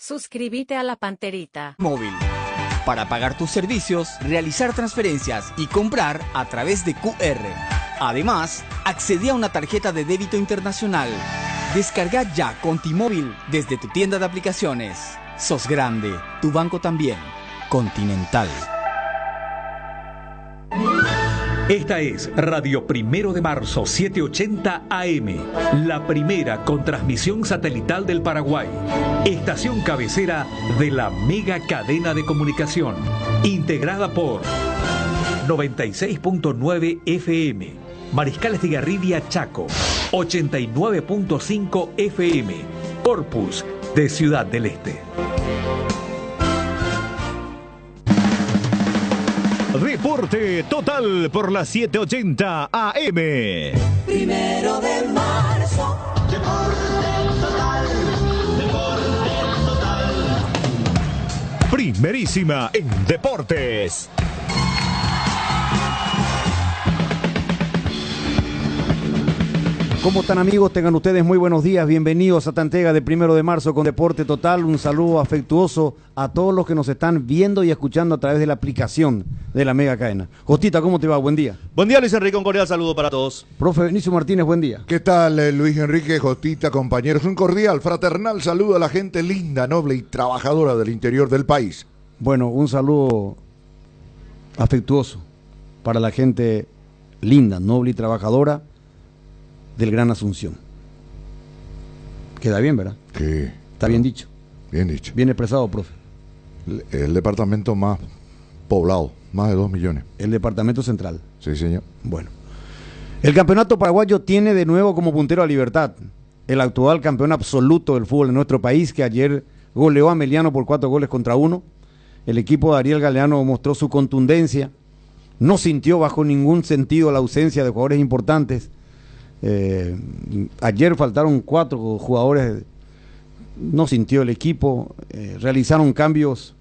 Suscríbete a la Panterita Móvil. Para pagar tus servicios, realizar transferencias y comprar a través de QR. Además, accedí a una tarjeta de débito internacional. Descarga ya Contimóvil desde tu tienda de aplicaciones. Sos grande, tu banco también. Continental. Esta es Radio Primero de Marzo 780 AM, la primera con transmisión satelital del Paraguay. Estación cabecera de la mega cadena de comunicación, integrada por 96.9 FM, Mariscal Estigarribia, Chaco, 89.5 FM, Corpus, de Ciudad del Este. Deporte total por la 780 AM. Primero de marzo. Deporte total. Deporte total. Primerísima en deportes. ¿Cómo están, amigos? Tengan ustedes muy buenos días. Bienvenidos a esta entrega de Primero de Marzo con Deporte Total. Un saludo afectuoso a todos los que nos están viendo y escuchando a través de la aplicación de la mega cadena. Jostita, ¿cómo te va? Buen día. Buen día, Luis Enrique. Un cordial saludo para todos. Profe Benicio Martínez, buen día. ¿Qué tal, Luis Enrique, Jostita, compañeros? Un cordial, fraternal saludo a la gente linda, noble y trabajadora del interior del país. Bueno, un saludo afectuoso para la gente linda, noble y trabajadora del Gran Asunción. Queda bien, ¿verdad? Sí. Está bien dicho. Bien dicho. Bien expresado, profe. El departamento más poblado, más de 2 millones. El departamento central. Sí, señor. Bueno. El campeonato paraguayo tiene de nuevo como puntero a Libertad, el actual campeón absoluto del fútbol de nuestro país, que ayer goleó a Meliano por 4-1. El equipo de Ariel Galeano mostró su contundencia. No sintió bajo ningún sentido la ausencia de jugadores importantes. Ayer faltaron 4 jugadores, no sintió el equipo, realizaron cambios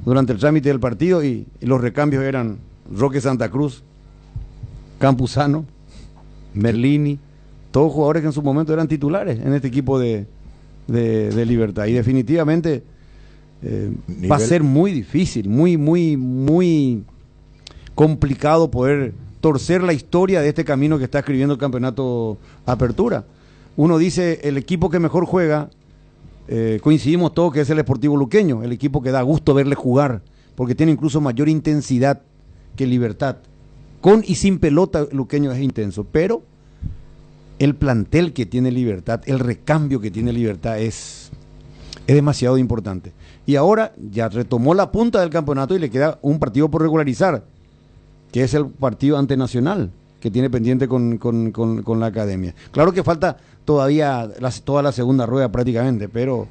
durante el trámite del partido y los recambios eran Roque Santa Cruz, Campuzano, Merlini, todos jugadores que en su momento eran titulares en este equipo de Libertad, y definitivamente va a ser muy difícil, muy complicado poder torcer la historia de este camino que está escribiendo el campeonato Apertura. Uno dice, el equipo que mejor juega, coincidimos todos que es el Sportivo Luqueño, el equipo que da gusto verle jugar, porque tiene incluso mayor intensidad que Libertad. Con y sin pelota, Luqueño es intenso, pero el plantel que tiene Libertad, el recambio que tiene Libertad es demasiado importante. Y ahora ya retomó la punta del campeonato y le queda un partido por regularizar, que es el partido ante Nacional, que tiene pendiente con la Academia. Claro que falta todavía toda la segunda rueda prácticamente, pero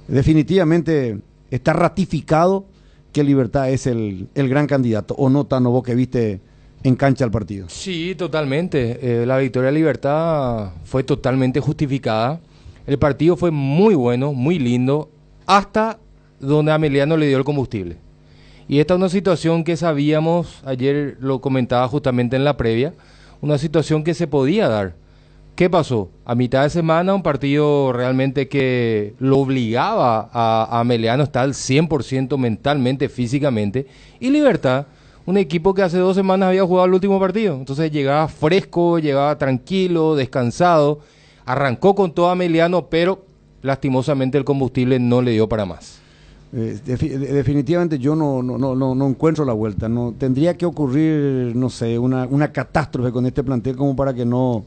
definitivamente está ratificado que Libertad es el gran candidato. ¿O no, Tano, vos que viste en cancha el partido? Sí, totalmente. La victoria de Libertad fue totalmente justificada. El partido fue muy bueno, muy lindo, hasta donde a Meliano le dio el combustible. Y esta es una situación que sabíamos, ayer lo comentaba justamente en la previa, una situación que se podía dar. ¿Qué pasó? A mitad de semana un partido realmente que lo obligaba a Meliano a estar al 100% mentalmente, físicamente, y Libertad, un equipo que hace 2 semanas había jugado el último partido, entonces llegaba fresco, llegaba tranquilo, descansado, arrancó con todo a Meliano, pero lastimosamente el combustible no le dio para más. Definitivamente yo no encuentro la vuelta. No tendría que ocurrir, no sé, una catástrofe con este plantel como para que no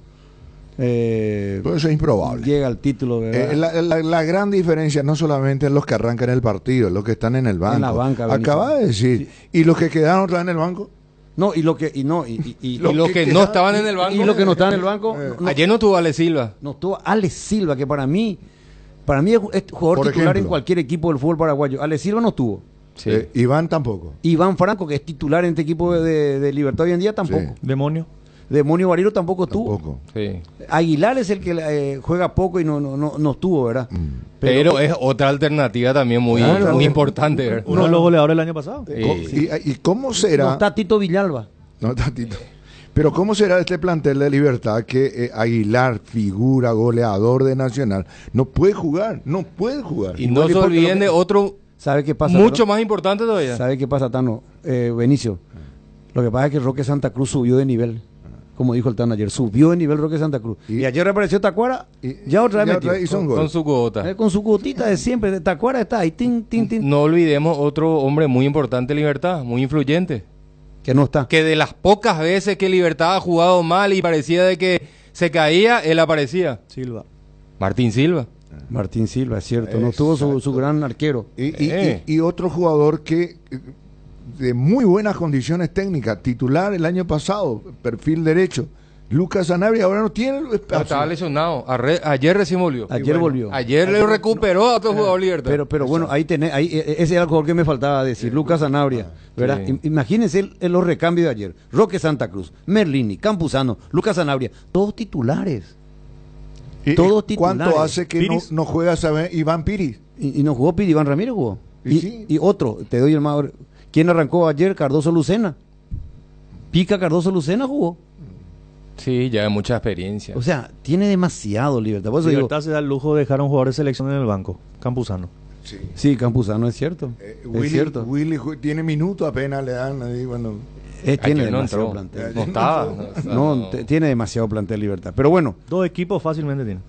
pero eso es improbable. Llega al título, ¿verdad? La gran diferencia no solamente es los que arrancan el partido, es los que están en el banco. En la banca, acaba de decir. Sí. ¿Y los que quedaron otra vez en el banco? No, y los que no estaban en el banco. Y los que no estaban en el banco. Ayer no tuvo Ale Silva. No tuvo Ale Silva, que para mí es jugador por titular ejemplo, en cualquier equipo del fútbol paraguayo. Ale Silva no estuvo. Sí. Iván tampoco. Iván Franco, que es titular en este equipo de Libertad hoy en día, tampoco. Sí. Demonio Barilo tampoco estuvo. Sí. Aguilar es el que juega poco y no estuvo, ¿verdad? Pero es otra alternativa también muy importante, ¿verdad? Uno de los goleadores del año pasado. ¿Y cómo será? No está Tito Villalba. No está Tito. Pero ¿cómo será este plantel de Libertad que Aguilar, figura, goleador de Nacional, no puede jugar? No puede jugar. Y no se olviden de otro ¿sabe qué pasa? mucho más importante todavía. ¿Sabe qué pasa, Tano? Benicio, lo que pasa es que Roque Santa Cruz subió de nivel. Como dijo el Tano ayer, subió de nivel Roque Santa Cruz. Y ayer reapareció Tacuara, ya otra vez metió. Hizo un gol. Con su cuota. Con su cuotita de siempre. Tacuara está ahí, tin, tin, tin. No olvidemos otro hombre muy importante de Libertad, muy influyente. Que no está. Que de las pocas veces que Libertad ha jugado mal y parecía de que se caía, él aparecía. Silva. Martín Silva. Martín Silva, es cierto. No tuvo su gran arquero. Y otro jugador que de muy buenas condiciones técnicas, titular el año pasado, perfil derecho. Lucas Sanabria ahora no tiene espacio. Estaba lesionado. Ayer recién volvió. Ayer volvió. Ayer le recuperó a otro jugador Libertad. Pero bueno, ahí tenés, ese era el jugador que me faltaba decir, Lucas Sanabria, ¿verdad? Sí. Imagínense los recambios de ayer. Roque Santa Cruz, Merlini, Campuzano, Lucas Sanabria, todos titulares. Todos titulares. ¿Cuánto hace que no juega Iván Piris? Y no jugó Piri, Iván Ramírez jugó. Sí. Y otro, te doy el más. ¿Quién arrancó ayer? Cardoso Lucena. Pica Cardoso Lucena jugó. Sí, ya hay mucha experiencia. O sea, tiene demasiado Libertad. Por eso Libertad digo, se da el lujo de dejar a un jugador de selección en el banco, Campuzano. sí, Campuzano es cierto. Es cierto. Willy tiene minutos apenas, le dan ahí, bueno. Tiene Ayer no demasiado entró. plantel. No estaba. Tiene demasiado plantel Libertad. Pero bueno, 2 equipos fácilmente tiene.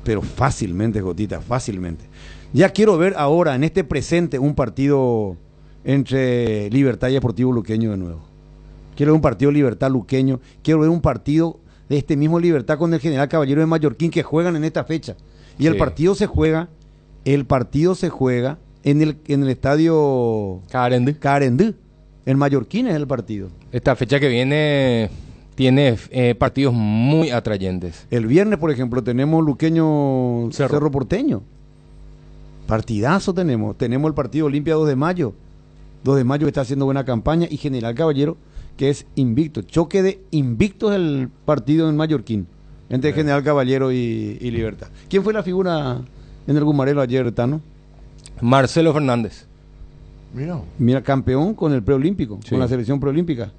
pero fácilmente, Jotita, fácilmente. Ya quiero ver ahora, en este presente, un partido entre Libertad y Deportivo Luqueño de nuevo. Quiero ver un partido Libertad-Luqueño. Quiero ver un partido de este mismo Libertad con el General Caballero de Mallorquín que juegan en esta fecha. Y el Sí. partido se juega en el estadio Carendú. En Mallorquín es el partido. Esta fecha que viene tiene partidos muy atrayentes. El viernes, por ejemplo, tenemos Luqueño Cerro Porteño. Partidazo tenemos. Tenemos el partido Olimpia 2 de mayo. 2 de mayo que está haciendo buena campaña. Y General Caballero, que es invicto. Choque de invictos el partido en Mallorquín. Entre General Caballero y Libertad. ¿Quién fue la figura en el Gumarelo ayer, Tano? Marcelo Fernández. Mira, campeón con el preolímpico, Sí. con la selección preolímpica.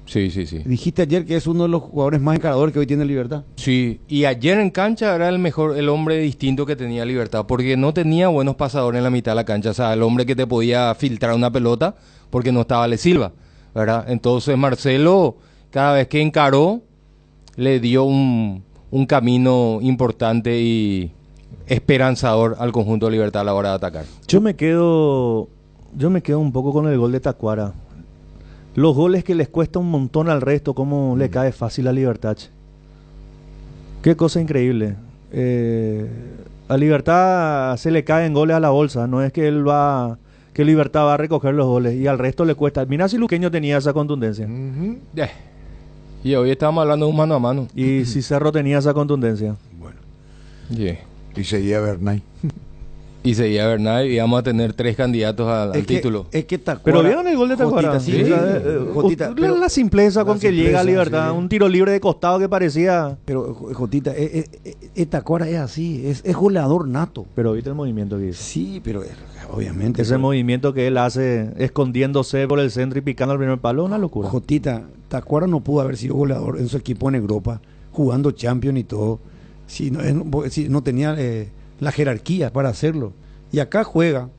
Sí. Dijiste ayer que es uno de los jugadores más encaradores que hoy tiene Libertad. Sí, y ayer en cancha era el hombre distinto que tenía Libertad, porque no tenía buenos pasadores en la mitad de la cancha, o sea, el hombre que te podía filtrar una pelota, porque no estaba Ale Silva, ¿verdad? Entonces Marcelo, cada vez que encaró, le dio un camino importante y esperanzador al conjunto de Libertad a la hora de atacar. Yo me quedo un poco con el gol de Tacuara. Los goles que les cuesta un montón al resto, cómo le cae fácil a Libertad. Qué cosa increíble. A Libertad se le caen goles a la bolsa. No es que que Libertad va a recoger los goles y al resto le cuesta. Mira si Luqueño tenía esa contundencia. Y hoy estábamos hablando de un mano a mano. Y si Cerro tenía esa contundencia. Yeah. Y seguía Bernay. Y seguía Bernal y vamos a tener 3 candidatos al título. Es que Tacuara, Pero vieron el gol de Tacuara. Jotita, sí, Jotita, pero- la simpleza con que llega a Libertad. sí. Un tiro libre de costado que parecía. Pero, Jotita, Tacuara es así, es goleador nato. Pero viste el movimiento que hizo. Sí, pero obviamente. Ese movimiento que él hace escondiéndose por el centro y picando al primer palo, una locura. Jotita, Tacuara no pudo haber sido goleador en su equipo en Europa, jugando Champions y todo, si no tenía la jerarquía para hacerlo. Y acá juega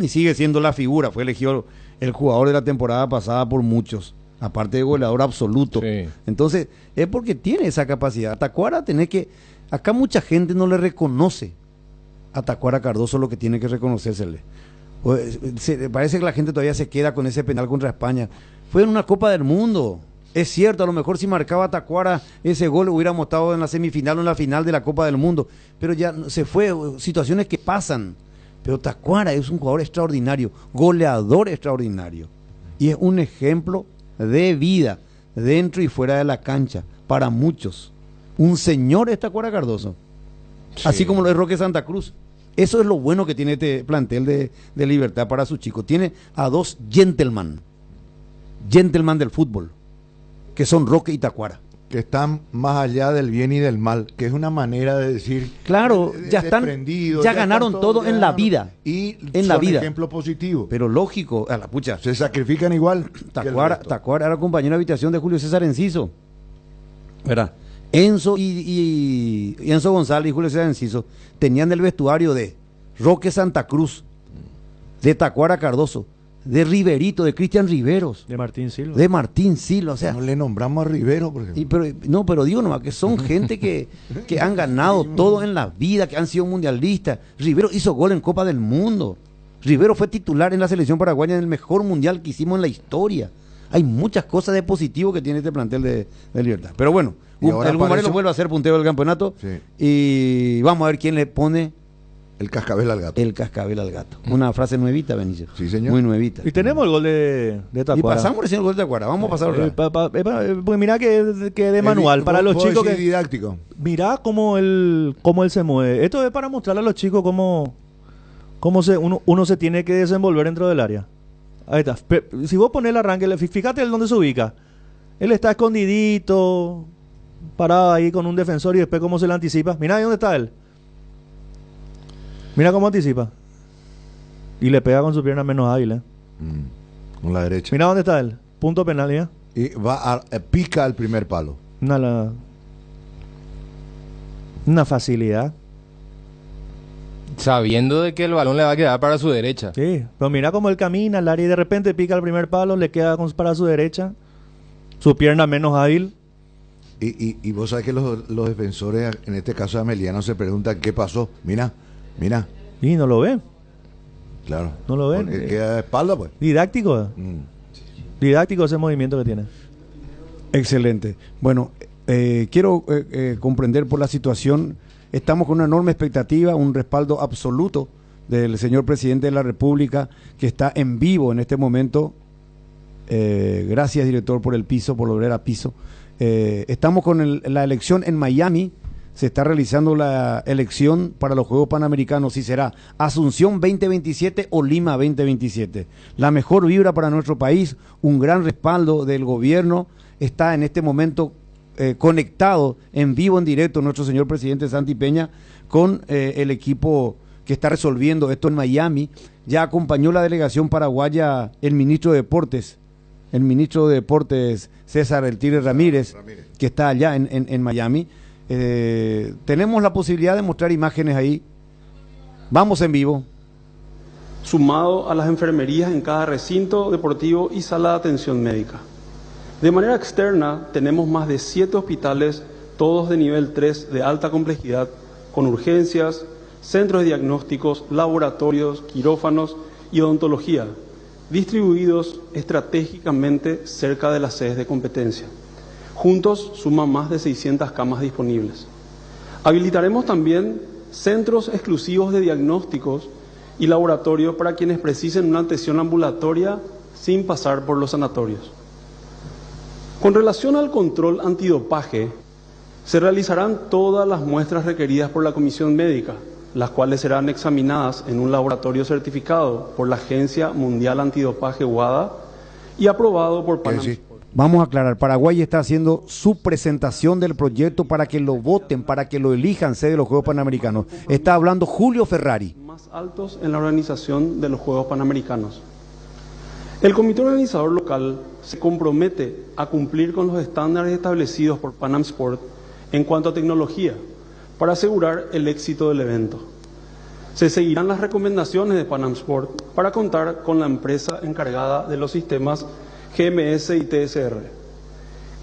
y sigue siendo la figura. Fue elegido el jugador de la temporada pasada por muchos, aparte de goleador absoluto. Sí. Entonces, es porque tiene esa capacidad. Tacuara tenés que... Acá mucha gente no le reconoce a Tacuara Cardoso lo que tiene que reconocérsele. Parece que la gente todavía se queda con ese penal contra España. Fue en una Copa del Mundo. Es cierto, a lo mejor si marcaba Tacuara ese gol hubiéramos estado en la semifinal o en la final de la Copa del Mundo. Pero ya se fue, situaciones que pasan. Pero Tacuara es un jugador extraordinario, goleador extraordinario. Y es un ejemplo de vida, dentro y fuera de la cancha, para muchos. Un señor es Tacuara Cardoso. Sí. Así como lo es Roque Santa Cruz. Eso es lo bueno que tiene este plantel de Libertad para sus chicos. Tiene a 2 gentleman del fútbol, que son Roque y Tacuara. Que están más allá del bien y del mal, que es una manera de decir. Claro, ya están, desprendidos, ya están ganaron todos, todo ya en la ganaron. vida. Y en la son vida. ejemplo positivo. Pero lógico, a la pucha. Se sacrifican igual. que el resto. Tacuara era compañero de habitación de Julio César Enciso. ¿verdad? Enzo y Enzo González y Julio César Enciso tenían el vestuario de Roque Santa Cruz, de Tacuara Cardoso, de Riverito, de Cristian Riveros, De Martín Silva. O sea, No le nombramos a Rivero, por ejemplo. pero digo nomás que son gente que han ganado todo en la vida, que han sido mundialistas. Rivero hizo gol en Copa del Mundo. Rivero fue titular en la selección paraguaya en el mejor mundial que hicimos en la historia. Hay muchas cosas de positivo que tiene este plantel de Libertad. Pero bueno, Y ahora el Gumarelo apareció- vuelve a ser puntero del campeonato. Sí. Y vamos a ver quién le pone El cascabel al gato. el cascabel al gato. Una frase nuevita, Benicio. Sí, señor. Muy nuevita. Y tenemos el gol de Y Tacuara. pasamos recién el gol de Tacuara. Vamos a pasar otra vez. Pues mira que de manual para los ¿Puedo chicos decir que didáctico? mira cómo él se mueve. Esto es para mostrarle a los chicos cómo uno se tiene que desenvolver dentro del área. Ahí está. Si vos pones el arranque, fíjate el dónde se ubica. Él está escondidito, parado ahí con un defensor y después cómo se le anticipa. Mira ahí dónde está él. Mira cómo anticipa. Y le pega con su pierna menos hábil, ¿eh? Con la derecha. Mira dónde está él. Punto penal, ¿ya? Y pica al primer palo. Una facilidad. Sabiendo de que el balón le va a quedar para su derecha. Sí, pero mira cómo él camina al área y de repente pica el primer palo, le queda para su derecha, su pierna menos hábil. Y vos sabés que los defensores, en este caso de Ameliano, se preguntan qué pasó. Mira. Y no lo ven. Claro. No lo ven. Porque queda de espalda, pues. Didáctico. Didáctico ese movimiento que tiene. Excelente. Bueno, quiero comprender por la situación. Estamos con una enorme expectativa, un respaldo absoluto del señor presidente de la República, que está en vivo en este momento. Gracias, director, por el piso, por volver a piso. Estamos con la elección en Miami. Se está realizando la elección para los Juegos Panamericanos, si será Asunción 2027 o Lima 2027. La mejor vibra para nuestro país, un gran respaldo del gobierno. Está en este momento conectado en vivo, en directo, nuestro señor presidente Santi Peña con el equipo que está resolviendo esto en Miami. Ya acompañó la delegación paraguaya el ministro de Deportes, César El Tigre Ramírez, que está allá en Miami. Tenemos la posibilidad de mostrar imágenes ahí. Vamos en vivo. Sumado a las enfermerías en cada recinto deportivo y sala de atención médica. De manera externa, tenemos más de 7 hospitales, todos de nivel 3 de alta complejidad, con urgencias, centros de diagnósticos, laboratorios, quirófanos y odontología, distribuidos estratégicamente cerca de las sedes de competencia. Juntos suman más de 600 camas disponibles. Habilitaremos también centros exclusivos de diagnósticos y laboratorios para quienes precisen una atención ambulatoria sin pasar por los sanatorios. Con relación al control antidopaje, se realizarán todas las muestras requeridas por la Comisión Médica, las cuales serán examinadas en un laboratorio certificado por la Agencia Mundial Antidopaje WADA y aprobado por Panam. Vamos a aclarar, Paraguay está haciendo su presentación del proyecto para que lo voten, para que lo elijan sede de los Juegos Panamericanos. Está hablando Julio Ferrari. Más altos en la organización de los Juegos Panamericanos. El comité organizador local se compromete a cumplir con los estándares establecidos por Panam Sport en cuanto a tecnología para asegurar el éxito del evento. Se seguirán las recomendaciones de Panam Sport para contar con la empresa encargada de los sistemas GMS y TSR,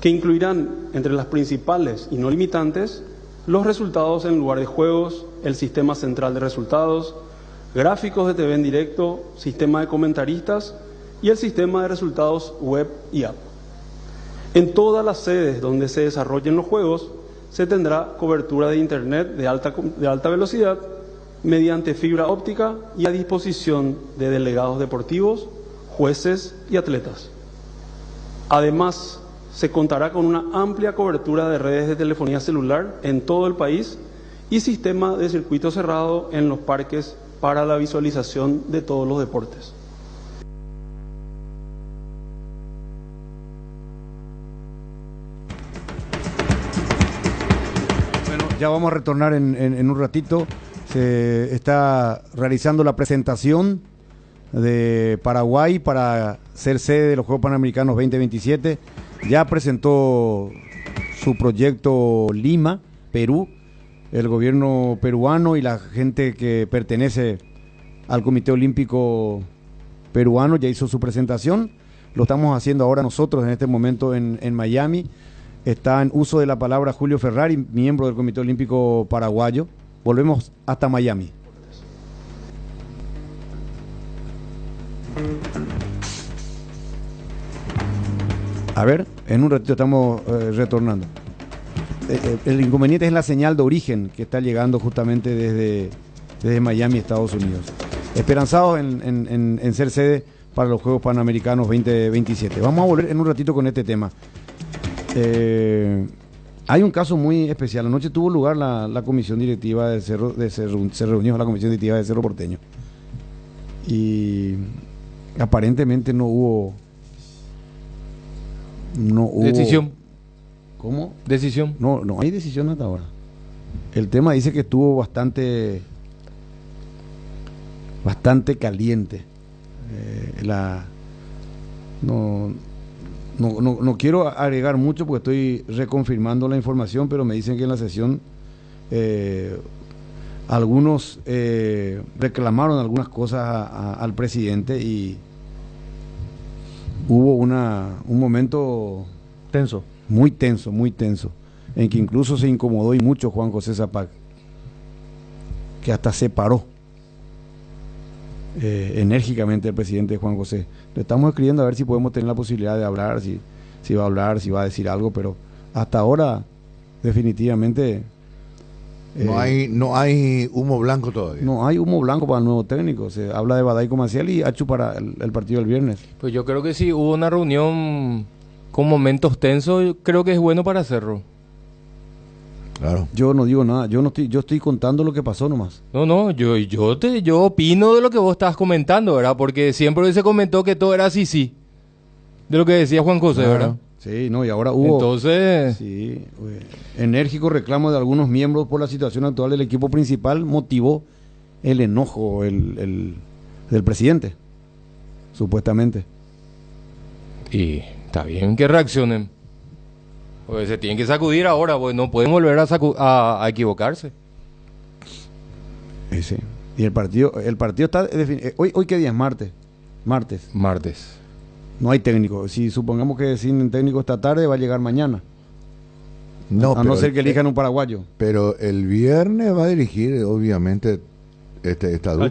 que incluirán entre las principales y no limitantes los resultados en lugar de juegos, el sistema central de resultados, gráficos de TV en directo, sistema de comentaristas y el sistema de resultados web y app. En todas las sedes donde se desarrollen los juegos se tendrá cobertura de internet de alta velocidad mediante fibra óptica y a disposición de delegados deportivos, jueces y atletas. Además, se contará con una amplia cobertura de redes de telefonía celular en todo el país y sistema de circuito cerrado en los parques para la visualización de todos los deportes. Bueno, ya vamos a retornar en un ratito. Se está realizando la presentación de Paraguay para ser sede de los Juegos Panamericanos 2027. Ya presentó su proyecto Lima, Perú, el gobierno peruano y la gente que pertenece al Comité Olímpico Peruano ya hizo su presentación. Lo estamos haciendo ahora nosotros en este momento en Miami. Está en uso de la palabra Julio Ferrari, miembro del Comité Olímpico Paraguayo. Volvemos hasta Miami. A ver, en un ratito estamos retornando. El inconveniente es la señal de origen que está llegando justamente desde Miami, Estados Unidos. Esperanzados en ser sede para los Juegos Panamericanos 2027. Vamos a volver en un ratito con este tema. Hay un caso muy especial. Anoche tuvo lugar la comisión directiva de Cerro, se reunió la comisión directiva de Cerro Porteño. Y aparentemente no hubo decisión. ¿Cómo? Decisión. No hay decisión hasta ahora. El tema dice que estuvo bastante caliente. No quiero agregar mucho porque estoy reconfirmando la información, pero me dicen que en la sesión algunos reclamaron algunas cosas al presidente y hubo un momento tenso, muy tenso, en que incluso se incomodó y mucho Juan José Zapac, que hasta se paró enérgicamente el presidente Juan José. Le estamos escribiendo a ver si podemos tener la posibilidad de hablar, si va a hablar, si va a decir algo, pero hasta ahora definitivamente no hay humo blanco todavía. No hay humo blanco para el nuevo técnico. Se habla de Badaico Maciel y Achu para el partido del viernes. Pues yo creo que si hubo una reunión con momentos tensos, yo creo que es bueno para Cerro. Claro. Yo no digo nada, yo estoy contando lo que pasó nomás. No, yo opino de lo que vos estás comentando, ¿verdad? Porque siempre se comentó que todo era sí, de lo que decía Juan José, Claro. ¿verdad? Sí, no, y ahora hubo Entonces, sí, enérgico reclamo de algunos miembros por la situación actual del equipo principal motivó el enojo del presidente, supuestamente. y está bien que reaccionen. Pues se tienen que sacudir ahora, pues no pueden volver a equivocarse. Sí. Y el partido está hoy ¿qué día es? Martes. No hay técnico. Si supongamos que sin técnico esta tarde, va a llegar mañana. A no ser que elijan un paraguayo. Pero el viernes va a dirigir, obviamente, esta dupla.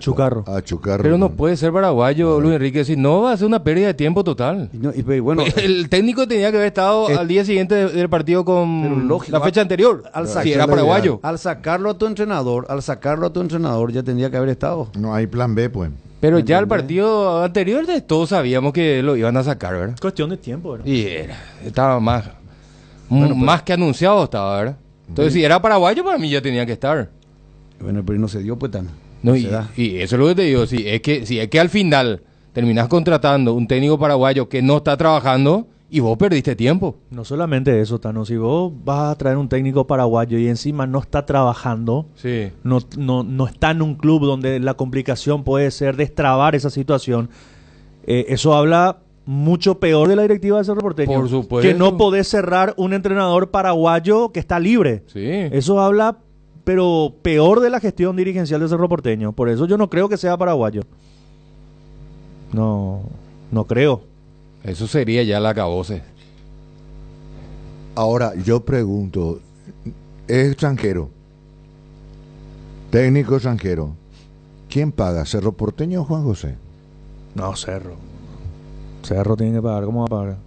A Chucarro. Pero no puede ser paraguayo, Luis Enrique, si no va a ser una pérdida de tiempo total. Bueno, el técnico tenía que haber estado al día siguiente del partido con lógico, la fecha anterior. Si era paraguayo. Al sacarlo a tu entrenador, ya tendría que haber estado. No hay plan B, pues. Pero ya el partido anterior todos sabíamos que lo iban a sacar, ¿verdad? Cuestión de tiempo, ¿verdad? Y estaba más que anunciado estaba, ¿verdad? Entonces, si era paraguayo, para mí ya tenía que estar. Bueno, pero no se dio, pues tan. No, y eso es lo que te digo, si es que al final terminás contratando un técnico paraguayo que no está trabajando y vos perdiste tiempo. No solamente eso, Tano, si vos vas a traer un técnico paraguayo y encima no está trabajando, sí, no está en un club donde la complicación puede ser destrabar esa situación, eso habla mucho peor de la directiva de Cerro Porteño. Por supuesto. Que no podés cerrar un entrenador paraguayo que está libre. Sí. Eso habla, pero peor de la gestión dirigencial de Cerro Porteño. Por eso yo no creo que sea paraguayo. No creo. Eso sería ya el acabose. Ahora, yo pregunto, es extranjero, técnico extranjero, ¿quién paga? ¿Cerro Porteño o Juan José? No, Cerro tiene que pagar. ¿Cómo va a pagar?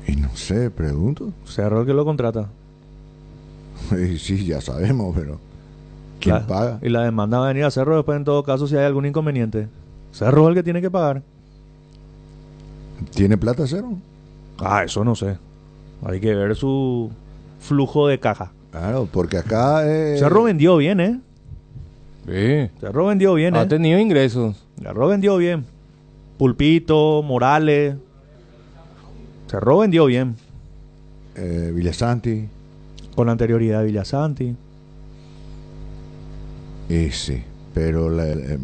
Y no sé, pregunto. Cerro es el que lo contrata. Sí, ya sabemos, pero ¿quién paga? Y la demanda va a venir a Cerro después en todo caso si hay algún inconveniente. Cerro es el que tiene que pagar. ¿Tiene plata Cerro? Eso no sé. Hay que ver su flujo de caja. Claro, porque acá... Cerro vendió bien, ¿eh? Sí. Cerro vendió bien, Ha tenido ingresos. Cerro vendió bien. Pulpito, Morales. Cerro vendió bien. Villasanti. Con anterioridad a Villasanti. Sí, pero el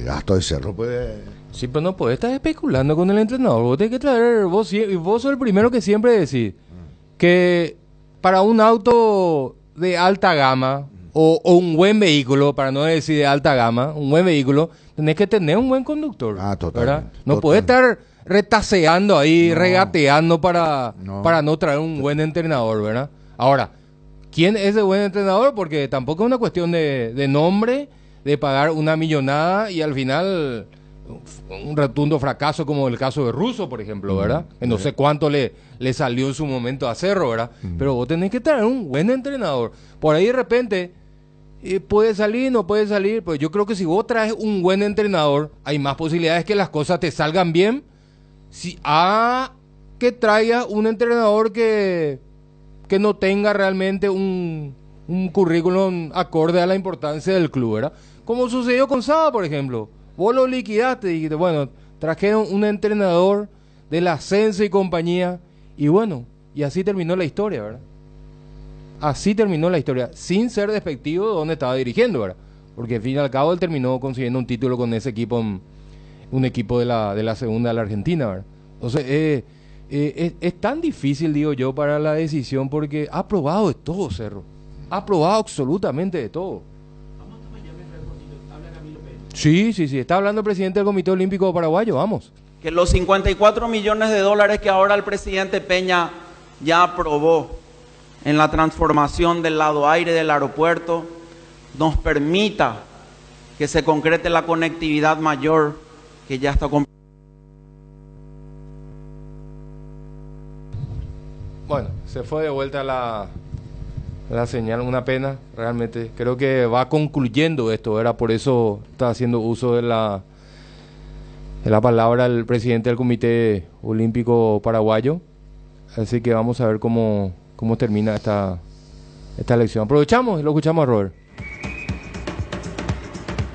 gasto de Cerro puede... Sí, pero no puedes estar especulando con el entrenador. Vos tenés que traer, vos sos el primero que siempre decís que para un auto de alta gama o un buen vehículo, para no decir de alta gama, un buen vehículo, tenés que tener un buen conductor. ¿Verdad? No puedes estar retaseando ahí, regateando para no traer un buen entrenador, ¿verdad? Ahora, ¿quién es el buen entrenador? Porque tampoco es una cuestión de nombre, de pagar una millonada y al final un rotundo fracaso como el caso de Russo, por ejemplo, ¿verdad? Que no sé cuánto le salió en su momento a Cerro, ¿verdad? Pero vos tenés que traer un buen entrenador. Por ahí de repente puede salir, no puede salir, pues yo creo que si vos traes un buen entrenador, hay más posibilidades que las cosas te salgan bien que traigas un entrenador que no tenga realmente un currículum acorde a la importancia del club, ¿verdad? Como sucedió con Saba, por ejemplo. Vos lo liquidaste y dijiste, bueno, trajeron un entrenador del ascenso y compañía, y bueno, y así terminó la historia, ¿verdad? Así terminó la historia, sin ser despectivo de donde estaba dirigiendo, ¿verdad? Porque al fin y al cabo él terminó consiguiendo un título con ese equipo, un equipo de la segunda de la Argentina, ¿verdad? Entonces, es tan difícil, digo yo, para la decisión, porque ha probado de todo, Cerro. Ha probado absolutamente de todo. Sí, está hablando el presidente del Comité Olímpico Paraguayo, vamos. Que los 54 millones de dólares que ahora el presidente Peña ya aprobó en la transformación del lado aire del aeropuerto nos permita que se concrete la conectividad mayor que ya está completada. Bueno, se fue de vuelta la señal, una pena, realmente. Creo que va concluyendo esto, era por eso está haciendo uso de la palabra el presidente del Comité Olímpico Paraguayo. Así que vamos a ver cómo termina esta elección. Aprovechamos y lo escuchamos a Robert.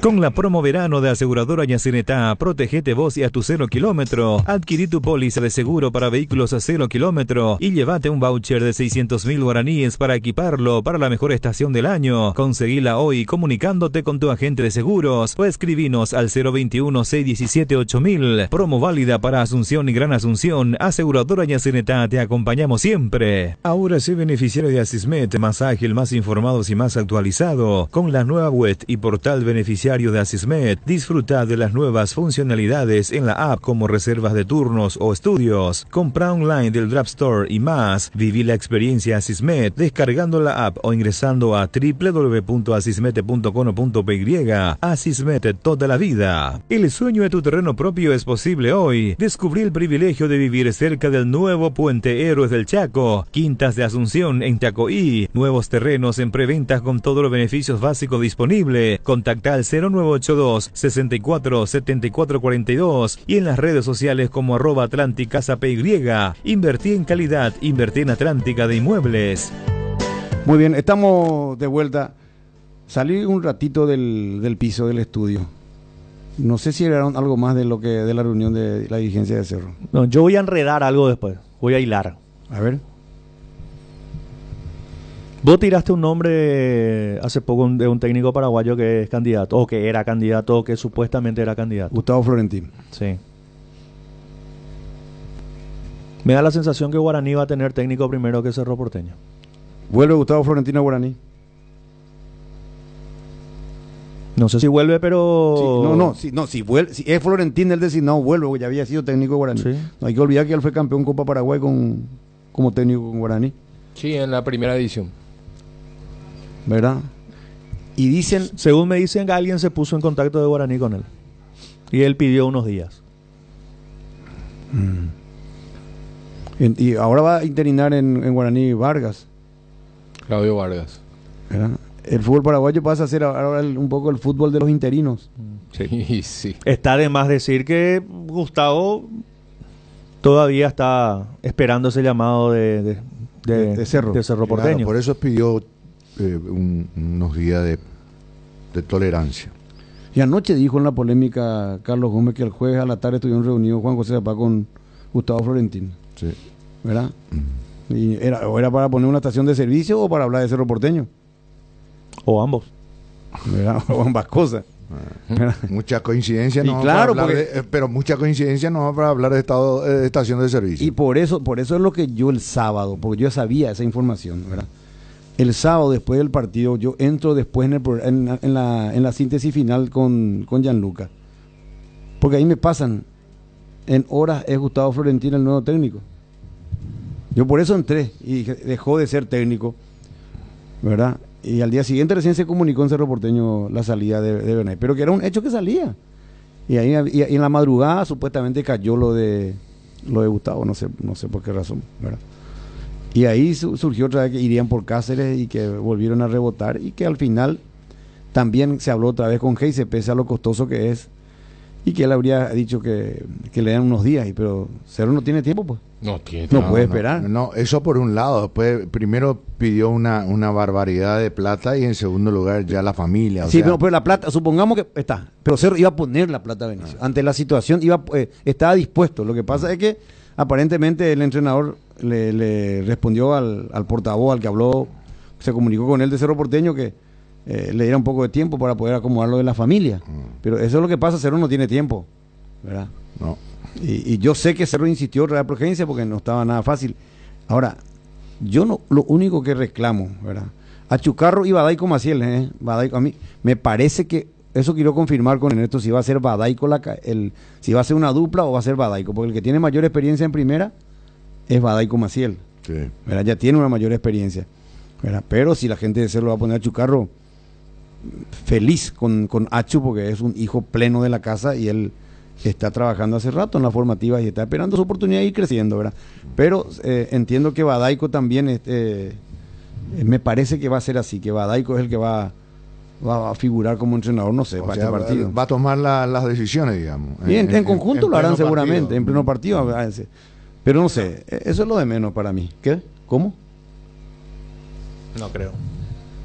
Con la promo verano de Aseguradora Yacinetá, protegete vos y a tu 0 kilómetro. Adquirí tu póliza de seguro para vehículos a 0 kilómetro y llévate un voucher de 600.000 guaraníes para equiparlo para la mejor estación del año. Conseguila hoy comunicándote con tu agente de seguros o escribinos al 021-617-8000. Promo válida para Asunción y Gran Asunción. Aseguradora Yacinetá, te acompañamos siempre. Ahora sé beneficiario de Asismet, más ágil, más informados y más actualizado. Con la nueva web y portal beneficiario de Asismet, disfruta de las nuevas funcionalidades en la app como reservas de turnos o estudios, compra online del Draft Store y más. Viví la experiencia Asismet descargando la app o ingresando a www.asismet.com.py. Asismet, toda la vida. El sueño de tu terreno propio es posible hoy. Descubrí el privilegio de vivir cerca del nuevo Puente Héroes del Chaco, Quintas de Asunción en Chacoí, nuevos terrenos en preventas con todos los beneficios básicos disponibles. Contacta al 0982-64-7442 y en las redes sociales como @AtlánticaSAPY. Invertí en calidad, invertí en Atlántica de Inmuebles. Muy bien, estamos de vuelta. Salí un ratito del piso del estudio. No sé si era algo más de la reunión de la dirigencia de Cerro. No, yo voy a enredar algo después. Voy a hilar. A ver. Vos tiraste un nombre hace poco de un técnico paraguayo que es candidato, o que era candidato, o que supuestamente era candidato. Gustavo Florentín. Sí. Me da la sensación que Guaraní va a tener técnico primero que Cerro Porteño. ¿Vuelve Gustavo Florentín a Guaraní? No sé si vuelve, pero... Si es Florentín el designado, vuelve, porque ya había sido técnico de Guaraní. Sí. No hay que olvidar que él fue campeón Copa Paraguay como técnico con Guaraní. Sí, en la primera edición. ¿Verdad? Y dicen... Según me dicen, que alguien se puso en contacto de Guaraní con él. Y él pidió unos días. Y ahora va a internar en Guaraní Vargas. Claudio Vargas. ¿Verdad? El fútbol paraguayo pasa a ser ahora un poco el fútbol de los interinos. Sí. Está de más decir que Gustavo todavía está esperando ese llamado de Cerro Porteño. Claro, por eso pidió unos días de tolerancia. Y anoche dijo en la polémica Carlos Gómez que el jueves a la tarde estuvieron reunidos Juan José Zapá con Gustavo Florentín. Sí. ¿Verdad? Y era para poner una estación de servicio o para hablar de Cerro Porteño. O ambos. ¿Verdad? O ambas cosas. Mucha coincidencia, Y no claro, para hablar porque- pero mucha coincidencia no para hablar de estado de estación de servicio. Y por eso es lo que yo el sábado, porque yo sabía esa información, ¿verdad? El sábado después del partido, yo entro después en la síntesis final con Gianluca. Porque ahí me pasan, en horas es Gustavo Florentino el nuevo técnico. Yo por eso entré y dije, dejó de ser técnico, ¿verdad? Y al día siguiente recién se comunicó en Cerro Porteño la salida de Bernay, pero que era un hecho que salía. Y ahí y en la madrugada supuestamente cayó lo de Gustavo, no sé por qué razón, ¿verdad? Y ahí surgió otra vez que irían por Cáceres y que volvieron a rebotar y que al final también se habló otra vez con Heise, pese a lo costoso que es, y que él habría dicho que le dan unos días, pero Cerro no tiene tiempo, pues. No tiene. No puede esperar. No, eso por un lado. Después, primero pidió una barbaridad de plata y en segundo lugar ya la familia. O Sí, sea, pero la plata, supongamos que está, pero Cerro iba a poner la plata a Benicio. Ante la situación estaba dispuesto. Lo que pasa es que aparentemente el entrenador le respondió al portavoz, al que habló, se comunicó con él de Cerro Porteño que le diera un poco de tiempo para poder acomodarlo de la familia. Pero eso es lo que pasa, Cerro no tiene tiempo, ¿verdad? no. Y yo sé que Cerro insistió otra vez por urgencia porque no estaba nada fácil. Ahora, yo no, lo único que reclamo, ¿verdad? A Chucarro y Badaico Maciel, Badaico, a mí me parece que eso quiero confirmar con Ernesto si va a ser Badaico si va a ser una dupla o va a ser Badaico, porque el que tiene mayor experiencia en primera es Badaico Maciel, Sí. ¿verdad? Ya tiene una mayor experiencia, ¿verdad? Pero si la gente de Cerro va a poner a Chucarro, feliz con Achu porque es un hijo pleno de la casa y él está trabajando hace rato en la formativa y está esperando su oportunidad de ir creciendo, ¿verdad? Pero entiendo que Badaico también, me parece que va a ser así, que Badaico es el que va a figurar como entrenador, no sé, O para sea, este partido. va a tomar las decisiones, digamos. Y en conjunto lo harán pleno seguramente, partido. en pleno partido. Pero no sé, eso es lo de menos para mí. ¿Qué? ¿Cómo? No creo.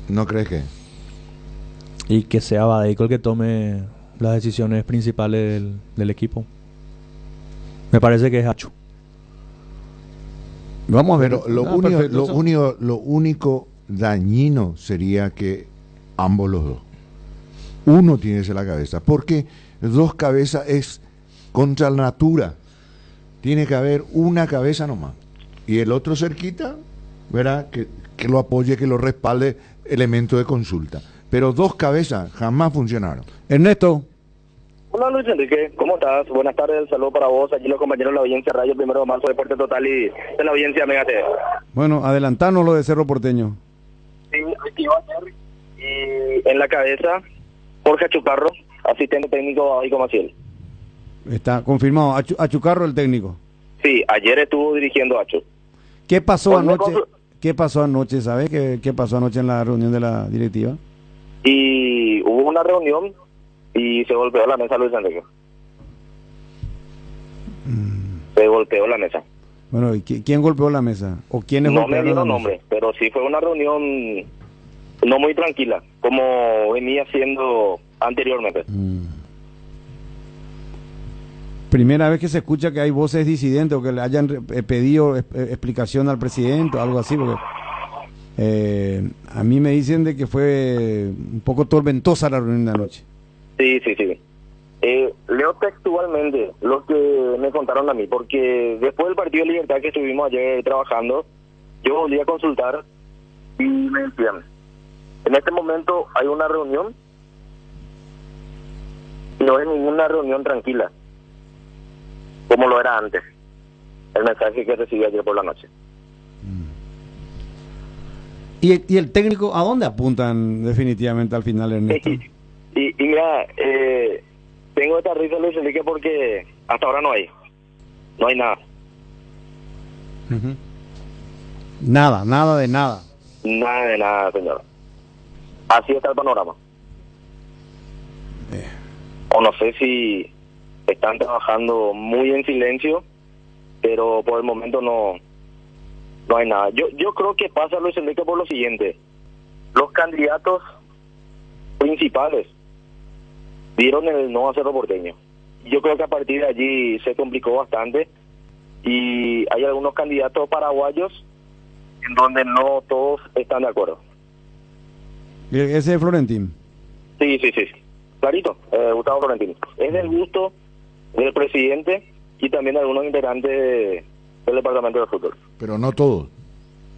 ¿No crees que? Y que sea Badaico el que tome las decisiones principales del equipo. Me parece que es Hacho. Vamos a ver. Pero lo único dañino sería que ambos los dos. Uno tiene esa la cabeza. Porque dos cabezas es contra la natura. Tiene que haber una cabeza nomás. Y el otro cerquita, ¿verdad? Que lo apoye, que lo respalde, elemento de consulta. Pero dos cabezas jamás funcionaron. Ernesto. Hola Luis Enrique, ¿cómo estás? Buenas tardes, saludos para vos, aquí los compañeros de la audiencia Radio 1 de Marzo, Deporte Total y de la audiencia Mega TV. Bueno, adelantanos lo de Cerro Porteño. Sí, aquí va a ser. Y en la cabeza, Jorge Chucarro, asistente técnico Badaico Maciel. Está confirmado. A Chucarro el técnico. Sí, ayer estuvo dirigiendo a Acho. ¿Qué pasó Pues me anoche? confu- ¿Qué pasó anoche? ¿Sabes qué pasó anoche en la reunión de la directiva? Y hubo una reunión y se golpeó la mesa Luis Enrique. Se golpeó la mesa. Bueno, ¿y quién golpeó la mesa? ¿O quiénes No me golpearon dijo la mesa? nombre, pero sí fue una reunión no muy tranquila, como venía siendo anteriormente. Primera vez que se escucha que hay voces disidentes o que le hayan pedido explicación al presidente o algo así, porque a mí me dicen de que fue un poco tormentosa la reunión de anoche. Sí. Leo textualmente lo que me contaron a mí, porque después del partido de Libertad que estuvimos ayer trabajando, yo volví a consultar y me decían, en este momento hay una reunión, no es ninguna reunión tranquila, como lo era antes, el mensaje que recibí ayer por la noche. ¿Y el técnico a dónde apuntan definitivamente al final, Ernesto? Y mira, tengo esta risa, Luis Enrique, porque hasta ahora no hay nada. Ujú. Nada de nada. Nada de nada, señor. Así está el panorama. O no sé si están trabajando muy en silencio, pero por el momento no hay nada. Yo creo que pasa, Luis Enrique, por lo siguiente. Los candidatos principales dieron el no a Cerro Porteño. Yo creo que a partir de allí se complicó bastante y hay algunos candidatos paraguayos en donde no todos están de acuerdo. Ese es Florentín. Sí. Clarito, Gustavo Florentino. Es del gusto del presidente y también de algunos integrantes del departamento de fútbol. Pero no todos.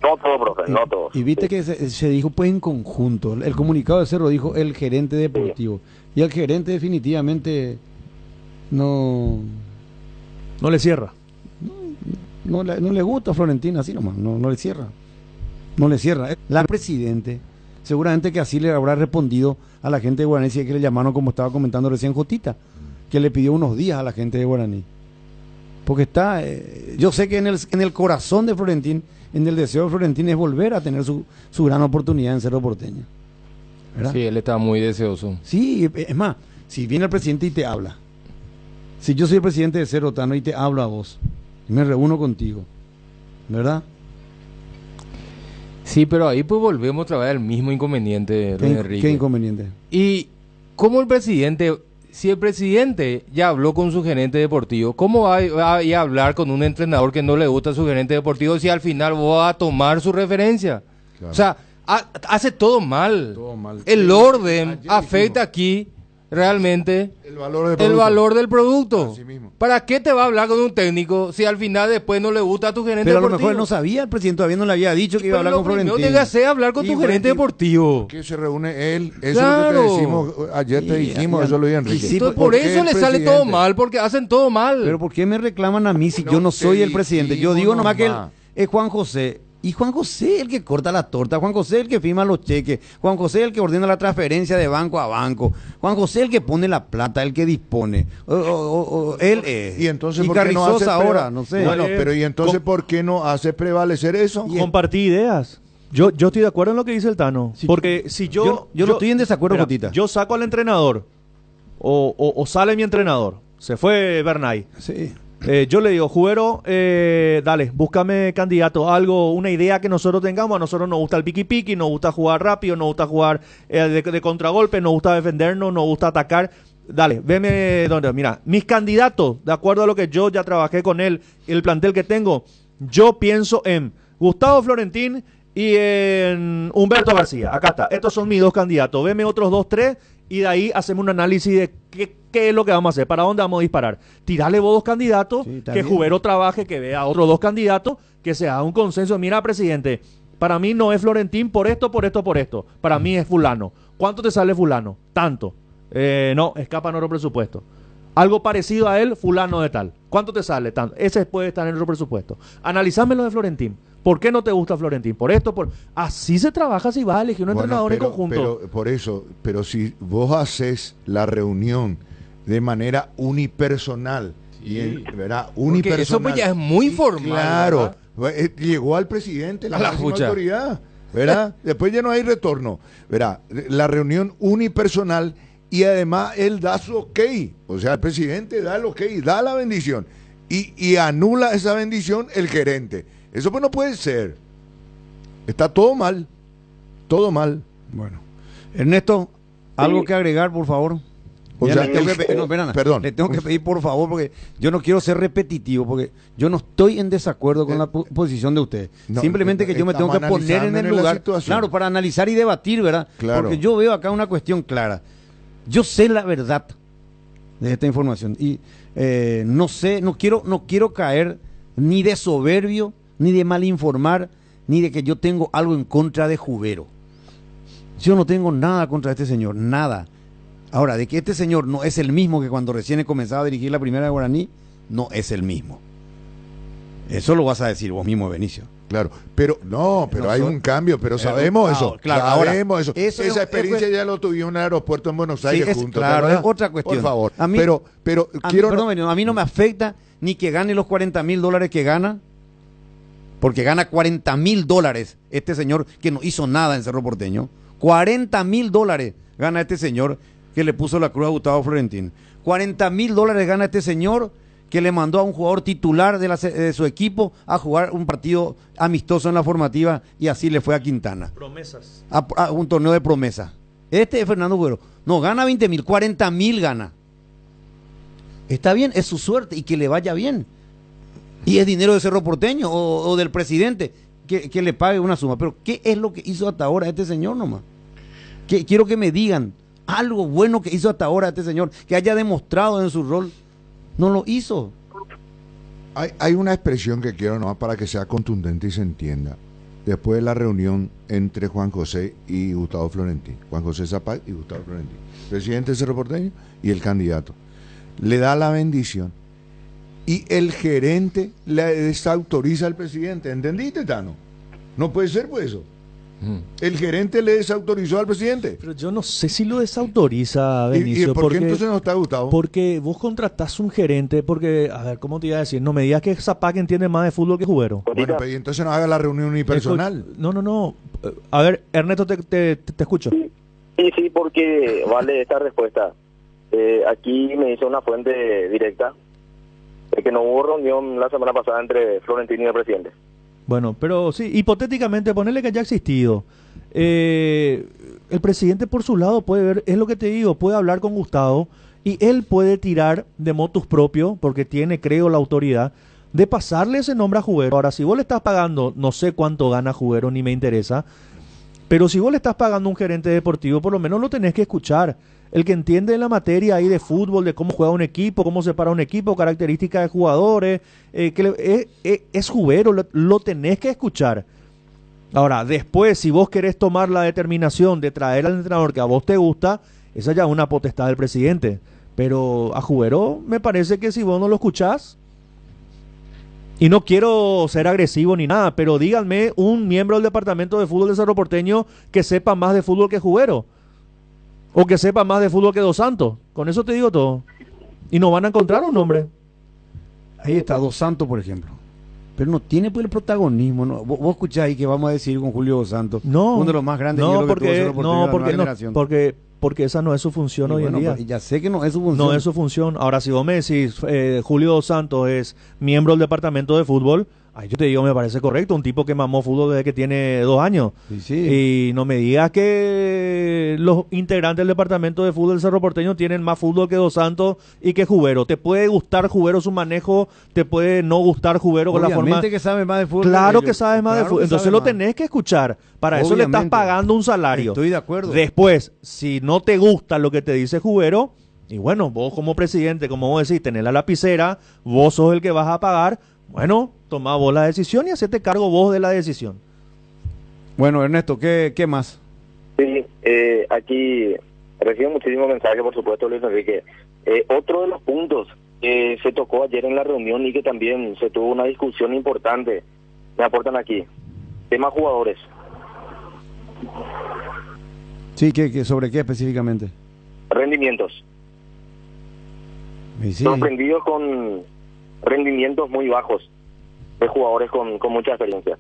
No todos, profe, no todos. Y viste que se dijo pues en conjunto. El comunicado de Cerro dijo el gerente deportivo. Y el gerente definitivamente no le cierra. No le gusta a Florentino así nomás, no le cierra. No le cierra. La presidente, seguramente que así le habrá respondido a la gente de Guaraní, si es que le llamaron, como estaba comentando recién Jotita, que le pidió unos días a la gente de Guaraní. Porque está, yo sé que en el corazón de Florentino, en el deseo de Florentino es volver a tener su gran oportunidad en Cerro Porteño. ¿Verdad? Sí, él está muy deseoso. Sí, es más, si viene el presidente y te habla, si yo soy el presidente de Cerro Tano y te hablo a vos, y me reúno contigo, ¿verdad? Sí, pero ahí pues volvemos otra vez al mismo inconveniente, Luis Enrique. ¿Qué inconveniente? Y cómo el presidente, si el presidente ya habló con su gerente deportivo, ¿cómo va a ir a hablar con un entrenador que no le gusta a su gerente deportivo si al final va a tomar su referencia? Claro. O sea, hace todo mal. Todo mal. El orden afecta aquí realmente el valor del producto. Así mismo. ¿Para qué te va a hablar con un técnico si al final después no le gusta a tu gerente deportivo? Pero a lo mejor no sabía, el presidente todavía no le había dicho que iba a hablar con Florentino. No debe hacer hablar con tu gerente deportivo. ¿Por qué se reúne él? Eso es lo que te decimos, ayer te dijimos, eso lo dije Enrique. Sí, por eso le sale todo mal, porque hacen todo mal. Pero ¿por qué me reclaman a mí si yo no soy el presidente? Yo digo nomás que es Juan José. Y Juan José es el que corta la torta, Juan José es el que firma los cheques, Juan José es el que ordena la transferencia de banco a banco, Juan José es el que pone la plata, el que dispone. Él es. Y entonces, y ¿por qué no hace ahora, no sé. Bueno, pero ¿y entonces por qué no hace prevalecer eso? Compartí ideas. Yo estoy de acuerdo en lo que dice el Tano. Sí, porque si yo no estoy en desacuerdo, Jotita. Yo saco al entrenador, o sale mi entrenador, se fue Bernay. Sí. Yo le digo, Jubero, dale, búscame candidato, algo, una idea que nosotros tengamos. A nosotros nos gusta el piqui-piqui, nos gusta jugar rápido, nos gusta jugar de contragolpe, nos gusta defendernos, nos gusta atacar. Dale, veme, mira, mis candidatos, de acuerdo a lo que yo ya trabajé con él, el plantel que tengo, yo pienso en Gustavo Florentín y en Humberto García. Acá está, estos son mis dos candidatos. Veme otros 2, 3 y de ahí hacemos un análisis de qué es lo que vamos a hacer, para dónde vamos a disparar. Tirarle vos 2 candidatos, sí, que Jubero trabaje, que vea otros 2 candidatos, que se haga un consenso. Mira, presidente, para mí no es Florentín por esto. Para mí es fulano. ¿Cuánto te sale fulano? Tanto. No, escapa en otro presupuesto. Algo parecido a él, fulano de tal. ¿Cuánto te sale? Tanto. Ese puede estar en otro presupuesto. Analizame lo de Florentín. ¿Por qué no te gusta Florentín? Por esto, así se trabaja si vas a elegir un entrenador en conjunto. Pero por eso, pero si vos haces la reunión de manera unipersonal, sí. ¿Verdad? Unipersonal. Eso pues ya es muy formal. Claro, llegó al presidente, la máxima autoridad, ¿verdad? Después ya no hay retorno, ¿verdad? La reunión unipersonal y además él da su ok, o sea, el presidente da el ok, da la bendición y anula esa bendición el gerente. Eso pues no puede ser. Está todo mal. Todo mal. Bueno. Ernesto, ¿algo que agregar, por favor? O sea, perdón. Le tengo que pedir, por favor, porque yo no quiero ser repetitivo, porque yo no estoy en desacuerdo con la posición de usted. No, simplemente que yo me tengo que poner en el lugar. Claro, para analizar y debatir, ¿verdad? Claro. Porque yo veo acá una cuestión clara. Yo sé la verdad de esta información. Y no quiero caer ni de soberbio, ni de mal informar, ni de que yo tengo algo en contra de Jubero. Yo no tengo nada contra este señor, nada. Ahora, de que este señor no es el mismo que cuando recién he comenzado a dirigir la primera de Guaraní, no es el mismo. Eso lo vas a decir vos mismo, Benicio. Claro, pero hay un cambio, pero sabemos eso. Claro, sabemos eso. Esa experiencia ya lo tuvimos en el aeropuerto en Buenos Aires juntos. Claro, es otra cuestión. Por favor. A mí, a mí no me afecta ni que gane los $40,000 que gana, porque gana $40,000 este señor que no hizo nada en Cerro Porteño. $40,000 gana este señor que le puso la cruz a Gustavo Florentín. $40,000 gana este señor que le mandó a un jugador titular de su equipo a jugar un partido amistoso en la formativa y así le fue a Quintana. Promesas. A un torneo de promesa. Este es Fernando Jubero. No gana 20,000, 40,000 gana. Está bien, es su suerte y que le vaya bien. Y es dinero de Cerro Porteño o del presidente que le pague una suma. Pero ¿qué es lo que hizo hasta ahora este señor nomás? Quiero que me digan algo bueno que hizo hasta ahora este señor, que haya demostrado en su rol. No lo hizo. Hay una expresión que quiero nomás para que sea contundente y se entienda. Después de la reunión entre Juan José y Gustavo Florentín, Juan José Zapag y Gustavo Florentín, presidente de Cerro Porteño y el candidato, le da la bendición y el gerente le desautoriza al presidente. ¿Entendiste, Tano? No puede ser pues eso. El gerente le desautorizó al presidente. Pero yo no sé si lo desautoriza, ¿Y Benicio. por qué entonces no está Gustavo? Porque vos contratás un gerente, porque, a ver, ¿cómo te iba a decir? No me digas que Zapag entiende más de fútbol que Jubero. Bueno, pero y entonces no haga la reunión unipersonal. No. A ver, Ernesto, te escucho. Sí, porque vale esta respuesta. Aquí me hizo una fuente directa de que no hubo reunión la semana pasada entre Florentino y el presidente. Bueno, pero sí, hipotéticamente, ponerle que haya existido. El presidente por su lado puede ver, es lo que te digo, puede hablar con Gustavo y él puede tirar de motus propio, porque tiene, creo, la autoridad de pasarle ese nombre a Jubero. Ahora, si vos le estás pagando, no sé cuánto gana Jubero, ni me interesa, pero si vos le estás pagando a un gerente deportivo, por lo menos lo tenés que escuchar. El que entiende la materia ahí de fútbol, de cómo juega un equipo, cómo se para un equipo, características de jugadores, es Jubero, lo tenés que escuchar. Ahora, después, si vos querés tomar la determinación de traer al entrenador que a vos te gusta, esa ya es una potestad del presidente. Pero a Jubero me parece que si vos no lo escuchás, y no quiero ser agresivo ni nada, pero díganme un miembro del departamento de fútbol de Cerro Porteño que sepa más de fútbol que Jubero. O que sepa más de fútbol que Dos Santos. Con eso te digo todo. Y no van a encontrar un nombre. Ahí está Dos Santos, por ejemplo. Pero no tiene pues el protagonismo, ¿no? Vos escuchás ahí que vamos a decir con Julio Dos Santos. No. Uno de los más grandes. No, que tuvo Cerro Porteño de la nueva generación. porque esa no es su función hoy en día. Ya sé que no es su función. No es su función. Ahora, si vos me decís, Julio Dos Santos es miembro del departamento de fútbol, ahí yo te digo, me parece correcto. Un tipo que mamó fútbol desde que tiene 2 años. Sí. Y no me digas que los integrantes del departamento de fútbol del Cerro Porteño tienen más fútbol que Dos Santos y que Jubero. Te puede gustar Jubero su manejo, te puede no gustar Jubero con la forma. Obviamente que sabe más de fútbol. Claro que sabe más de fútbol. Entonces lo tenés que escuchar. Para eso le estás pagando un salario. Estoy de acuerdo. Después, si no te gusta lo que te dice Jubero, y bueno, vos como presidente, como vos decís, tenés la lapicera, vos sos el que vas a pagar. Bueno, toma vos la decisión y hacete cargo vos de la decisión. Bueno, Ernesto, ¿qué más? Sí, aquí recibo muchísimos mensajes, por supuesto, Luis Enrique. Otro de los puntos que se tocó ayer en la reunión y que también se tuvo una discusión importante, me aportan aquí, tema jugadores. Sí, ¿sobre qué específicamente? Rendimientos. Sí. Sorprendidos con rendimientos muy bajos de jugadores con mucha experiencia.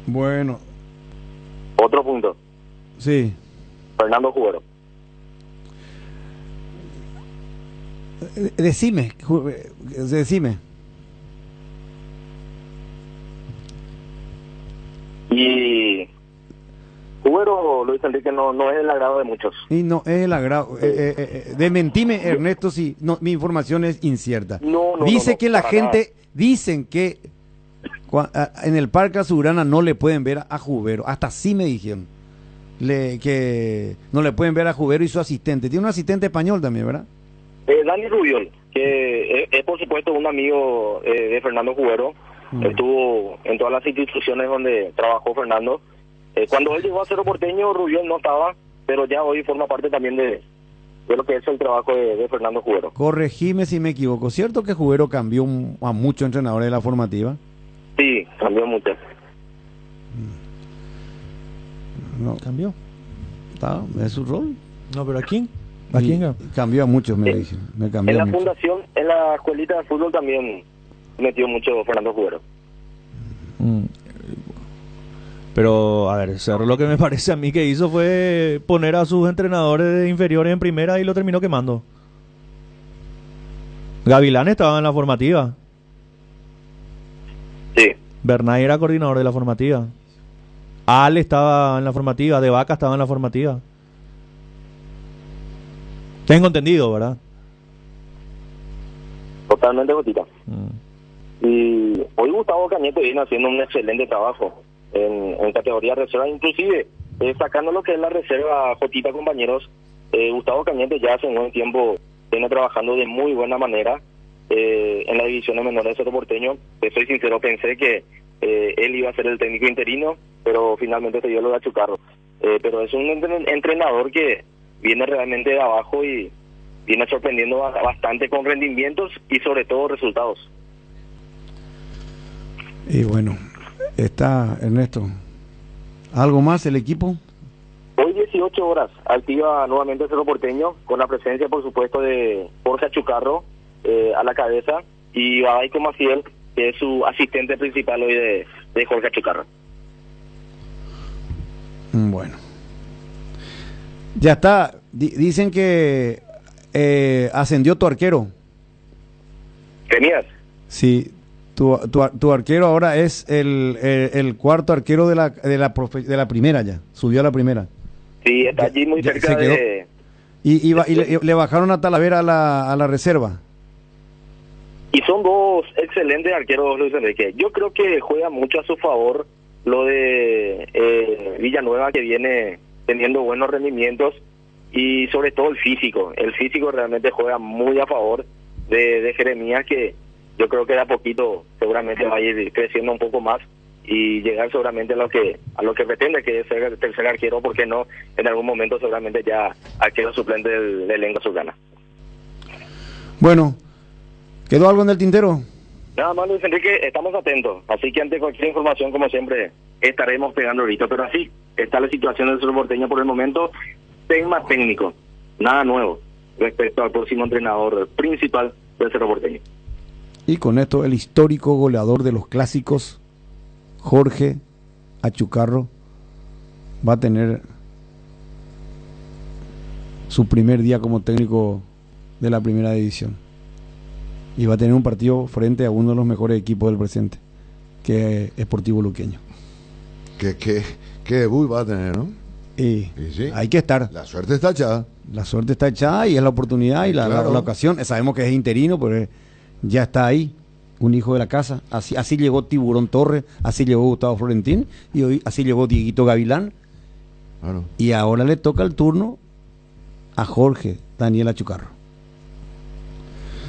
Bueno. Otro punto. Sí. Fernando Jubero. Decime. Y Jubero, Luis Enrique, no es el agrado de muchos. Y no es el agrado. Desmentime, Ernesto, si mi información es incierta. Dice que la gente, dicen que en el Parque Azurana no le pueden ver a Jubero. Hasta así me dijeron. Que no le pueden ver a Jubero y su asistente. Tiene un asistente español también, ¿verdad? Dani Rubiol, que es por supuesto un amigo de Fernando Jubero. Estuvo en todas las instituciones donde trabajó Fernando. Cuando él llegó a Cerro Porteño, Rubiol no estaba, pero ya hoy forma parte también de lo que es el trabajo de Fernando Jubero. Corregime si me equivoco. ¿Cierto que Jubero cambió a muchos entrenadores de la formativa? Sí, cambió mucho. No. ¿Cambió? ¿Es su rol? No, pero ¿a quién? ¿A quién? Cambió a muchos, me dicen. En la fundación, en la escuelita de fútbol también metió mucho Fernando Jubero. Pero, a ver, Cerro lo que me parece a mí que hizo fue poner a sus entrenadores inferiores en primera y lo terminó quemando. Gavilán estaba en la formativa. Sí. Bernay era coordinador de la formativa. Ale estaba en la formativa. De Vaca estaba en la formativa. Tengo entendido, ¿verdad? Totalmente, Gotita. Y hoy Gustavo Cañete viene haciendo un excelente trabajo en categoría reserva, inclusive sacando lo que es la reserva Jotita, compañeros. Gustavo Cañete ya hace un buen tiempo viene trabajando de muy buena manera en la división menores de Cerro Porteño. Soy sincero, pensé que él iba a ser el técnico interino, pero finalmente se dio lo de Achucarro. Pero es un entrenador que viene realmente de abajo y viene sorprendiendo bastante con rendimientos y sobre todo resultados. Y bueno, está Ernesto. ¿Algo más el equipo? Hoy 18 horas activa nuevamente Cerro Porteño con la presencia, por supuesto, de Jorge Achucarro a la cabeza y Badaico Maciel, que es su asistente principal hoy de Jorge Achucarro. Bueno. Ya está. Dicen que ascendió tu arquero. ¿Tenías? Sí. Tu arquero ahora es el cuarto arquero de la primera ya. Subió a la primera. Sí, está allí muy cerca de... Y le bajaron a Talavera a la reserva. Y son dos excelentes arqueros, Luis Enrique. Yo creo que juega mucho a su favor lo de Villanueva, que viene teniendo buenos rendimientos, y sobre todo el físico. El físico realmente juega muy a favor de Jeremías, que yo creo que de a poquito seguramente va a ir creciendo un poco más y llegar seguramente a lo que pretende, que es ser el tercer arquero, porque no, en algún momento seguramente ya arquero suplente del elenco azulgrana. Bueno, ¿quedó algo en el tintero? Nada más, Luis Enrique, estamos atentos, así que ante cualquier información, como siempre, estaremos pegando ahorita, pero así está la situación del Cerro Porteño por el momento. Tema técnico, nada nuevo respecto al próximo entrenador principal del Cerro Porteño. Y con esto el histórico goleador de los clásicos, Jorge Achucarro, va a tener su primer día como técnico de la primera división. Y va a tener un partido frente a uno de los mejores equipos del presente, que es Sportivo Luqueño. ¿Qué debut va a tener, no? Y sí, hay que estar. La suerte está echada. La suerte está echada y es la oportunidad y la ocasión. Sabemos que es interino, pero ya está ahí, un hijo de la casa. Así llegó Tiburón Torres, así llegó Gustavo Florentín y hoy así llegó Dieguito Gavilán. Claro. Y ahora le toca el turno a Jorge Daniel Achucarro.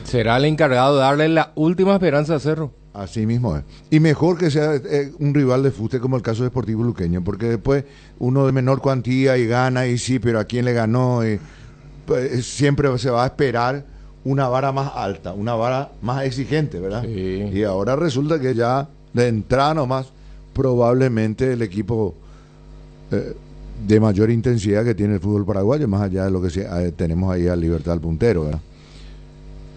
Será el encargado de darle la última esperanza a Cerro. Así mismo es. Y mejor que sea un rival de fuste como el caso de Sportivo Luqueño, porque después uno de menor cuantía y gana, y sí, pero ¿a quién le ganó? Pues, siempre se va a esperar una vara más alta, una vara más exigente, ¿verdad? Sí. Y ahora resulta que ya de entrada nomás, probablemente el equipo de mayor intensidad que tiene el fútbol paraguayo, más allá de lo que tenemos ahí al Libertad al puntero, ¿verdad?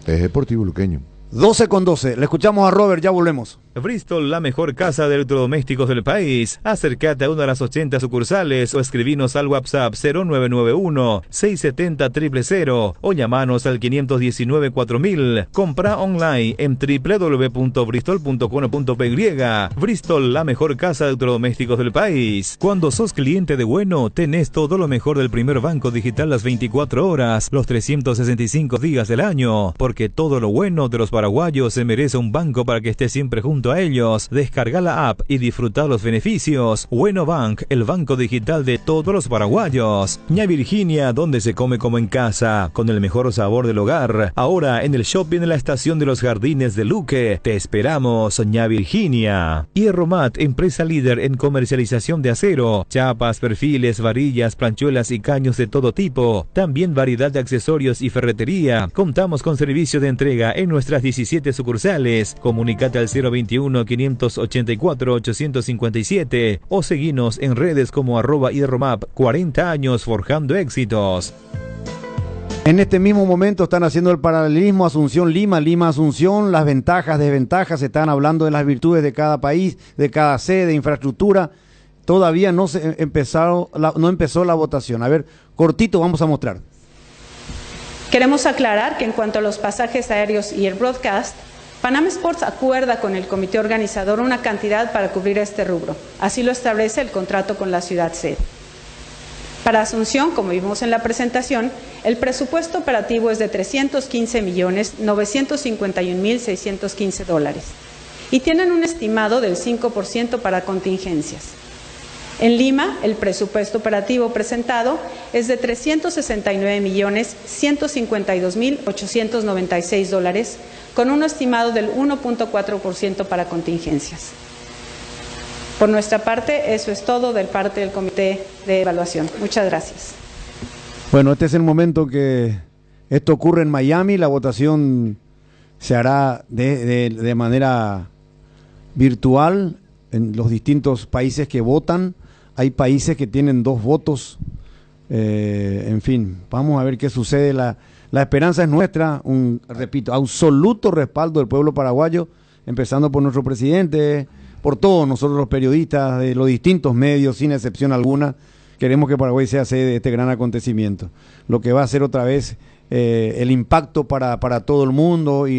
Es Sportivo Luqueño. 12:12. Le escuchamos a Robert, ya volvemos. Bristol, la mejor casa de electrodomésticos del país. Acércate a una de las 80 sucursales o escribinos al WhatsApp 0991-670-000 o llamanos al 519-4000. Compra online en www.bristol.com.py. Bristol, la mejor casa de electrodomésticos del país. Cuando sos cliente de Bueno, tenés todo lo mejor del primer banco digital las 24 horas, los 365 días del año, porque todo lo bueno de los paraguayos se merece un banco para que esté siempre junto a ellos. Descarga la app y disfruta los beneficios. Bueno Bank, el banco digital de todos los paraguayos. Ña Virginia, donde se come como en casa, con el mejor sabor del hogar. Ahora en el shopping en la estación de los Jardines de Luque. Te esperamos, Ña Virginia. Hierromat, empresa líder en comercialización de acero, chapas, perfiles, varillas, planchuelas y caños de todo tipo. También variedad de accesorios y ferretería. Contamos con servicio de entrega en nuestras 17 sucursales. Comunicate al 021-584-857 o seguinos en redes como @hierromap. 40 años forjando éxitos. En este mismo momento están haciendo el paralelismo Asunción-Lima, Lima-Asunción, las ventajas, desventajas, se están hablando de las virtudes de cada país, de cada sede, de infraestructura. Todavía no empezó la votación. A ver, cortito vamos a mostrar. Queremos aclarar que en cuanto a los pasajes aéreos y el broadcast, Panam Sports acuerda con el comité organizador una cantidad para cubrir este rubro. Así lo establece el contrato con la ciudad sede. Para Asunción, como vimos en la presentación, el presupuesto operativo es de $315.951.615. y tienen un estimado del 5% para contingencias. En Lima, el presupuesto operativo presentado es de $369.152.896, con un estimado del 1.4% para contingencias. Por nuestra parte, eso es todo del parte del Comité de Evaluación. Muchas gracias. Bueno, este es el momento que esto ocurre en Miami. La votación se hará de manera virtual en los distintos países que votan. Hay países que tienen 2 votos. En fin, vamos a ver qué sucede. La esperanza es nuestra, repito, absoluto respaldo del pueblo paraguayo, empezando por nuestro presidente, por todos nosotros los periodistas de los distintos medios, sin excepción alguna. Queremos que Paraguay sea sede de este gran acontecimiento. Lo que va a ser otra vez el impacto para todo el mundo y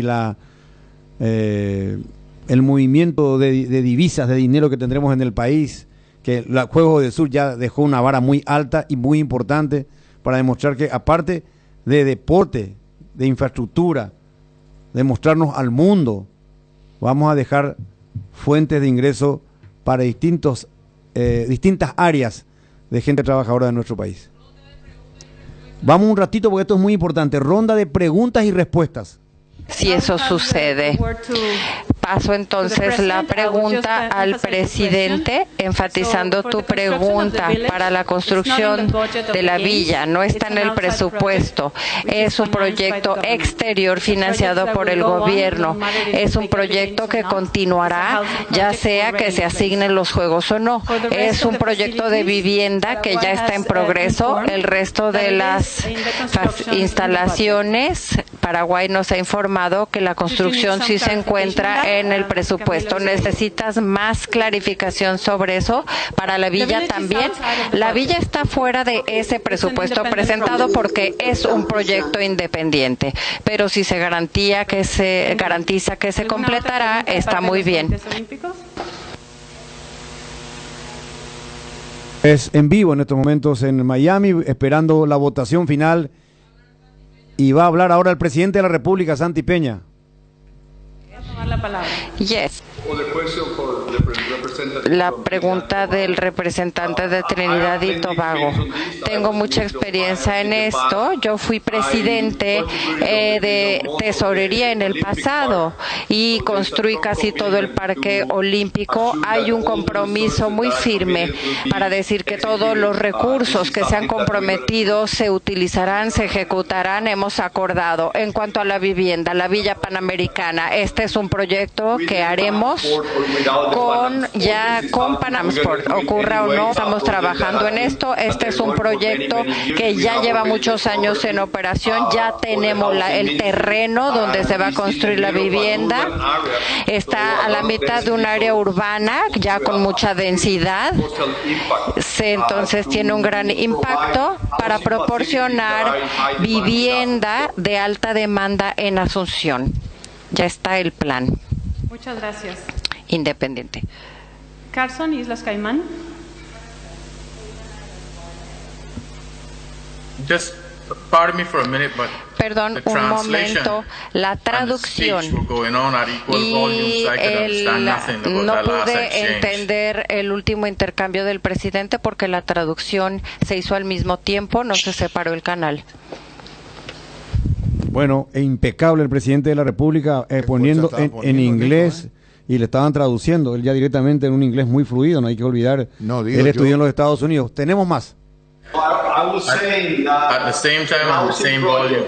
el movimiento de divisas, de dinero que tendremos en el país, que el Juego del Sur ya dejó una vara muy alta y muy importante para demostrar que, aparte de deporte, de infraestructura, de mostrarnos al mundo, vamos a dejar fuentes de ingreso para distintas áreas de gente trabajadora de nuestro país. Vamos un ratito porque esto es muy importante. Ronda de preguntas y respuestas. Si eso sucede, paso entonces la pregunta al presidente, enfatizando tu pregunta para la construcción de la villa. No está en el presupuesto, es un proyecto exterior financiado por el gobierno, es un proyecto que continuará, ya sea que se asignen los juegos o no. Es un proyecto de vivienda que ya está en progreso. El resto de las instalaciones, Paraguay nos ha informado que la construcción sí se encuentra en el presupuesto. ¿Necesitas más clarificación sobre eso? Para la villa también. La villa está fuera de ese presupuesto presentado porque es un proyecto independiente, pero si se garantiza que se completará, está muy bien. Es en vivo en estos momentos en Miami, esperando la votación final. Y va a hablar ahora el presidente de la República, Santi Peña. Yes. La pregunta del representante de Trinidad y Tobago. Tengo mucha experiencia en esto. Yo fui presidente de tesorería en el pasado y construí casi todo el parque olímpico. Hay un compromiso muy firme para decir que todos los recursos que se han comprometido se utilizarán, se ejecutarán. Hemos acordado. En cuanto a la vivienda, la Villa Panamericana, este es un proyecto que haremos con Panam Sport, ocurra o no, estamos trabajando en esto. Este es un proyecto que ya lleva muchos años en operación, ya tenemos el terreno donde se va a construir la vivienda, está a la mitad de un área urbana, ya con mucha densidad, entonces tiene un gran impacto para proporcionar vivienda de alta demanda en Asunción. Ya está el plan. Muchas gracias. Independiente. Carson, Islas Caimán. Just pardon me for a minute, but perdón, un momento, la traducción y no pude entender el último intercambio del presidente porque la traducción se hizo al mismo tiempo, no se separó el canal. Bueno, impecable el presidente de la República poniendo en inglés y le estaban traduciendo, él ya directamente en un inglés muy fluido, no hay que olvidar, él estudió en los Estados Unidos. Tenemos más. I was saying that at the same time and the same volume.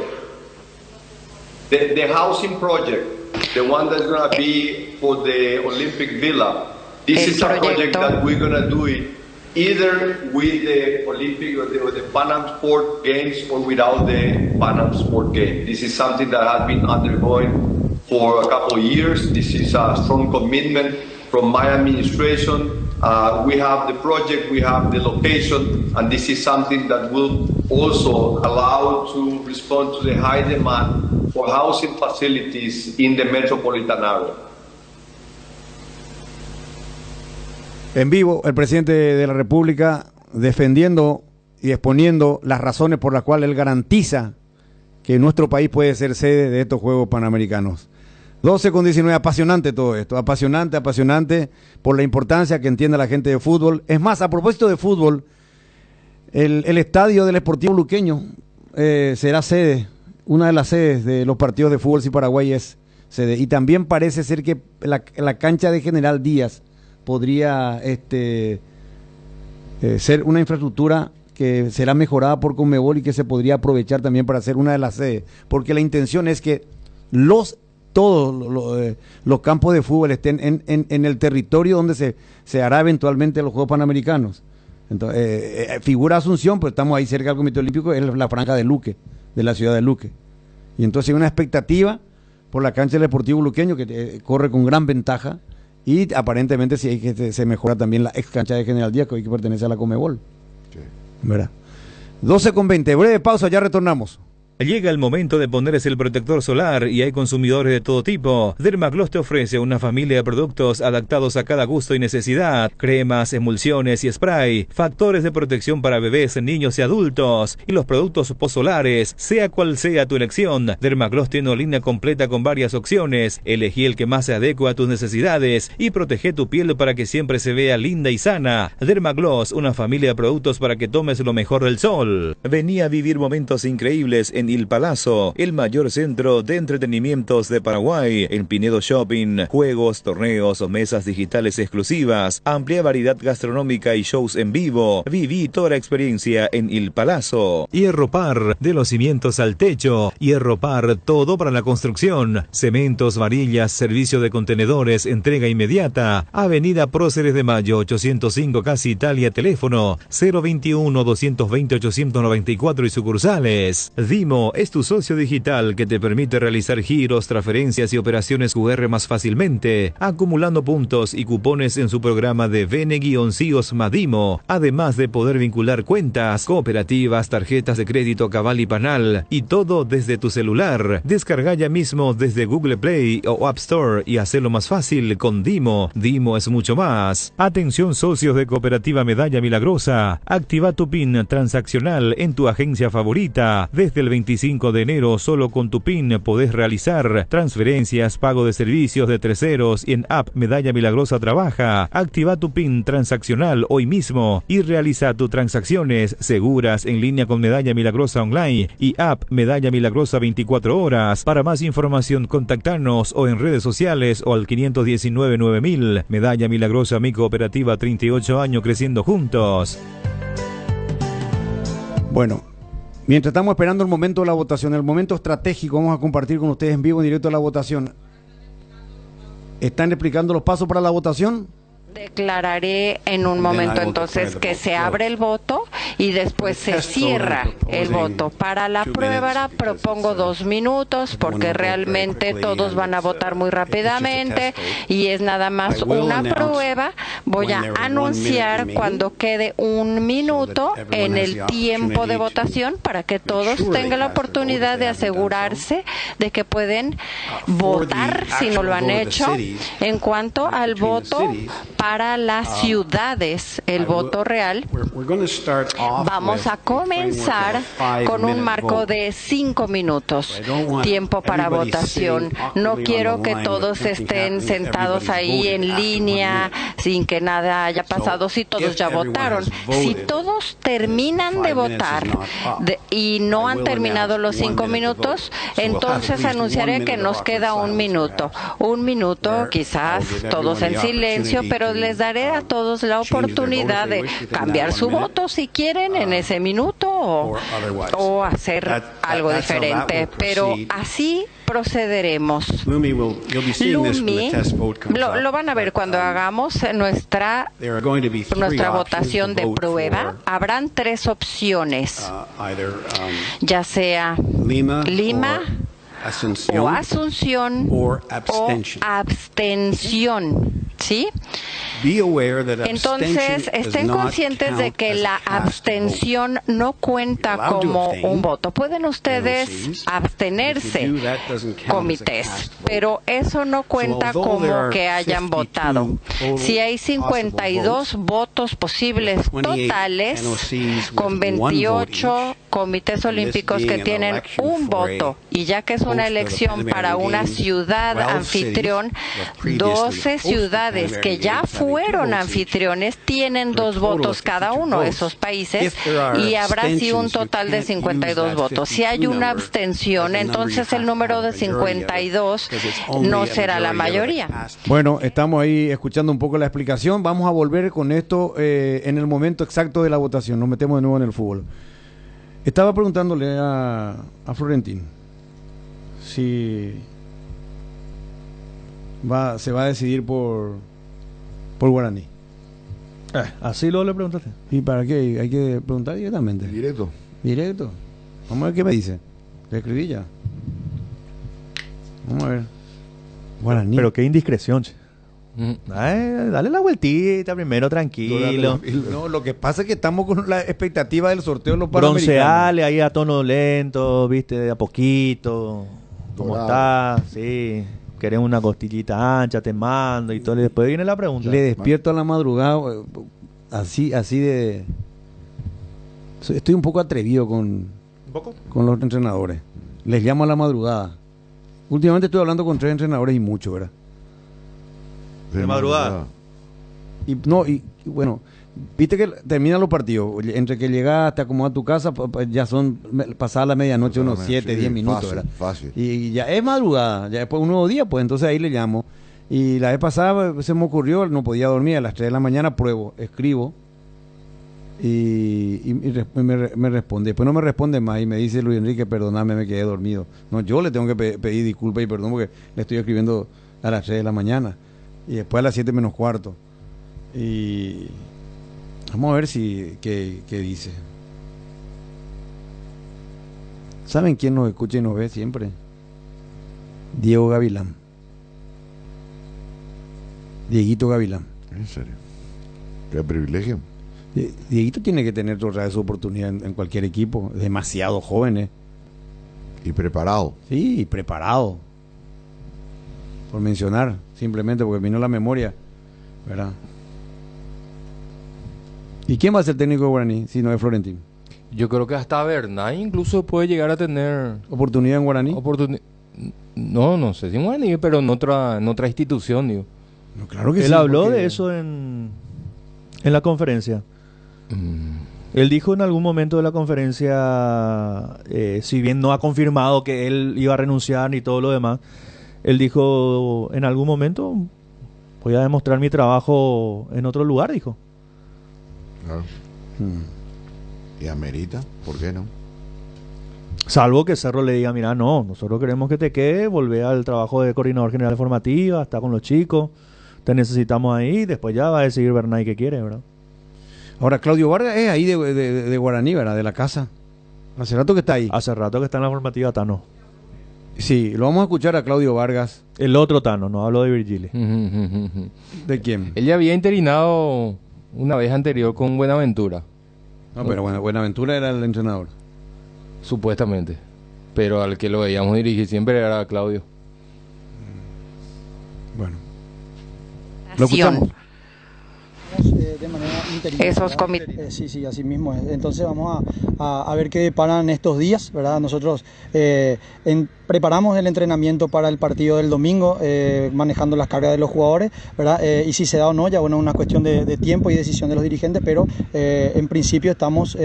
The housing project, the one that's going to be for the Olympic Villa, this is a project that we're going to do it either with the Olympic or the Pan Am Sport Games or without the Pan Am Sport Games. This is something that has been undergoing for a couple of years. This is a strong commitment from my administration. We have the project, we have the location, and this is something that will also allow to respond to the high demand for housing facilities in the metropolitan area. En vivo, el presidente de la República defendiendo y exponiendo las razones por las cuales él garantiza que nuestro país puede ser sede de estos Juegos Panamericanos. 12:19, apasionante todo esto, apasionante por la importancia que entiende la gente de fútbol. Es más, a propósito de fútbol, el estadio del Sportivo Luqueño será sede, una de las sedes de los partidos de fútbol si Paraguay es sede. Y también parece ser que la cancha de General Díaz podría ser una infraestructura que será mejorada por Conmebol y que se podría aprovechar también para hacer una de las sedes, porque la intención es que todos los campos de fútbol estén en el territorio donde se hará eventualmente los Juegos Panamericanos. Entonces, figura Asunción, pues estamos ahí cerca del Comité Olímpico, es la franja de Luque, de la ciudad de Luque. Y entonces hay una expectativa por la cancha del Deportivo Luqueño que corre con gran ventaja, y aparentemente sí hay que se mejora también la ex cancha de General Díaz, que hoy que pertenece a la Conmebol. Sí. ¿Verdad? 12:20, breve pausa, ya retornamos. Llega el momento de ponerse el protector solar y hay consumidores de todo tipo. Dermagloss te ofrece una familia de productos adaptados a cada gusto y necesidad. Cremas, emulsiones y spray. Factores de protección para bebés, niños y adultos. Y los productos posolares, sea cual sea tu elección. Dermagloss tiene una línea completa con varias opciones. Elegí el que más se adecua a tus necesidades y protege tu piel para que siempre se vea linda y sana. Dermagloss, una familia de productos para que tomes lo mejor del sol. Vení a vivir momentos increíbles en Il Palazzo, el mayor centro de entretenimientos de Paraguay. En Pinedo Shopping, juegos, torneos o mesas digitales exclusivas, amplia variedad gastronómica y shows en vivo. Viví toda la experiencia en Il Palazzo. Hierro Par, de los cimientos al techo. Hierro Par, todo para la construcción. Cementos, varillas, servicio de contenedores, entrega inmediata. Avenida Próceres de Mayo, 805 Casi Italia, teléfono 021-220-894 y sucursales. Dimo es tu socio digital que te permite realizar giros, transferencias y operaciones QR más fácilmente, acumulando puntos y cupones en su programa de Bene-CIOS Madimo, además de poder vincular cuentas, cooperativas, tarjetas de crédito Cabal y Panal, y todo desde tu celular. Descarga ya mismo desde Google Play o App Store y hazlo más fácil con Dimo. Dimo es mucho más. Atención socios de Cooperativa Medalla Milagrosa, activa tu PIN transaccional en tu agencia favorita. Desde el 25 de enero solo con tu PIN podés realizar transferencias, pago de servicios de terceros y en App Medalla Milagrosa trabaja. Activa tu PIN transaccional hoy mismo y realiza tus transacciones seguras en línea con Medalla Milagrosa Online y App Medalla Milagrosa 24 horas. Para más información contactarnos o en redes sociales o al 519-9000. Medalla Milagrosa, mi cooperativa, 38 años creciendo juntos. Bueno, mientras estamos esperando el momento de la votación, el momento estratégico, vamos a compartir con ustedes en vivo, en directo, la votación. ¿Están explicando los pasos para la votación? Declararé en un momento entonces que se abre el voto y después se cierra el voto. Para la prueba propongo 2 minutos porque realmente todos van a votar muy rápidamente y es nada más una prueba. Voy a anunciar cuando quede 1 minuto en el tiempo de votación para que todos tengan la oportunidad de asegurarse de que pueden votar si no lo han hecho. En cuanto al voto para las ciudades, el voto real, vamos a comenzar con un marco de 5 minutos, tiempo para votación. No quiero que todos estén sentados ahí en línea sin que nada haya pasado si todos ya votaron. Si todos terminan de votar y no han terminado los 5 minutos, entonces anunciaré que nos queda 1 minuto. 1 minuto, quizás todos en silencio, pero les daré a todos la oportunidad de cambiar su voto si quieren en ese minuto o hacer algo diferente, pero así procederemos. Lumi, lo van a ver cuando hagamos nuestra votación de prueba. Habrán 3 opciones, ya sea Lima o Asunción o abstención. ¿Sí? Be aware that Entonces, abstention estén does not conscientes de count que as la a cast vote. abstención no cuenta You're allowed to como abstain. un voto. Pueden ustedes NOCs. If abstenerse, you do, that doesn't count as a comités, cast vote. pero eso no cuenta although there como are que hayan 52 votado. total Si hay 52 possible votos posibles 28 totales, NOCs con with one vote 28 comités olímpicos que being an tienen election un for a voto, y ya que es host una of the elección para preliminary una games, ciudad 12 anfitrión, cities that previously 12 hosted ciudades the que ya preliminary games having fueron two votes each. anfitriones tienen For a 2 total of votos cada 52 uno, votes. esos países, If there are y habrá así un abstentions, you total de can't use 52 that votos. Si hay 52 una number abstención, as the number entonces you el have número to de have a majority of it, 52 because it's only no a será la majority of the mayoría. cast. Bueno, estamos ahí escuchando un poco la explicación. Vamos a volver con esto en el momento exacto de la votación. Nos metemos de nuevo en el fútbol. Estaba preguntándole a Florentín si se va a decidir por Guaraní. Así lo le preguntaste. ¿Y para qué? Hay que preguntar directamente. Directo. Directo. Vamos a ver qué me dice. Le escribí ya. Vamos a ver. Guaraní. Pero qué indiscreción, che. Dale la vueltita primero, tranquilo. No, lo que pasa es que estamos con la expectativa del sorteo de los Panamericanos. Bronceale ahí a tono lento, viste, de a poquito. ¿Cómo Dorado. está? Sí. Querés una costillita ancha, te mando y todo. Y después viene la pregunta. Le despierto a la madrugada, así de... Estoy un poco atrevido con los entrenadores. Les llamo a la madrugada. Últimamente estoy hablando con 3 entrenadores y mucho, ¿verdad? De madrugada. Y bueno, viste que terminan los partidos. Entre que llegas, te acomodas a tu casa, ya son pasada la medianoche, unos 7, 10 minutos, fácil, ¿verdad? fácil. Y ya es madrugada, ya después un nuevo día, pues entonces ahí le llamo. Y la vez pasada se me ocurrió, no podía dormir, a las 3 de la mañana pruebo, escribo y me responde. Después no me responde más y me dice Luis Enrique, perdóname, me quedé dormido. No, yo le tengo que pedir disculpas y perdón porque le estoy escribiendo a las 3 de la mañana y después a las 7 menos cuarto. Y vamos a ver qué dice. ¿Saben quién nos escucha y nos ve siempre? Diego Gavilán. Dieguito Gavilán. ¿En serio? ¿Qué privilegio? Dieguito tiene que tener otra vez su oportunidad en cualquier equipo. Demasiado jóvenes. Y preparado. Sí, y preparado. Por mencionar, simplemente porque vino la memoria, ¿verdad? ¿Y quién va a ser técnico de Guaraní si no es Florentín? Yo creo que hasta Bernay incluso puede llegar a tener... ¿Oportunidad en Guaraní? No sé si en Guaraní, pero en otra institución, digo. No, claro que Él sí, habló porque... de eso en la conferencia. Él dijo en algún momento de la conferencia, si bien no ha confirmado que él iba a renunciar y todo lo demás, él dijo en algún momento voy a demostrar mi trabajo en otro lugar, dijo. Claro. ¿Y amerita? ¿Por qué no? Salvo que Cerro le diga, mira, no, nosotros queremos que te quede, volver al trabajo de coordinador general de formativa, está con los chicos, te necesitamos ahí, después ya va a decidir Bernay qué quiere, ¿verdad? Ahora, Claudio Vargas es ahí de Guaraní, ¿verdad? De la casa. Hace rato que está ahí. Hace rato que está en la formativa Tano. Sí, lo vamos a escuchar a Claudio Vargas. El otro Tano, no hablo de Virgilio. ¿De quién? Él ya había interinado una vez anterior con Buenaventura. No, pero Buenaventura era el entrenador. Supuestamente. Pero al que lo veíamos dirigir siempre era Claudio. Bueno. Lo escuchamos. De manera interina, esos comités. Sí, así mismo es. Entonces vamos a ver qué deparan estos días, ¿verdad? Nosotros preparamos el entrenamiento para el partido del domingo, manejando las cargas de los jugadores, ¿verdad? Y si se da o no, ya bueno, una cuestión de tiempo y decisión de los dirigentes, pero en principio estamos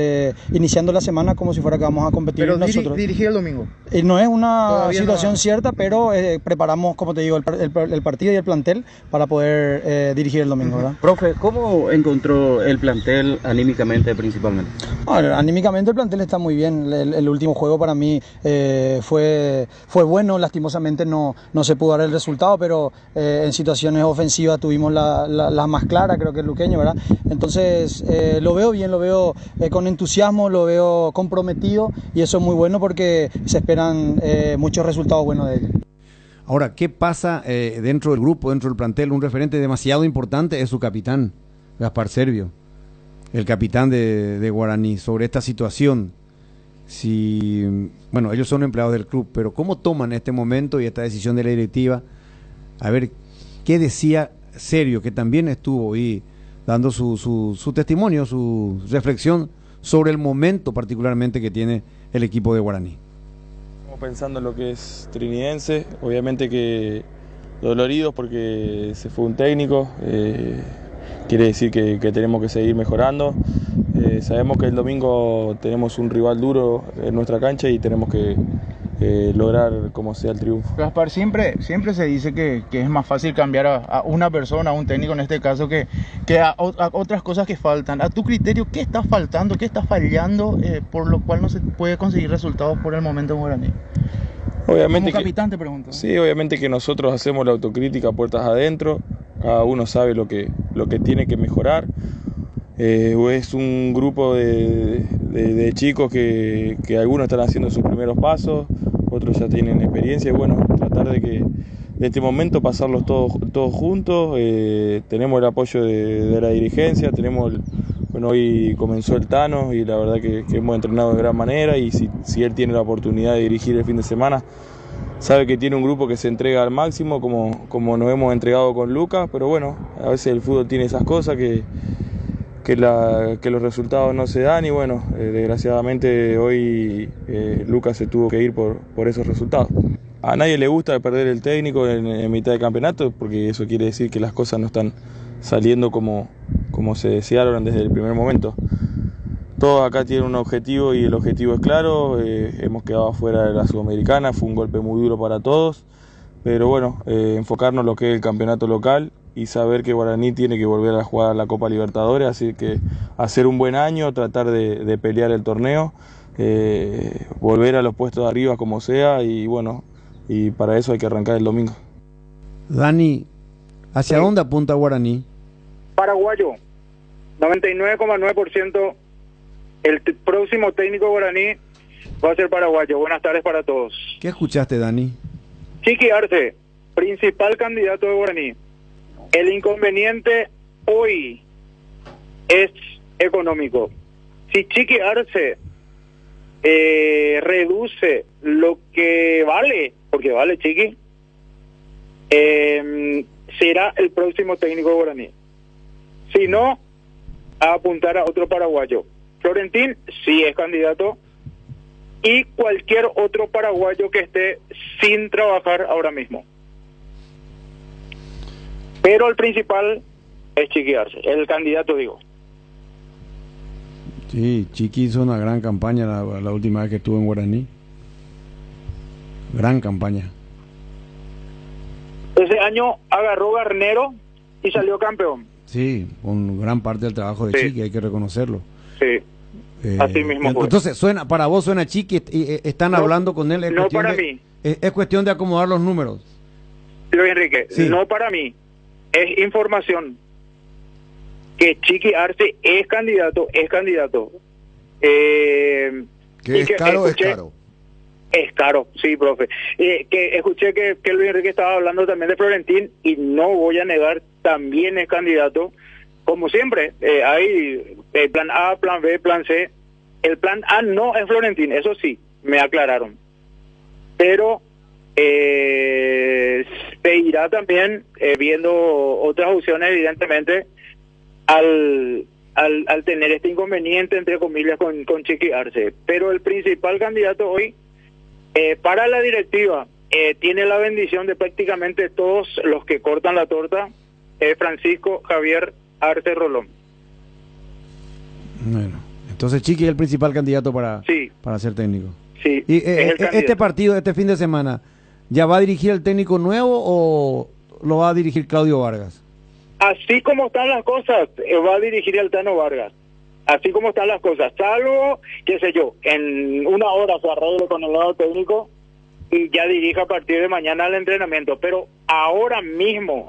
iniciando la semana como si fuera que vamos a competir pero nosotros. ¿Dirigir el domingo? No es una Todavía situación no. cierta, pero preparamos, como te digo, el partido y el plantel para poder dirigir el domingo, ¿verdad? Profe, ¿cómo encontró el plantel anímicamente principalmente? Bueno, anímicamente el plantel está muy bien. El último juego para mí fue bueno, lastimosamente no se pudo dar el resultado, pero en situaciones ofensivas tuvimos la más clara, creo que es Luqueño, ¿verdad? Entonces lo veo bien, lo veo con entusiasmo, lo veo comprometido y eso es muy bueno porque se esperan muchos resultados buenos de ellos. Ahora, ¿qué pasa dentro del grupo, dentro del plantel? Un referente demasiado importante es su capitán, Gaspar Servio, el capitán de Guaraní, sobre esta situación. Bueno, ellos son empleados del club, pero ¿cómo toman este momento y esta decisión de la directiva? A ver, ¿qué decía Servio, que también estuvo ahí dando su testimonio, su reflexión sobre el momento particularmente que tiene el equipo de Guaraní? Estamos pensando en lo que es trinidense, obviamente que doloridos porque se fue un técnico, quiere decir que tenemos que seguir mejorando. Sabemos que el domingo tenemos un rival duro en nuestra cancha y tenemos que lograr como sea el triunfo. Gaspar, siempre se dice que es más fácil cambiar a una persona, a un técnico en este caso, que a otras cosas que faltan. A tu criterio, ¿qué está faltando, qué está fallando, por lo cual no se puede conseguir resultados por el momento en Guaraní? Obviamente como capitán te pregunto. Sí, obviamente que nosotros hacemos la autocrítica puertas adentro, cada uno sabe lo que tiene que mejorar. Es un grupo de chicos que algunos están haciendo sus primeros pasos, otros ya tienen experiencia y bueno, tratar de este momento pasarlos todos juntos. Tenemos el apoyo de la dirigencia, hoy comenzó el Tano y la verdad que hemos entrenado de gran manera y si él tiene la oportunidad de dirigir el fin de semana, sabe que tiene un grupo que se entrega al máximo como nos hemos entregado con Lucas, pero bueno, a veces el fútbol tiene esas cosas que los resultados no se dan y bueno, desgraciadamente hoy Lucas se tuvo que ir por esos resultados. A nadie le gusta perder el técnico en mitad de campeonato porque eso quiere decir que las cosas no están saliendo como se desearon desde el primer momento. Todos acá tienen un objetivo y el objetivo es claro, hemos quedado afuera de la Sudamericana, fue un golpe muy duro para todos, pero bueno, enfocarnos en lo que es el campeonato local y saber que Guaraní tiene que volver a jugar la Copa Libertadores, así que hacer un buen año, tratar de pelear el torneo, volver a los puestos de arriba como sea y bueno, y para eso hay que arrancar el domingo. Dani, ¿hacia dónde apunta Guaraní? Paraguayo, 99,9%. El próximo técnico Guaraní va a ser paraguayo. Buenas tardes para todos. ¿Qué escuchaste, Dani? Chiqui Arce, principal candidato de Guaraní. El inconveniente hoy es económico. Si Chiqui Arce reduce lo que vale, porque vale Chiqui, será el próximo técnico de Guaraní. Si no, a apuntar a otro paraguayo. Florentín sí es candidato y cualquier otro paraguayo que esté sin trabajar ahora mismo. Pero el principal es Chiqui Arce, el candidato digo. Sí, Chiqui hizo una gran campaña la última vez que estuvo en Guaraní. Gran campaña. Ese año agarró Garnero y salió campeón. Sí, con gran parte del trabajo de Chiqui, hay que reconocerlo. Sí, así mismo fue. Entonces, para vos suena Chiqui, están hablando con él. No para mí. Es cuestión de acomodar los números. Luis Enrique, sí. No para mí. Es información que Chiqui Arce es candidato. Que es caro, es caro. Es caro, sí, profe. Que escuché que Luis Enrique estaba hablando también de Florentín y no voy a negar, también es candidato. Como siempre, hay plan A, plan B, plan C. El plan A no es Florentín, eso sí, me aclararon. Pero se irá también viendo otras opciones, evidentemente, al tener este inconveniente, entre comillas, con Chiqui Arce. Pero el principal candidato hoy, para la directiva, tiene la bendición de prácticamente todos los que cortan la torta, Francisco Javier Arce Rolón. Bueno, entonces Chiqui es el principal candidato para ser técnico. Sí. Y este partido, este fin de semana, ¿ya va a dirigir el técnico nuevo o lo va a dirigir Claudio Vargas? Así como están las cosas, va a dirigir el Tano Vargas. Así como están las cosas, salvo, qué sé yo, en una hora se arregle con el nuevo técnico y ya dirija a partir de mañana el entrenamiento. Pero ahora mismo,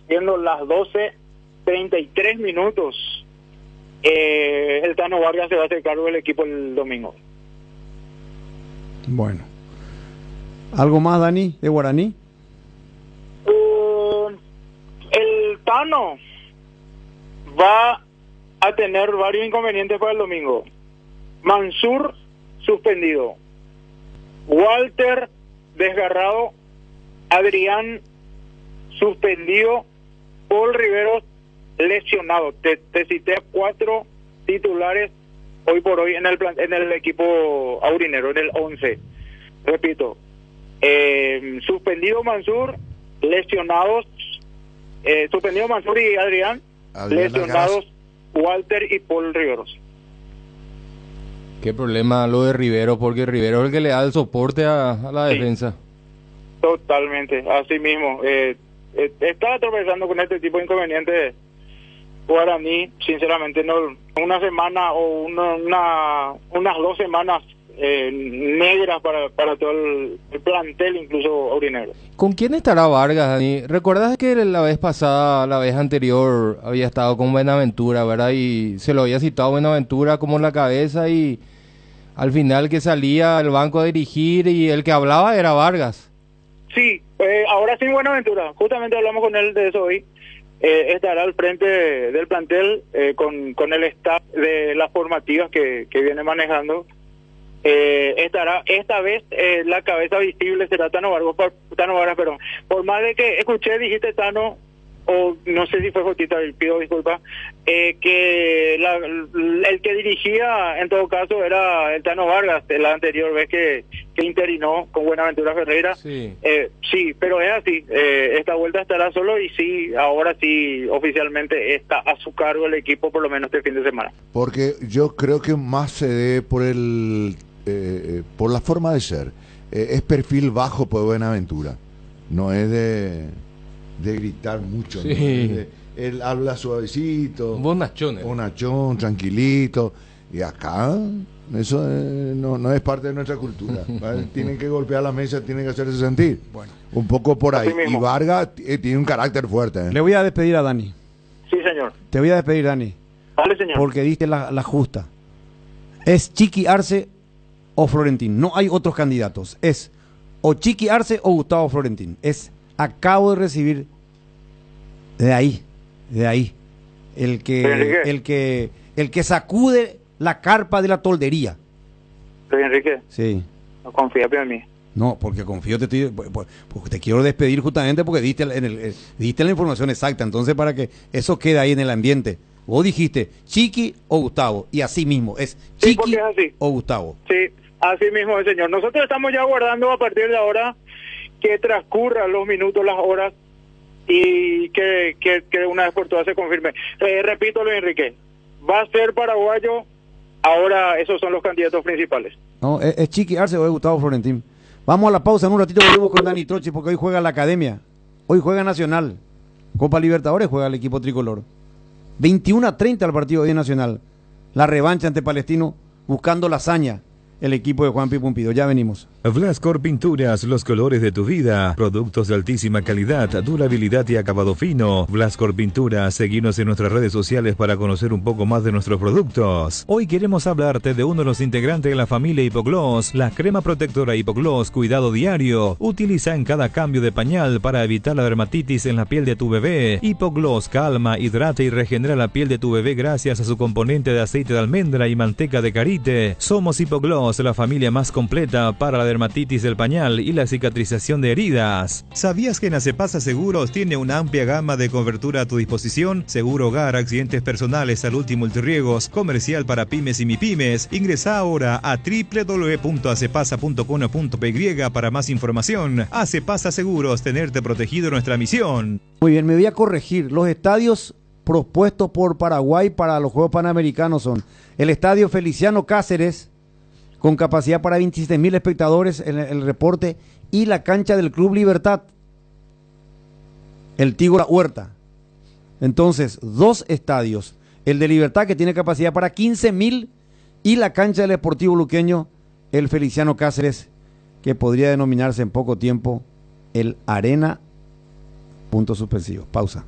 siendo las 12:33 minutos, el Tano Vargas se va a hacer cargo del equipo el domingo. Bueno, ¿Algo más, Dani, de Guaraní? El Tano va a tener varios inconvenientes para el domingo. Mansur suspendido, Walter desgarrado, Adrián suspendido, Paul Riveros lesionado. Te cité 4 titulares hoy por hoy en el equipo aurinero, en el 11. Repito, suspendido Mansur, lesionados, suspendido Mansur y Adrián lesionados Walter y Paul Riveros. Qué problema lo de Rivero, porque Rivero es el que le da el soporte a la defensa. Totalmente, así mismo. Estaba tropezando con este tipo de inconvenientes Guaraní, sinceramente, no, una semana o unas 2 semanas negras para todo el plantel, incluso aurinero. ¿Con quién estará Vargas, Dani? ¿Recuerdas que la vez pasada, la vez anterior, había estado con Buenaventura, verdad? Y se lo había citado Buenaventura como en la cabeza y al final que salía al banco a dirigir y el que hablaba era Vargas. Sí, ahora sí Buenaventura, justamente hablamos con él de eso hoy. Estará al frente del plantel con el staff de las formativas que viene manejando. Estará esta vez la cabeza visible será Tano Vargas, perdón. Por más de que escuché, dijiste Tano, o no sé si fue Jotita, pido disculpas, que el que dirigía en todo caso era el Tano Vargas, la anterior vez que interinó con Buenaventura Ferreira. Sí, pero es así, esta vuelta estará solo y sí, ahora sí oficialmente está a su cargo el equipo por lo menos este fin de semana. Porque yo creo que más se debe por la forma de ser. Es perfil bajo por Buenaventura, no es de gritar mucho, sí. ¿no? Él habla suavecito, bonachón, tranquilito, y acá eso no es parte de nuestra cultura. Tienen que golpear la mesa, tienen que hacerse sentir. Bueno, un poco por ahí. Y Vargas tiene un carácter fuerte. Le voy a despedir a Dani. Sí, señor. Te voy a despedir, Dani. Vale, señor. Porque diste la justa. Es Chiqui Arce o Florentín. No hay otros candidatos. Es o Chiqui Arce o Gustavo Florentín. Acabo de recibir de ahí, el que sacude la carpa de la toldería. Soy Enrique. Sí. No confía en mí. No, porque confío, porque te quiero despedir justamente porque diste la información exacta. Entonces, para que eso quede ahí en el ambiente. Vos dijiste Chiqui o Gustavo, y así mismo es Chiqui o Gustavo. Sí, así mismo es, señor. Nosotros estamos ya aguardando a partir de ahora que transcurran los minutos, las horas y que una vez por todas se confirme. Repito, Luis Enrique, va a ser paraguayo. Ahora esos son los candidatos principales. No, es Chiqui Arce o es Gustavo Florentín. Vamos a la pausa, en un ratito volvemos con Dani Trochi porque hoy juega la Academia, hoy juega Nacional, Copa Libertadores juega el equipo tricolor. 21-30 al partido de Nacional, la revancha ante Palestino, buscando la hazaña. El equipo de Juan Pi Pumpido. Ya venimos. Blascor Pinturas, los colores de tu vida. Productos de altísima calidad, durabilidad y acabado fino. Blascor Pinturas, seguinos en nuestras redes sociales para conocer un poco más de nuestros productos. Hoy queremos hablarte de uno de los integrantes de la familia Hipogloss, la crema protectora Hipogloss Cuidado Diario. Utiliza en cada cambio de pañal para evitar la dermatitis en la piel de tu bebé. Hipogloss calma, hidrata y regenera la piel de tu bebé gracias a su componente de aceite de almendra y manteca de karité. Somos Hipogloss, la familia más completa para la dermatitis del pañal y la cicatrización de heridas. ¿Sabías que Nacepasa Seguros tiene una amplia gama de cobertura a tu disposición? Seguro hogar, accidentes personales, salud y multirriegos, comercial para pymes y mipymes. Ingresa ahora a www.acepasa.com.py para más información. Acepasa Seguros, tenerte protegido, nuestra misión. Muy bien, me voy a corregir. Los estadios propuestos por Paraguay para los Juegos Panamericanos son el Estadio Feliciano Cáceres, con capacidad para 27.000 espectadores en el reporte, y la cancha del Club Libertad, el Tigo La Huerta. Entonces, 2 estadios, el de Libertad que tiene capacidad para 15.000 y la cancha del Sportivo Luqueño, el Feliciano Cáceres, que podría denominarse en poco tiempo el Arena. Punto suspensivo. Pausa.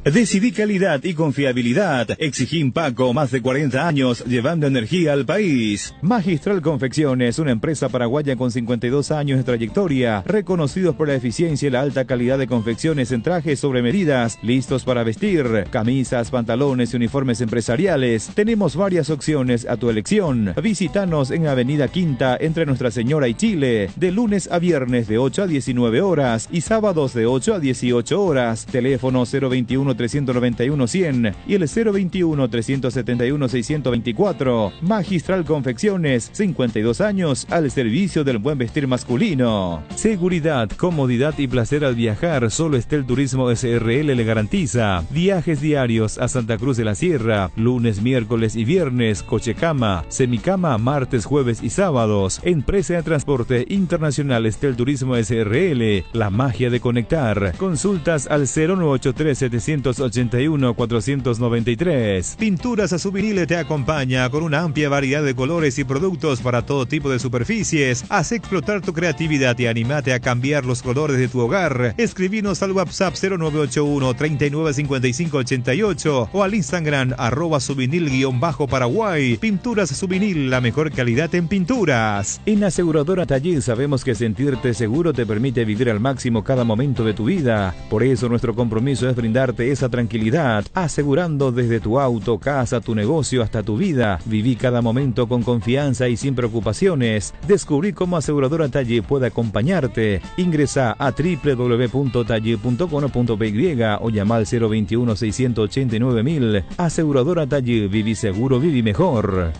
Decidí calidad y confiabilidad. Exigí Paco, más de 40 años llevando energía al país. Magistral Confecciones, una empresa paraguaya con 52 años de trayectoria, reconocidos por la eficiencia y la alta calidad de confecciones en trajes sobre medidas, listos para vestir, camisas, pantalones y uniformes empresariales. Tenemos varias opciones a tu elección. Visítanos en Avenida Quinta, entre Nuestra Señora y Chile, de lunes a viernes de 8 a 19 horas y sábados de 8 a 18 horas. Teléfono 021-391-100 y el 021-371-624. Magistral Confecciones, 52 años al servicio del buen vestir masculino. Seguridad, comodidad y placer al viajar, solo Estel Turismo SRL le garantiza. Viajes diarios a Santa Cruz de la Sierra, lunes, miércoles y viernes, cochecama, semicama, martes, jueves y sábados. Empresa de Transporte Internacional Estel Turismo SRL, la magia de conectar. Consultas al 0983-781-493. Pinturas Souvenir te acompaña con una amplia variedad de colores y productos para todo tipo de superficies. Haz explotar tu creatividad y anímate a cambiar los colores de tu hogar. Escribinos al WhatsApp 0981-395588 o al Instagram @souvenir_Paraguay. Pinturas Souvenir, la mejor calidad en pinturas. En Aseguradora Taller sabemos que sentirte seguro te permite vivir al máximo cada momento de tu vida. Por eso nuestro compromiso es brindarte esa tranquilidad, asegurando desde tu auto, casa, tu negocio hasta tu vida. Viví cada momento con confianza y sin preocupaciones. Descubrí cómo Aseguradora Taller puede acompañarte. Ingresa a www.taller.com.py o llama al 021-689.000. Aseguradora Taller, viví seguro, viví mejor.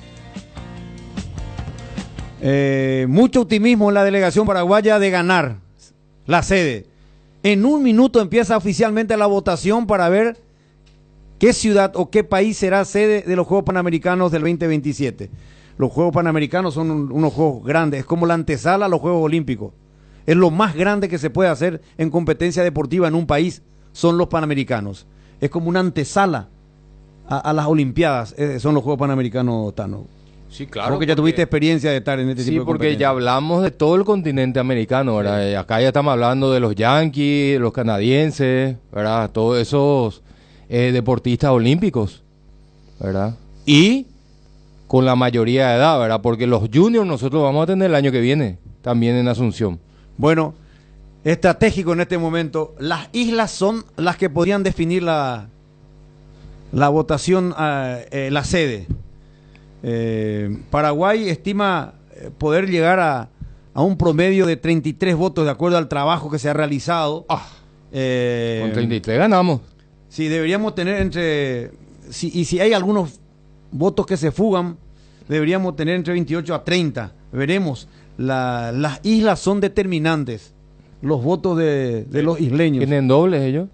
Mucho optimismo en la delegación paraguaya de ganar la sede. En un minuto empieza oficialmente la votación para ver qué ciudad o qué país será sede de los Juegos Panamericanos del 2027. Los Juegos Panamericanos son unos juegos grandes, es como la antesala a los Juegos Olímpicos. Es lo más grande que se puede hacer en competencia deportiva en un país, son los Panamericanos. Es como una antesala a las Olimpiadas, son los Juegos Panamericanos, Tano. Sí, claro. Porque ya tuviste experiencia de estar en este tipo de competencias. Sí, porque ya hablamos de todo el continente americano, ¿verdad? Acá ya estamos hablando de los yanquis, de los canadienses, ¿verdad? Todos esos deportistas olímpicos, ¿verdad? Y con la mayoría de edad, ¿verdad? Porque los juniors nosotros vamos a tener el año que viene, también en Asunción. Bueno, estratégico en este momento, las islas son las que podrían definir la votación, la sede. Paraguay estima poder llegar a un promedio de 33 votos de acuerdo al trabajo que se ha realizado. Con 33 ganamos. Sí, deberíamos tener si hay algunos votos que se fugan, deberíamos tener entre 28 a 30. Veremos. Las islas son determinantes. Los votos de los isleños. ¿Tienen dobles ellos?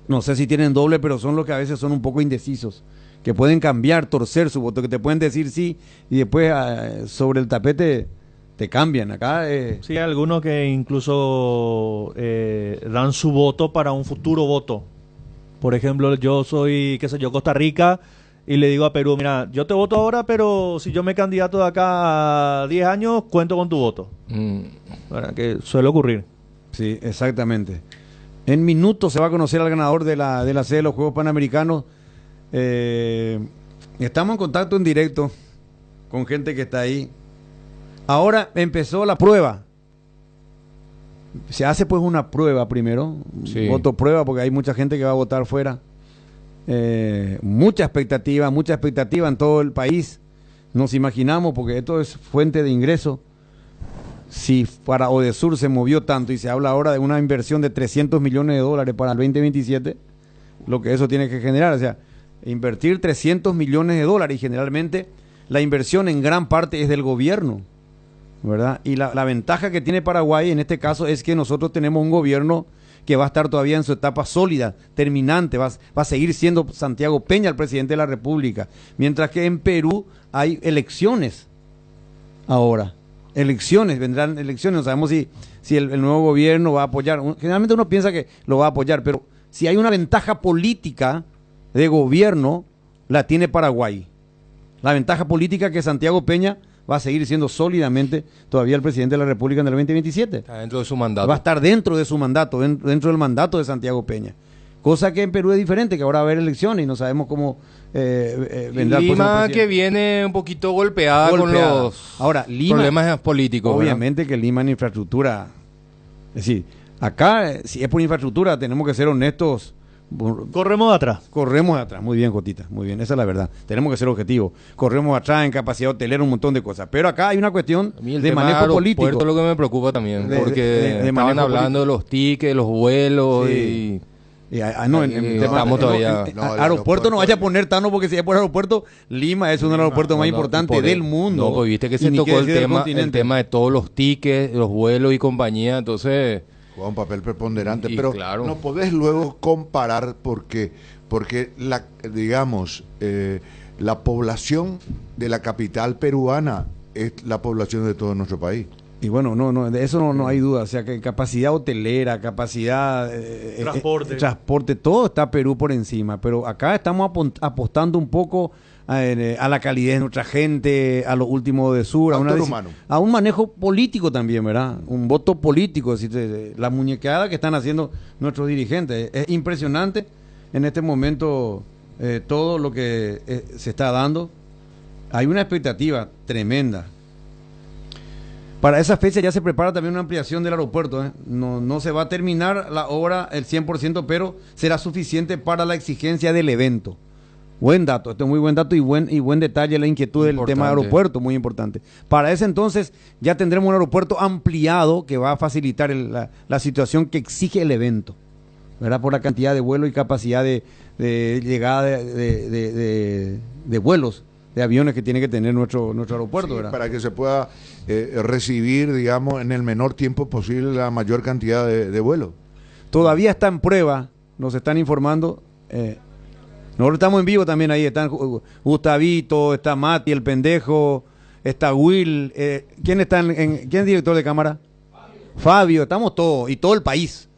No sé si tienen doble, pero son los que a veces son un poco indecisos. Que pueden cambiar, torcer su voto, que te pueden decir sí y después sobre el tapete te cambian. Acá sí, hay algunos que incluso dan su voto para un futuro voto. Por ejemplo, yo soy, qué sé yo, Costa Rica, y le digo a Perú, mira, yo te voto ahora, pero si yo me candidato de acá a 10 años, cuento con tu voto. Bueno, que suele ocurrir. Sí, exactamente. En minutos se va a conocer al ganador de la sede de los Juegos Panamericanos. Estamos en contacto en directo con gente que está ahí. Ahora empezó la prueba. Se hace pues una prueba primero, voto prueba, porque hay mucha gente que va a votar fuera. Mucha expectativa en todo el país. Nos imaginamos, porque esto es fuente de ingreso. Si para Odesur se movió tanto y se habla ahora de una inversión de $300 millones para el 2027, lo que eso tiene que generar, o sea, invertir $300 millones y generalmente la inversión en gran parte es del gobierno, ¿verdad? Y la ventaja que tiene Paraguay en este caso es que nosotros tenemos un gobierno que va a estar todavía en su etapa sólida, terminante, va a seguir siendo Santiago Peña el presidente de la República, mientras que en Perú hay elecciones ahora. Vendrán elecciones, no sabemos si el nuevo gobierno va a apoyar. Generalmente uno piensa que lo va a apoyar, pero si hay una ventaja política de gobierno, la tiene Paraguay. La ventaja política que Santiago Peña va a seguir siendo sólidamente todavía el presidente de la República en el 2027. Está dentro de su mandato. Va a estar dentro de su mandato, dentro del mandato de Santiago Peña. Cosa que en Perú es diferente, que ahora va a haber elecciones y no sabemos cómo vendrá el próximo Lima presidente. que viene un poquito golpeada con los ahora, Lima, problemas políticos. Obviamente que Lima en infraestructura, es decir, acá si es por infraestructura tenemos que ser honestos. Corremos atrás. Corremos atrás, muy bien, Jotita, muy bien, esa es la verdad. Tenemos que ser objetivos. Corremos atrás en capacidad hotelera, un montón de cosas. Pero acá hay una cuestión de manejo político. Es lo que me preocupa también, porque de estaban manejo hablando de los tickets, los vuelos Sí. y estamos todavía. Aeropuerto no vaya a poner Tano, porque si es por aeropuerto, Lima es uno de los aeropuertos más importantes del mundo. No, pues viste que Y se ni tocó qué el decir del tema continente. de todos los tickets, los vuelos y compañía, entonces juega un papel preponderante, Y pero claro. no podés luego comparar porque la población de la capital peruana es la población de todo nuestro país. Y bueno, de eso no hay duda. O sea, que capacidad hotelera, capacidad transporte, todo está Perú por encima. Pero acá estamos apostando un poco a la calidez de nuestra gente, a lo último de sur, a un manejo político también, ¿verdad? Un voto político, es decir, la muñequeada que están haciendo nuestros dirigentes. Es impresionante en este momento todo lo que se está dando. Hay una expectativa tremenda. Para esa fecha ya se prepara también una ampliación del aeropuerto. No se va a terminar la obra el 100%, pero será suficiente para la exigencia del evento. Buen dato, esto es muy buen dato y buen detalle, la inquietud del tema del aeropuerto, muy importante. Para ese entonces ya tendremos un aeropuerto ampliado que va a facilitar la situación que exige el evento, ¿verdad? Por la cantidad de vuelos y capacidad de llegada de vuelos, de aviones que tiene que tener nuestro aeropuerto, ¿verdad? Para que se pueda recibir, digamos, en el menor tiempo posible la mayor cantidad de vuelos. Todavía está en prueba, nos están informando. Nosotros estamos en vivo también ahí, están Gustavito, está Mati, el pendejo, está Will. ¿Quién es director de cámara? Fabio, estamos todos, y todo el país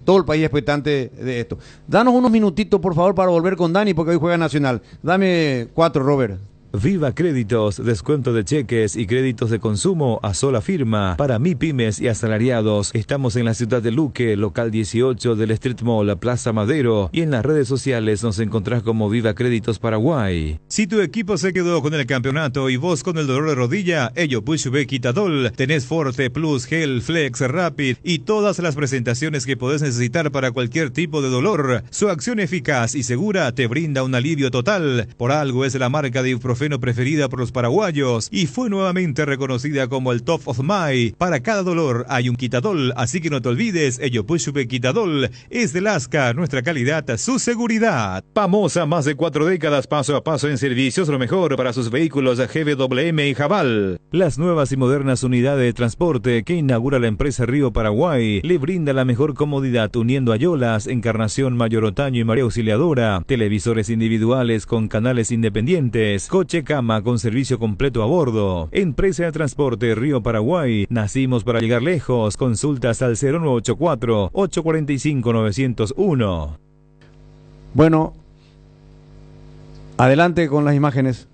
expectante de esto. Danos unos minutitos, por favor, para volver con Dani, porque hoy juega Nacional. Dame 4, Robert. Viva Créditos, descuento de cheques y créditos de consumo a sola firma para MIPYMES y asalariados. Estamos en la ciudad de Luque, local 18 del Street Mall, Plaza Madero, y en las redes sociales nos encontrás como Viva Créditos Paraguay. Si tu equipo se quedó con el campeonato y vos con el dolor de rodilla, ello Pushbe Quitadol, tenés Forte, Plus, Gel, Flex, Rapid y todas las presentaciones que podés necesitar para cualquier tipo de dolor. Su acción eficaz y segura te brinda un alivio total. Por algo es la marca de ibuprofeno preferida por los paraguayos y fue nuevamente reconocida como el Top of Mind. Para cada dolor hay un Quitadol, así que no te olvides, ello Pushbe Quitadol es de Lasca, nuestra calidad, su seguridad. Famosa más de 4 décadas, paso a paso en servicios, lo mejor para sus vehículos GWM y Jabal. Las nuevas y modernas unidades de transporte que inaugura la empresa Río Paraguay le brinda la mejor comodidad uniendo Ayolas, Encarnación, Mayor Otaño y María Auxiliadora, televisores individuales con canales independientes, coche cama con servicio completo a bordo. Empresa de Transporte Río Paraguay. Nacimos para llegar lejos. Consultas al 0984-845-901. Bueno, adelante con las imágenes.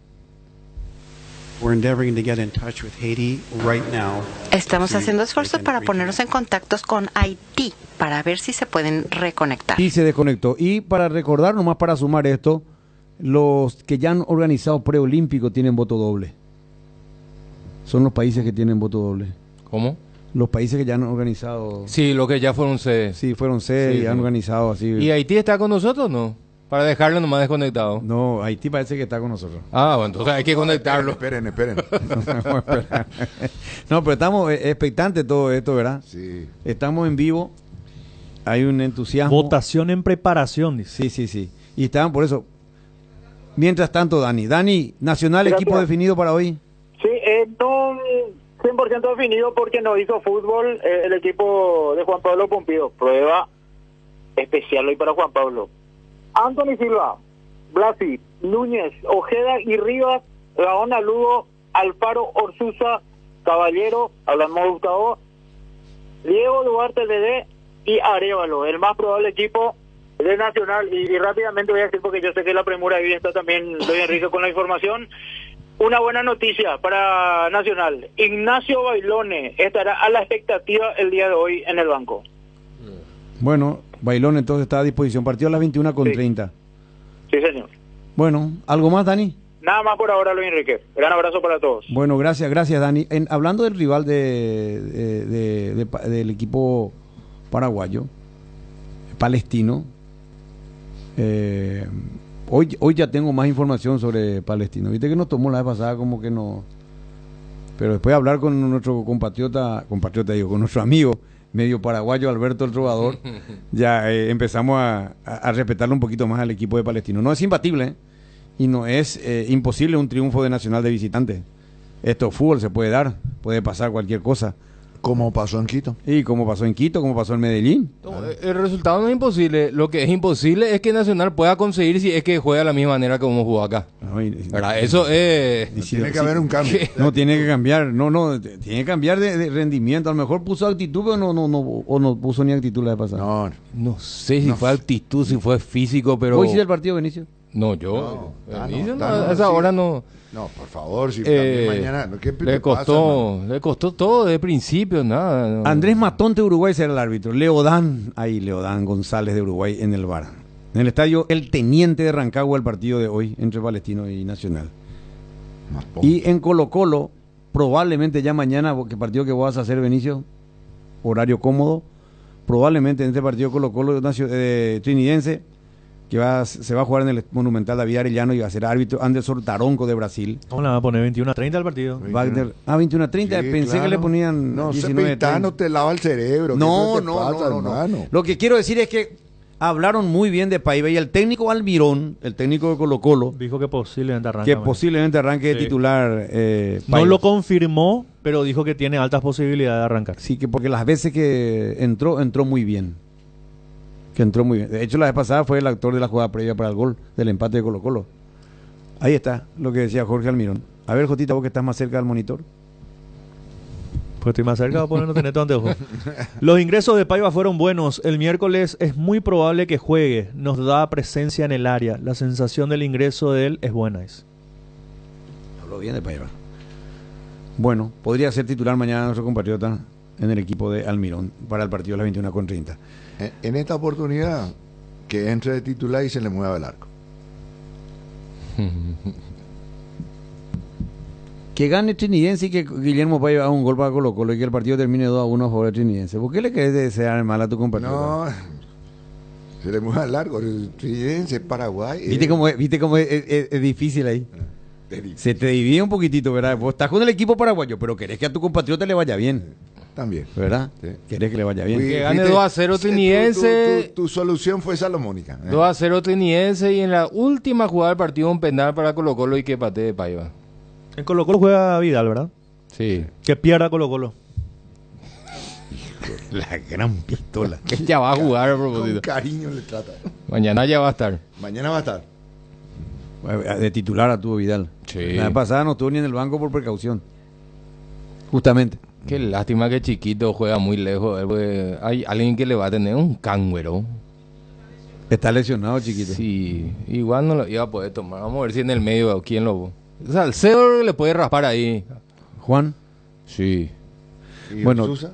Estamos haciendo esfuerzos para ponernos en contacto con Haití para ver si se pueden reconectar. Y se desconectó. Y para recordar, nomás para sumar esto, los que ya han organizado preolímpico tienen voto doble. Son los países que tienen voto doble. ¿Cómo? Los países que ya han organizado. Sí, los que ya fueron sede. Sí, fueron sede y han organizado así. ¿Y Haití está con nosotros o no? Para dejarlo nomás desconectado. No, Haití parece que está con nosotros. Ah, bueno, entonces hay que conectarlo. Esperen. No, pero estamos expectantes de todo esto, ¿verdad? Sí. Estamos en vivo. Hay un entusiasmo. Votación en preparación, dice. Sí. Y estaban por eso. Mientras tanto, Dani, Nacional, Gracias. equipo definido para hoy. Sí, no 100% definido porque no hizo fútbol el equipo de Juan Pablo Pompido. Prueba especial hoy para Juan Pablo. Anthony Silva, Blasi, Núñez, Ojeda y Rivas, Gaona Lugo, Alfaro, Orsuza, Caballero, hablamos de Gustavo, Diego Duarte Ledé y Arévalo, el más probable equipo de Nacional. Y rápidamente voy a decir, porque yo sé que la premura ahí está también doy Enrique con la información. Una buena noticia para Nacional. Ignacio Bailone estará a la expectativa el día de hoy en el banco. Bueno, Bailón entonces está a disposición. Partido a las 21:30. Sí, señor. Bueno, ¿algo más, Dani? Nada más por ahora, Luis Enrique. Gran abrazo para todos. Bueno, gracias, Dani. Hablando del rival del equipo paraguayo, Palestino, hoy ya tengo más información sobre Palestino. Viste que nos tomó la vez pasada como que no... Pero después de hablar con nuestro con nuestro amigo medio paraguayo Alberto el Trovador, ya empezamos a respetarle un poquito más al equipo de Palestino. No es imbatible, y no es imposible un triunfo de Nacional de visitante. Esto fútbol se puede dar, puede pasar cualquier cosa. Como pasó en Quito. Y como pasó en Quito, como pasó en Medellín. No, el resultado no es imposible. Lo que es imposible es que Nacional pueda conseguir si es que juega de la misma manera que como jugó acá. ¿Verdad? Eso es... Tiene que haber un cambio. No, tiene que cambiar. Tiene que cambiar de rendimiento. A lo mejor puso actitud, pero no puso ni actitud la vez pasada. No sé si fue actitud, si fue físico, pero... ¿Hoy sí el partido, Benicio? No, yo. Benicio, a esa hora no... No, por favor, si también mañana... ¿Qué le costó todo de principio, nada. No. Andrés Matón de Uruguay será el árbitro. Leodán González de Uruguay en el VAR. En el estadio El Teniente de Rancagua el partido de hoy entre Palestino y Nacional. Y en Colo-Colo, probablemente ya mañana, porque partido que vas a hacer, Benicio, horario cómodo, probablemente en este partido Colo-Colo trinidense, que se va a jugar en el Monumental David Arellano y va a ser árbitro Anderson Taronco de Brasil. ¿Cómo le va a poner 21:30 al partido? Wagner, 21:30, Sí, pensé claro. que le ponían No, 19:30. no te lava el cerebro. No. Hermano? Lo que quiero decir es que hablaron muy bien de Paiva y el técnico Almirón, el técnico de Colo-Colo, Dijo que posiblemente arranca. que posiblemente arranque de Sí. titular. No Paiva. lo confirmó, pero dijo que tiene altas posibilidades de arrancar. Sí, que porque las veces que entró muy bien. De hecho, la vez pasada fue el actor de la jugada previa para el gol del empate de Colo-Colo. Ahí está lo que decía Jorge Almirón. A ver, Jotita, vos que estás más cerca del monitor. Pues estoy más cerca, pues no tenés tanto anteojos. Los ingresos de Paiva fueron buenos. El miércoles es muy probable que juegue. Nos da presencia en el área. La sensación del ingreso de él es buena. Habló bien de Paiva. Bueno, podría ser titular mañana nuestro compatriota en el equipo de Almirón para el partido de las 21:30. En esta oportunidad, que entre de titular y se le mueva el arco. Que gane Trinidense y que Guillermo Paiva haga un gol para Colo-Colo y que el partido termine 2-1 a favor de Trinidense. ¿Por qué le querés desear mal a tu compatriota? No, se le mueva el arco. El Trinidense, Paraguay. ¿Viste cómo es difícil ahí? Se te divide un poquitito, ¿verdad? Vos estás con el equipo paraguayo, pero querés que a tu compatriota le vaya bien. También. ¿Verdad? Sí. Querés que le vaya bien. Que gane 2-0 Trinidense. Tu solución fue salomónica. 2-0 Trinidense y en la última jugada del partido un penal para Colo-Colo y que patee de Paiva. En Colo-Colo juega Vidal, ¿verdad? Sí. Que pierda Colo-Colo. La gran pistola. Que ya va a jugar a propósito. Con cariño le trata. Mañana ya va a estar. Mañana va a estar. De titular a tuvo Vidal. Sí. La vez pasada no estuvo ni en el banco por precaución. Justamente. Qué lástima que Chiquito juega muy lejos. Porque hay alguien que le va a tener un cángüero. Está lesionado, Chiquito. Sí, igual no lo iba a poder tomar. Vamos a ver si en el medio quién lo... O sea, el Cedro le puede raspar ahí. ¿Juan? Sí. ¿Y Bueno, Orsusa?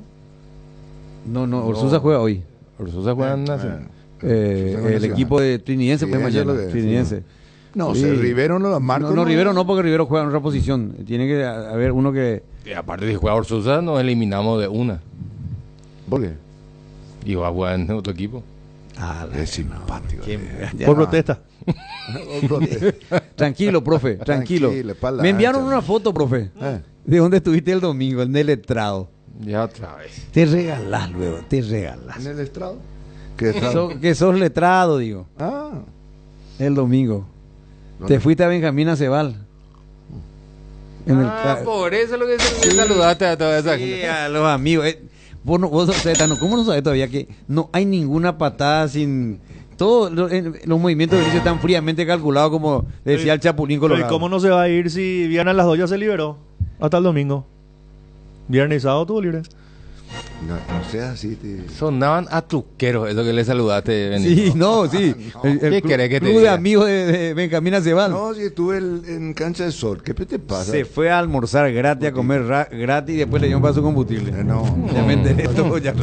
No, Orsusa juega hoy. Orsusa juega en Nacional. El equipo de Trinidense Sí, fue ayer mañana. lo de- Trinidense. No, Rivero no, Marco No, Rivero no, porque Rivero juega en otra posición. Tiene que haber uno que... Y aparte si juega Orsusa nos eliminamos de una. ¿Por qué? Y va a jugar en otro equipo. Es simpático. Por protesta. Tranquilo, profe, tranquilo. espalda Me enviaron ancha. una foto, profe. ¿De dónde estuviste el domingo? En el estrado. Ya otra vez. Te regalás luego, te regalás. ¿En el estrado? ¿Qué estrado? Que sos letrado, digo. Ah. El domingo. ¿Dónde? Te fuiste a Benjamín Acebal. Por eso es lo que saludaste a toda esa Sí, gente. a los amigos. Vos no sabés, Tano, ¿cómo no sabés todavía que no hay ninguna patada sin... Todos los movimientos de inicio están fríamente calculados, como decía el Chapulín Pero ¿y Colorado. cómo no se va a ir si viernes a las 2 ya se liberó? Hasta el domingo. Viernes y sábado tuvo libre. No seas así. Sonaban a truqueros eso que le saludaste, Benito. Sí, no, sí. El ¿Qué querés que te club de diga? amigos de Benjamín Acebal. No, si estuve en Cancha de Sol. ¿Qué te pasa? Se fue a almorzar gratis, a comer gratis y después le dio para su combustible. No. Ya me enteré todo, ya.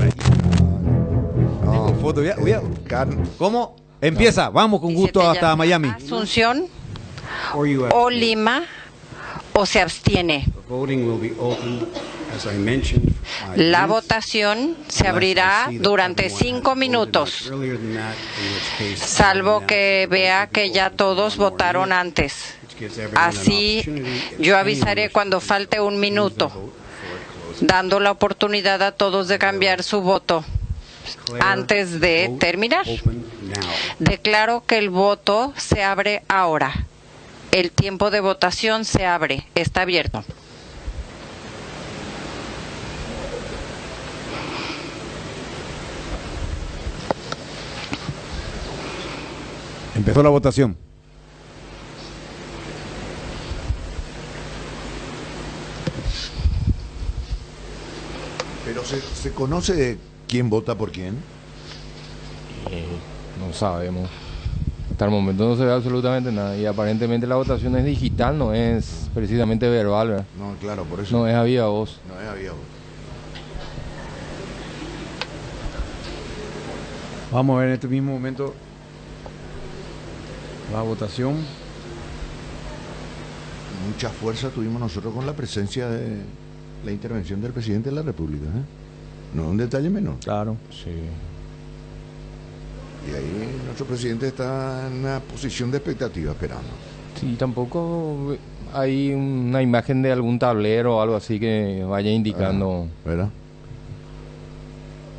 No, foto. ¿Cómo? Empieza, vamos con gusto hasta Miami. Asunción o Lima o se abstiene. La votación se abrirá durante 5 minutos, salvo que vea que ya todos votaron antes. Así yo avisaré cuando falte 1 minuto, dando la oportunidad a todos de cambiar su voto antes de terminar. Declaro que el voto se abre ahora. El tiempo de votación se abre, está abierto. Empezó la votación. Pero se conoce quién vota por quién. No sabemos. Hasta el momento no se ve absolutamente nada. Y aparentemente la votación es digital, no es precisamente verbal, ¿verdad? No, claro, por eso. No es a viva voz. No es a viva voz. Vamos a ver en este mismo momento la votación. Mucha fuerza tuvimos nosotros con la presencia de la intervención del presidente de la República, ¿eh? No es un detalle menor. Claro. Sí. Y ahí nuestro presidente está en una posición de expectativa, esperando. Sí, tampoco hay una imagen de algún tablero o algo así que vaya indicando. ¿Verdad?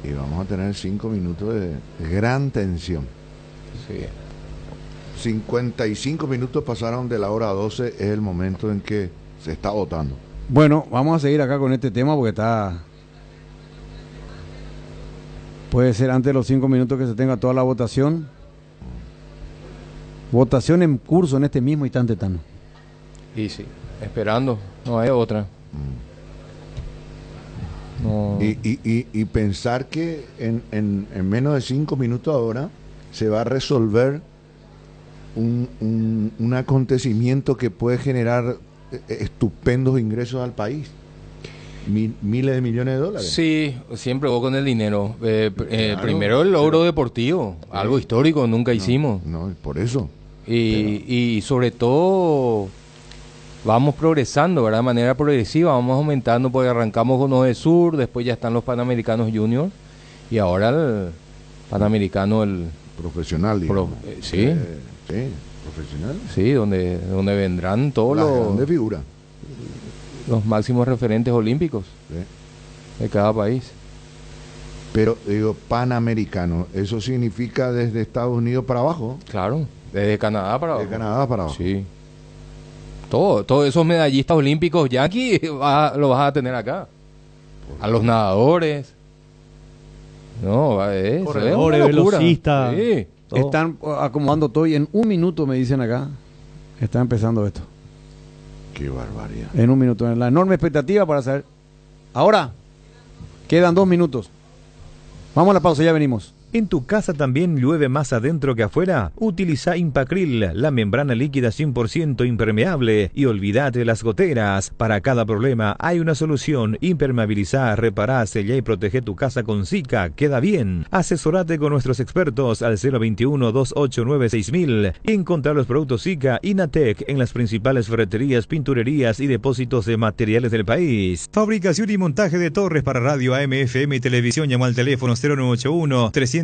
Y vamos a tener 5 minutos de gran tensión. Sí. 55 minutos pasaron de la hora 12, es el momento en que se está votando. Bueno, vamos a seguir acá con este tema porque puede ser antes de los 5 minutos que se tenga toda la votación. Votación en curso en este mismo instante, Tano. Y sí, esperando, no hay otra. No. Y pensar que en menos de 5 minutos ahora se va a resolver un acontecimiento que puede generar estupendos ingresos al país. Miles de millones de dólares. Sí, siempre voy con el dinero. Claro, primero el logro deportivo, algo histórico, nunca hicimos. No, por eso. Y sobre todo vamos progresando, ¿verdad? De manera progresiva, vamos aumentando, porque arrancamos con de Sur, después ya están los Panamericanos Junior y ahora el Panamericano, el profesional, digamos. Sí, profesional. Sí, donde vendrán todos las grandes figuras, los máximos referentes olímpicos de cada país. Pero digo, Panamericano, eso significa desde Estados Unidos para abajo. Claro, desde Canadá para abajo. De Canadá para abajo. Sí. Todos esos medallistas olímpicos ya aquí lo vas a tener acá. A los nadadores. No, corredores, velocistas. Sí. Están acomodando todo y en 1 minuto me dicen acá. Está empezando esto. Qué barbaridad. En 1 minuto. En la enorme expectativa para saber. Ahora, quedan 2 minutos. Vamos a la pausa, ya venimos. ¿En tu casa también llueve más adentro que afuera? Utiliza Impacril, la membrana líquida 100% impermeable, y olvídate de las goteras. Para cada problema hay una solución. Impermeabilizá, repará, sellá y protege tu casa con Sika. Queda bien. Asesorate con nuestros expertos al 021-289-6000. Encontrá los productos Sika Inatec en las principales ferreterías, pinturerías y depósitos de materiales del país. Fabricación y montaje de torres para radio, AM, FM y televisión. Llama al teléfono 0981-306-964,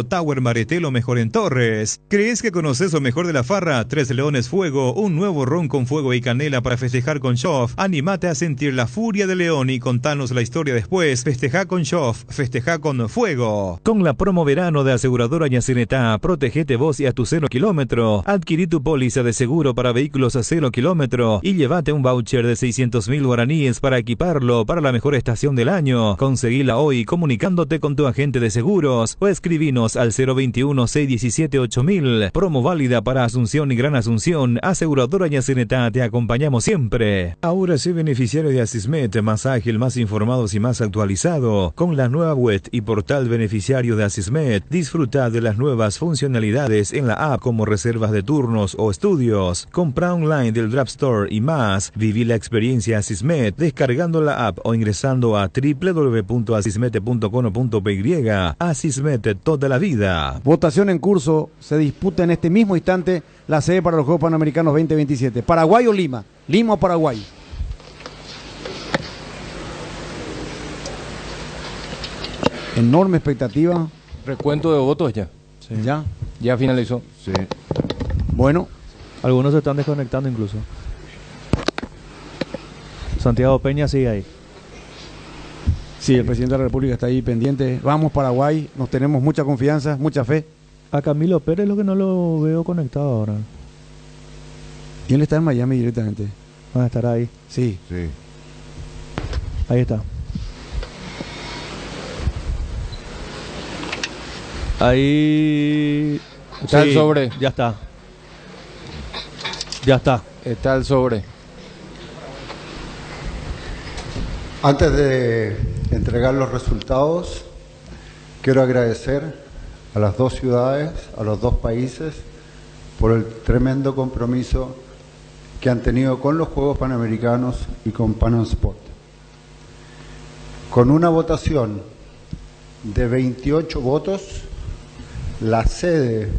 Tower Maretelo, mejor en Torres. ¿Crees que conoces lo mejor de la farra? 3 Leones Fuego, un nuevo ron con fuego y canela para festejar con Shoff. Anímate a sentir la furia de León y contanos la historia después. Festeja con Shoff, festeja con fuego. Con la promo verano de Aseguradora Yacinetá, protégete vos y a tu 0 kilómetro. Adquirí tu póliza de seguro para vehículos a 0 kilómetro y llévate un voucher de 600.000 guaraníes para equiparlo para la mejor estación del año. Conseguila hoy comunicándote con tu agente de seguros o escribinos al 021-617-8000. Promo válida para Asunción y Gran Asunción. Aseguradora Yacinetá, te acompañamos siempre. Ahora sé beneficiario de Asismet, más ágil, más informados y más actualizado. Con la nueva web y portal beneficiario de Asismet, disfruta de las nuevas funcionalidades en la app como reservas de turnos o estudios. Compra online del Draft Store y más. Viví la experiencia Asismet descargando la app o ingresando a www.asismet.com.py. Asismet toda la vida. Votación en curso. Se disputa en este mismo instante la sede para los Juegos Panamericanos 2027. ¿Paraguay o Lima? ¿Lima o Paraguay? Enorme expectativa. Recuento de votos ya. Sí. Ya finalizó. Sí. Bueno. Algunos se están desconectando incluso. Santiago Peña sigue ahí. Sí, el presidente de la República está ahí pendiente. Vamos Paraguay, nos tenemos mucha confianza, mucha fe. A Camilo Pérez lo que no lo veo conectado ahora. Y él está en Miami directamente. Va a estar ahí. Sí. Sí. Ahí está. Ahí está el sobre. Ya está. Ya está. Está el sobre. Antes de entregar los resultados, quiero agradecer a las dos ciudades, a los dos países, por el tremendo compromiso que han tenido con los Juegos Panamericanos y con Panam Sport. Con una votación de 28 votos, la sede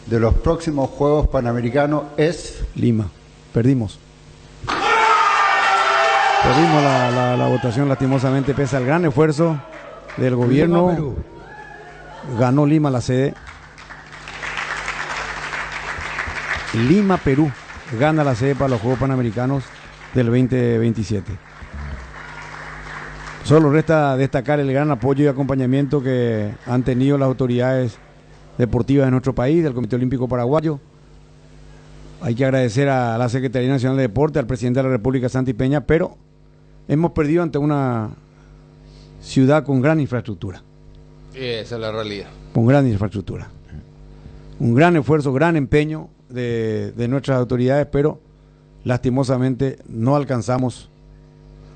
de los próximos Juegos Panamericanos es Lima. Perdimos. Perdimos la votación lastimosamente, pese al gran esfuerzo del gobierno. Lima, Perú. Ganó Lima la sede. Lima, Perú, gana la sede para los Juegos Panamericanos del 2027. Solo resta destacar el gran apoyo y acompañamiento que han tenido las autoridades deportivas de nuestro país, del Comité Olímpico Paraguayo. Hay que agradecer a la Secretaría Nacional de Deporte, al presidente de la República, Santi Peña, pero hemos perdido ante una ciudad con gran infraestructura. Esa es la realidad. Con gran infraestructura. Un gran esfuerzo, gran empeño de nuestras autoridades, pero lastimosamente no alcanzamos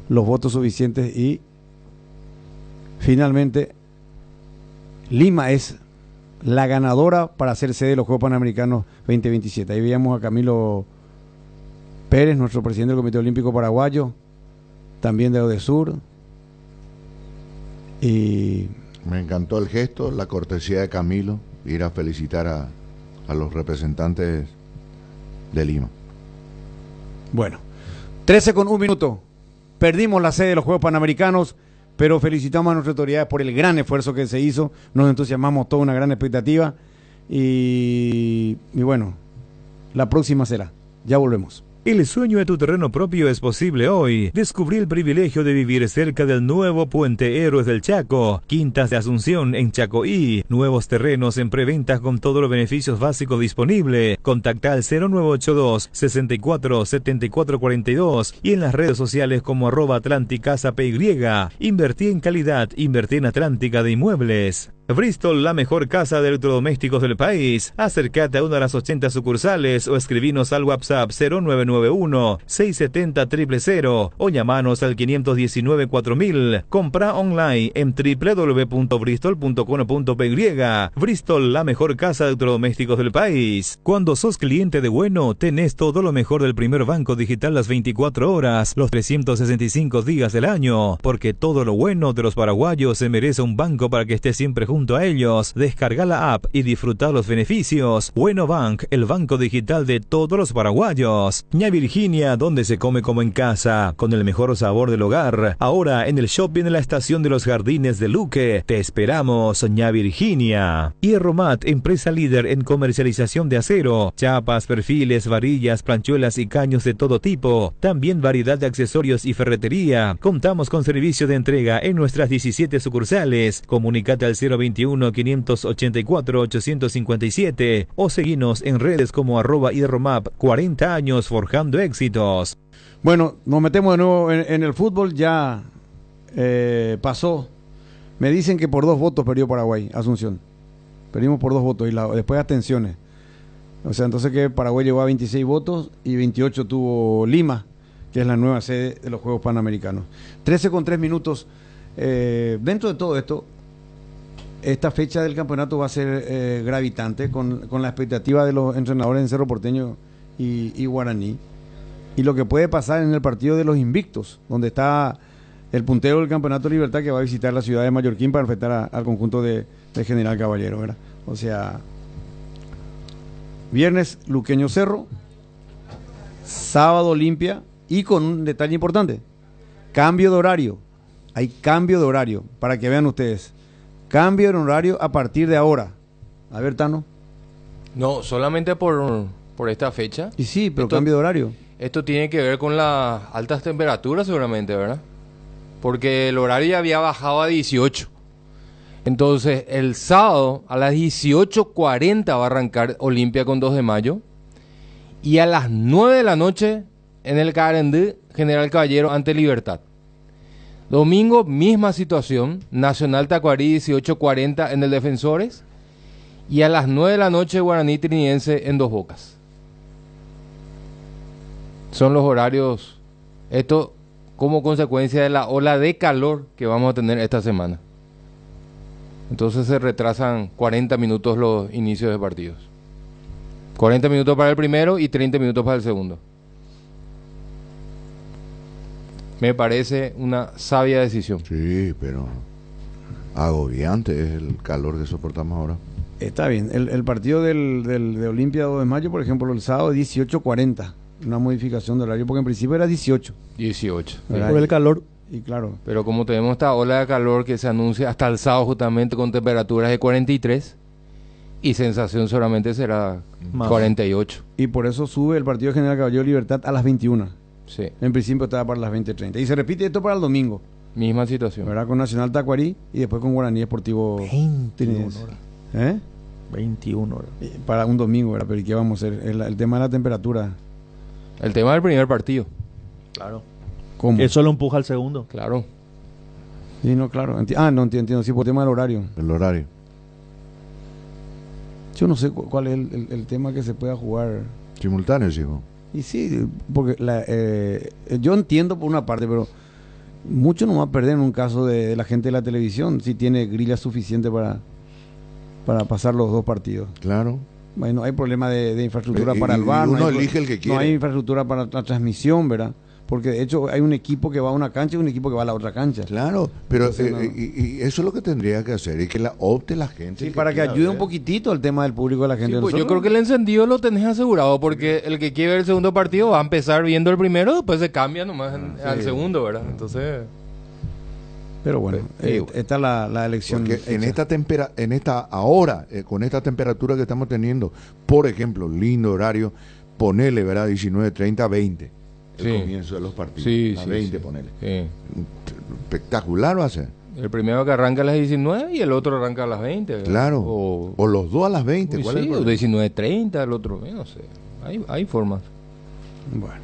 los votos suficientes y finalmente Lima es la ganadora para ser sede de los Juegos Panamericanos 2027. Ahí veíamos a Camilo Pérez, nuestro presidente del Comité Olímpico Paraguayo, también de Odesur. Y me encantó el gesto, la cortesía de Camilo, ir a felicitar a los representantes de Lima. Bueno, 13:01. Perdimos la sede de los Juegos Panamericanos, pero felicitamos a nuestras autoridades por el gran esfuerzo que se hizo. Nos entusiasmamos, toda una gran expectativa. Y bueno, la próxima será. Ya volvemos. El sueño de tu terreno propio es posible hoy. Descubrí el privilegio de vivir cerca del nuevo Puente Héroes del Chaco, Quintas de Asunción en Chacoí, nuevos terrenos en preventa con todos los beneficios básicos disponibles. Contacta al 0982 64 74 42 y en las redes sociales como @AtlanticCasaPY. Invertí en calidad, invertí en Atlántica de Inmuebles. Bristol, la mejor casa de electrodomésticos del país. Acércate a una de las 80 sucursales o escribinos al WhatsApp 0991-670-000 o llamanos al 519-4000. Compra online en www.bristol.com.py. Bristol, la mejor casa de electrodomésticos del país. Cuando sos cliente de Bueno, tenés todo lo mejor del primer banco digital las 24 horas, los 365 días del año, porque todo lo bueno de los paraguayos se merece un banco para que esté siempre junto a ellos. Descarga la app y disfrutar los beneficios. Bueno Bank, el banco digital de todos los paraguayos. Ña Virginia, donde se come como en casa, con el mejor sabor del hogar. Ahora en el shopping de la estación de los Jardines de Luque. Te esperamos, Ña Virginia. Hierromat, empresa líder en comercialización de acero, chapas, perfiles, varillas, planchuelas y caños de todo tipo. También variedad de accesorios y ferretería. Contamos con servicio de entrega en nuestras 17 sucursales. Comunicate al 021-584-857 o seguinos en redes como @hierromap. 40 años forjando éxitos. Bueno, nos metemos de nuevo en el fútbol. Ya pasó. Me dicen que por 2 votos perdió Paraguay, Asunción. Perdimos por 2 votos y después abstenciones. O sea, entonces que Paraguay llegó a 26 votos y 28 tuvo Lima, que es la nueva sede de los Juegos Panamericanos. 13:03. Dentro de todo esto, esta fecha del campeonato va a ser gravitante con la expectativa de los entrenadores en Cerro Porteño y Guaraní. Y lo que puede pasar en el partido de los invictos, donde está el puntero del Campeonato Libertad, que va a visitar la ciudad de Mallorquín para enfrentar al conjunto de General Caballero, ¿verdad? O sea, viernes Luqueño Cerro, sábado Olimpia, y con un detalle importante, cambio de horario. Hay cambio de horario, para que vean ustedes. Cambio de horario a partir de ahora. A ver, Tano. No, solamente por esta fecha. Y sí, pero cambio de horario. Esto tiene que ver con las altas temperaturas seguramente, ¿verdad? Porque el horario ya había bajado a 18. Entonces, el sábado a las 18:40 va a arrancar Olimpia con 2 de mayo. Y a las 9 de la noche en el Carandí, General Caballero ante Libertad. Domingo, misma situación. Nacional Tacuarí, 18:40 en el Defensores. Y a las 9 de la noche, Guaraní Trinidense en Dos Bocas. Son los horarios. Esto como consecuencia de la ola de calor que vamos a tener esta semana. Entonces se retrasan 40 minutos los inicios de partidos. 40 minutos para el primero y 30 minutos para el segundo. Me parece una sabia decisión. Sí, pero agobiante es el calor que soportamos ahora. Está bien. El partido de Olimpia 2 de mayo, por ejemplo, el sábado 18:40. Una modificación de horario, porque en principio era 18. 18. Por el calor. Y claro. Pero como tenemos esta ola de calor que se anuncia hasta el sábado justamente con temperaturas de 43, y sensación solamente será más 48. Y por eso sube el partido General Caballero Libertad a las 21. Sí. En principio estaba para las 20:30. Y se repite esto para el domingo. Misma situación. ¿Verdad? Con Nacional Tacuarí y después con Guaraní Esportivo 21 horas. 21 horas. Para un domingo, ¿verdad? Pero ¿y qué vamos a hacer? El tema de la temperatura. El tema del primer partido. Claro. ¿Cómo? Eso lo empuja al segundo. Claro. Sí, no, claro. No entiendo. Sí, por el tema del horario. El horario. Yo no sé cuál es el tema que se pueda jugar. Simultáneo, hijo. Y sí, porque yo entiendo por una parte, pero mucho no va a perder en un caso de la gente de la televisión si tiene grilla suficiente para pasar los dos partidos. Claro. Bueno, hay problema de infraestructura para el bar. Uno elige el que quiere. No hay infraestructura para la transmisión, ¿verdad? Porque de hecho hay un equipo que va a una cancha y un equipo que va a la otra cancha. Claro, pero y eso es lo que tendría que hacer, y que la opte la gente. Sí, para que ayude un poquitito al tema del público de la gente. Sí, pues yo creo que el encendido lo tenés asegurado, porque el que quiere ver el segundo partido va a empezar viendo el primero, después se cambia nomás al segundo, ¿verdad? Entonces... Pero bueno, esta es la elección. Porque con esta temperatura que estamos teniendo, por ejemplo, lindo horario, ponele, ¿verdad? 19:30, 20. El comienzo de los partidos. Sí, a sí, 20, sí. ponele. Sí. Espectacular va a ser. El primero que arranca a las 19 y el otro arranca a las 20. ¿verdad? Claro. O los dos a las 20. Uy, ¿Cuál sí, es el o problema? 19:30, el otro, no sé. Hay formas. Bueno.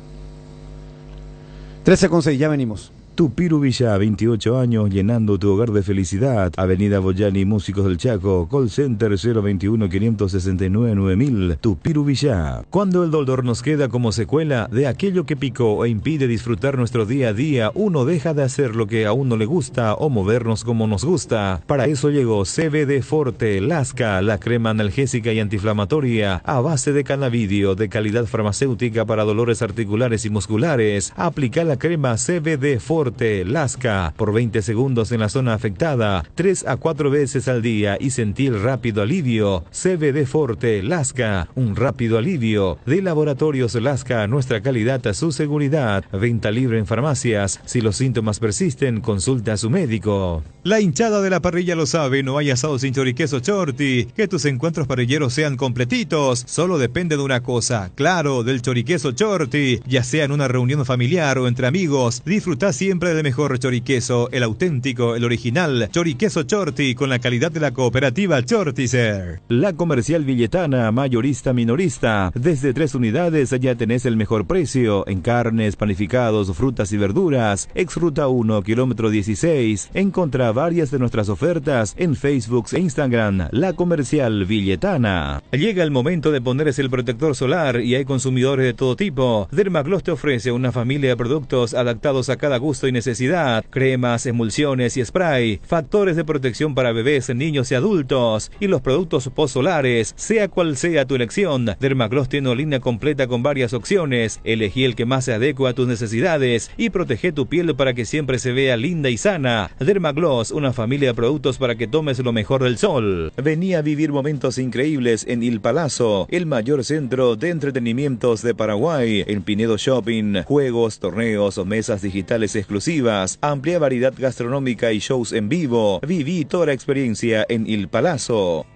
13:06, ya venimos. Tupiru Villa, 28 años, llenando tu hogar de felicidad. Avenida Boyani, Músicos del Chaco, call center 021-569-9000. Tupiru Villa. Cuando el dolor nos queda como secuela de aquello que picó e impide disfrutar nuestro día a día, uno deja de hacer lo que a uno le gusta o movernos como nos gusta. Para eso llegó CBD Forte Lasca, la crema analgésica y antiinflamatoria a base de cannabidio de calidad farmacéutica para dolores articulares y musculares. Aplica la crema CBD Forte Lasca por 20 segundos en la zona afectada, 3 a 4 veces al día y sentir rápido alivio. CBD Forte Lasca, un rápido alivio. De Laboratorios Lasca, nuestra calidad a su seguridad. Venta libre en farmacias. Si los síntomas persisten, consulte a su médico. La hinchada de la parrilla lo sabe, no hay asado sin choriqueso Chorti. Que tus encuentros parrilleros sean completitos, solo depende de una cosa, claro, del choriqueso Chorti. Ya sea en una reunión familiar o entre amigos, disfruta siempre del mejor choriqueso, el auténtico, el original, choriqueso Chorti, con la calidad de la cooperativa Chortizer. La Comercial Villetana, mayorista minorista, desde 3 unidades ya tenés el mejor precio, en carnes, panificados, frutas y verduras. Exruta 1, kilómetro 16, encontrá varias de nuestras ofertas en Facebook e Instagram, La Comercial Villetana. Llega el momento de ponerse el protector solar y hay consumidores de todo tipo. Dermagloss te ofrece una familia de productos adaptados a cada gusto gusto y necesidad. Cremas, emulsiones y spray, factores de protección para bebés, niños y adultos, y los productos post-solares, sea cual sea tu elección. Dermagloss tiene una línea completa con varias opciones. Elegí el que más se adecua a tus necesidades y protege tu piel para que siempre se vea linda y sana. Dermagloss, una familia de productos para que tomes lo mejor del sol. Vení a vivir momentos increíbles en Il Palazzo, el mayor centro de entretenimientos de Paraguay. En Pinedo Shopping, juegos, torneos o mesas digitales exclusivas, amplia variedad gastronómica y shows en vivo. Viví toda la experiencia en Il Palazzo.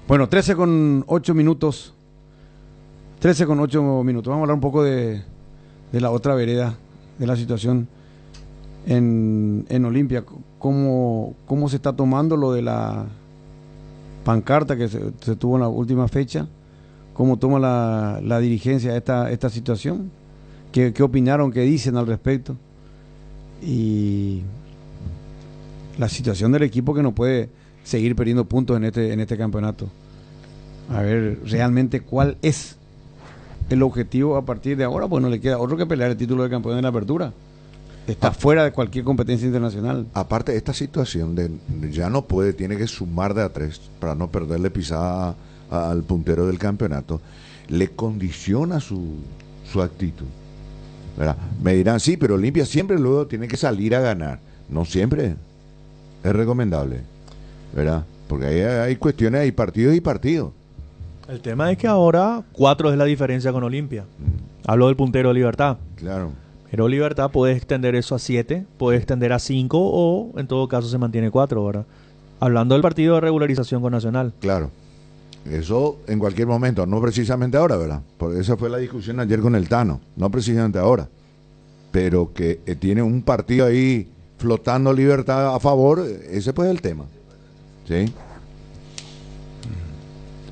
Bueno, 13:08 minutos. 13:08 minutos. Vamos a hablar un poco de la otra vereda, de la situación en Olimpia. ¿Cómo se está tomando lo de la pancarta que se tuvo en la última fecha? ¿Cómo toma la dirigencia esta situación? ¿Qué opinaron? ¿Qué dicen al respecto? Y la situación del equipo que no puede seguir perdiendo puntos en este campeonato. A ver realmente cuál es el objetivo a partir de ahora, pues no le queda otro que pelear el título de campeón de la apertura. Está fuera de cualquier competencia internacional. Aparte, esta situación ya no puede, tiene que sumar de a 3 para no perderle pisada al puntero del campeonato. Le condiciona su actitud, ¿verdad? Me dirán, sí, pero Olimpia siempre luego tiene que salir a ganar. No siempre es recomendable, ¿verdad? Porque hay cuestiones, hay partidos y partidos. El tema es que ahora 4 es la diferencia con Olimpia. Hablo del puntero de Libertad. Claro. Pero Libertad puede extender eso a 7, puede extender a 5 o en todo caso se mantiene 4, ¿verdad? Hablando del partido de regularización con Nacional. Claro. Eso en cualquier momento, no precisamente ahora, ¿verdad? Porque esa fue la discusión ayer con el Tano, no precisamente ahora. Pero que tiene un partido ahí flotando Libertad a favor, ese pues es el tema. ¿Sí?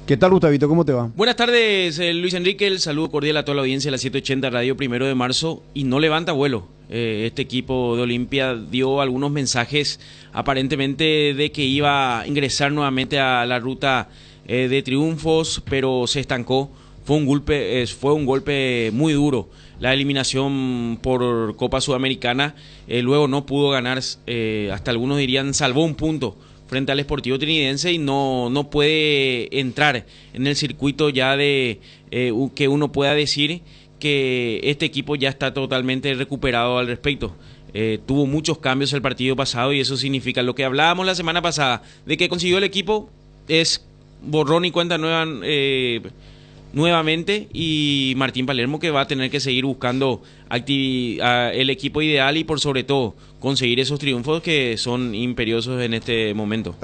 ¿Qué tal, Gustavito? ¿Cómo te va? Buenas tardes, Luis Enrique. El saludo cordial a toda la audiencia de la 780 Radio 1 de marzo. Y no levanta vuelo. Este equipo de Olimpia dio algunos mensajes aparentemente de que iba a ingresar nuevamente a la ruta de triunfos, pero se estancó. Fue un golpe muy duro. La eliminación por Copa Sudamericana, luego no pudo ganar, hasta algunos dirían salvó un punto frente al Sportivo Trinidense y no puede entrar en el circuito ya de que uno pueda decir que este equipo ya está totalmente recuperado al respecto. Tuvo muchos cambios el partido pasado y eso significa lo que hablábamos la semana pasada, de que consiguió el equipo es borrón y cuenta nueva nuevamente, y Martín Palermo que va a tener que seguir buscando el equipo ideal y por sobre todo conseguir esos triunfos que son imperiosos en este momento.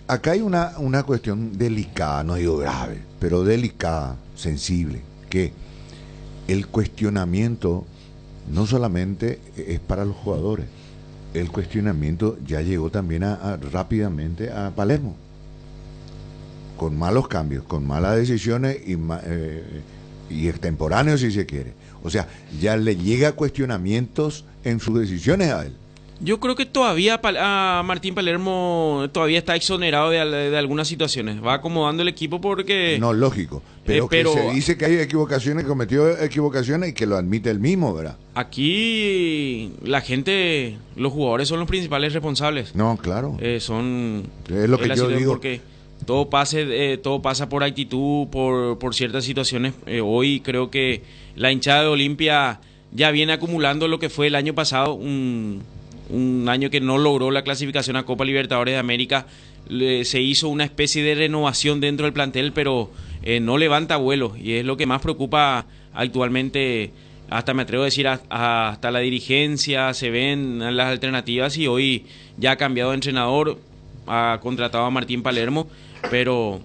Acá hay una cuestión delicada, no digo grave, pero delicada, sensible, que el cuestionamiento no solamente es para los jugadores, el cuestionamiento ya llegó también rápidamente a Palermo, con malos cambios, con malas decisiones y extemporáneos si se quiere. O sea, ya le llega cuestionamientos en sus decisiones a él. Yo creo que todavía a Martín Palermo todavía está exonerado de algunas situaciones. Va acomodando el equipo porque... No, lógico. Pero que se dice que hay equivocaciones, que cometió equivocaciones y que lo admite él mismo, ¿verdad? Aquí la gente, los jugadores son los principales responsables. No, claro. Es lo que yo digo. Porque todo pasa por actitud, por ciertas situaciones. Hoy creo que la hinchada de Olimpia ya viene acumulando lo que fue el año pasado, un año que no logró la clasificación a Copa Libertadores de América. Se hizo una especie de renovación dentro del plantel, pero no levanta vuelo y es lo que más preocupa actualmente. Hasta me atrevo a decir hasta la dirigencia, se ven las alternativas y hoy ya ha cambiado de entrenador, ha contratado a Martín Palermo, pero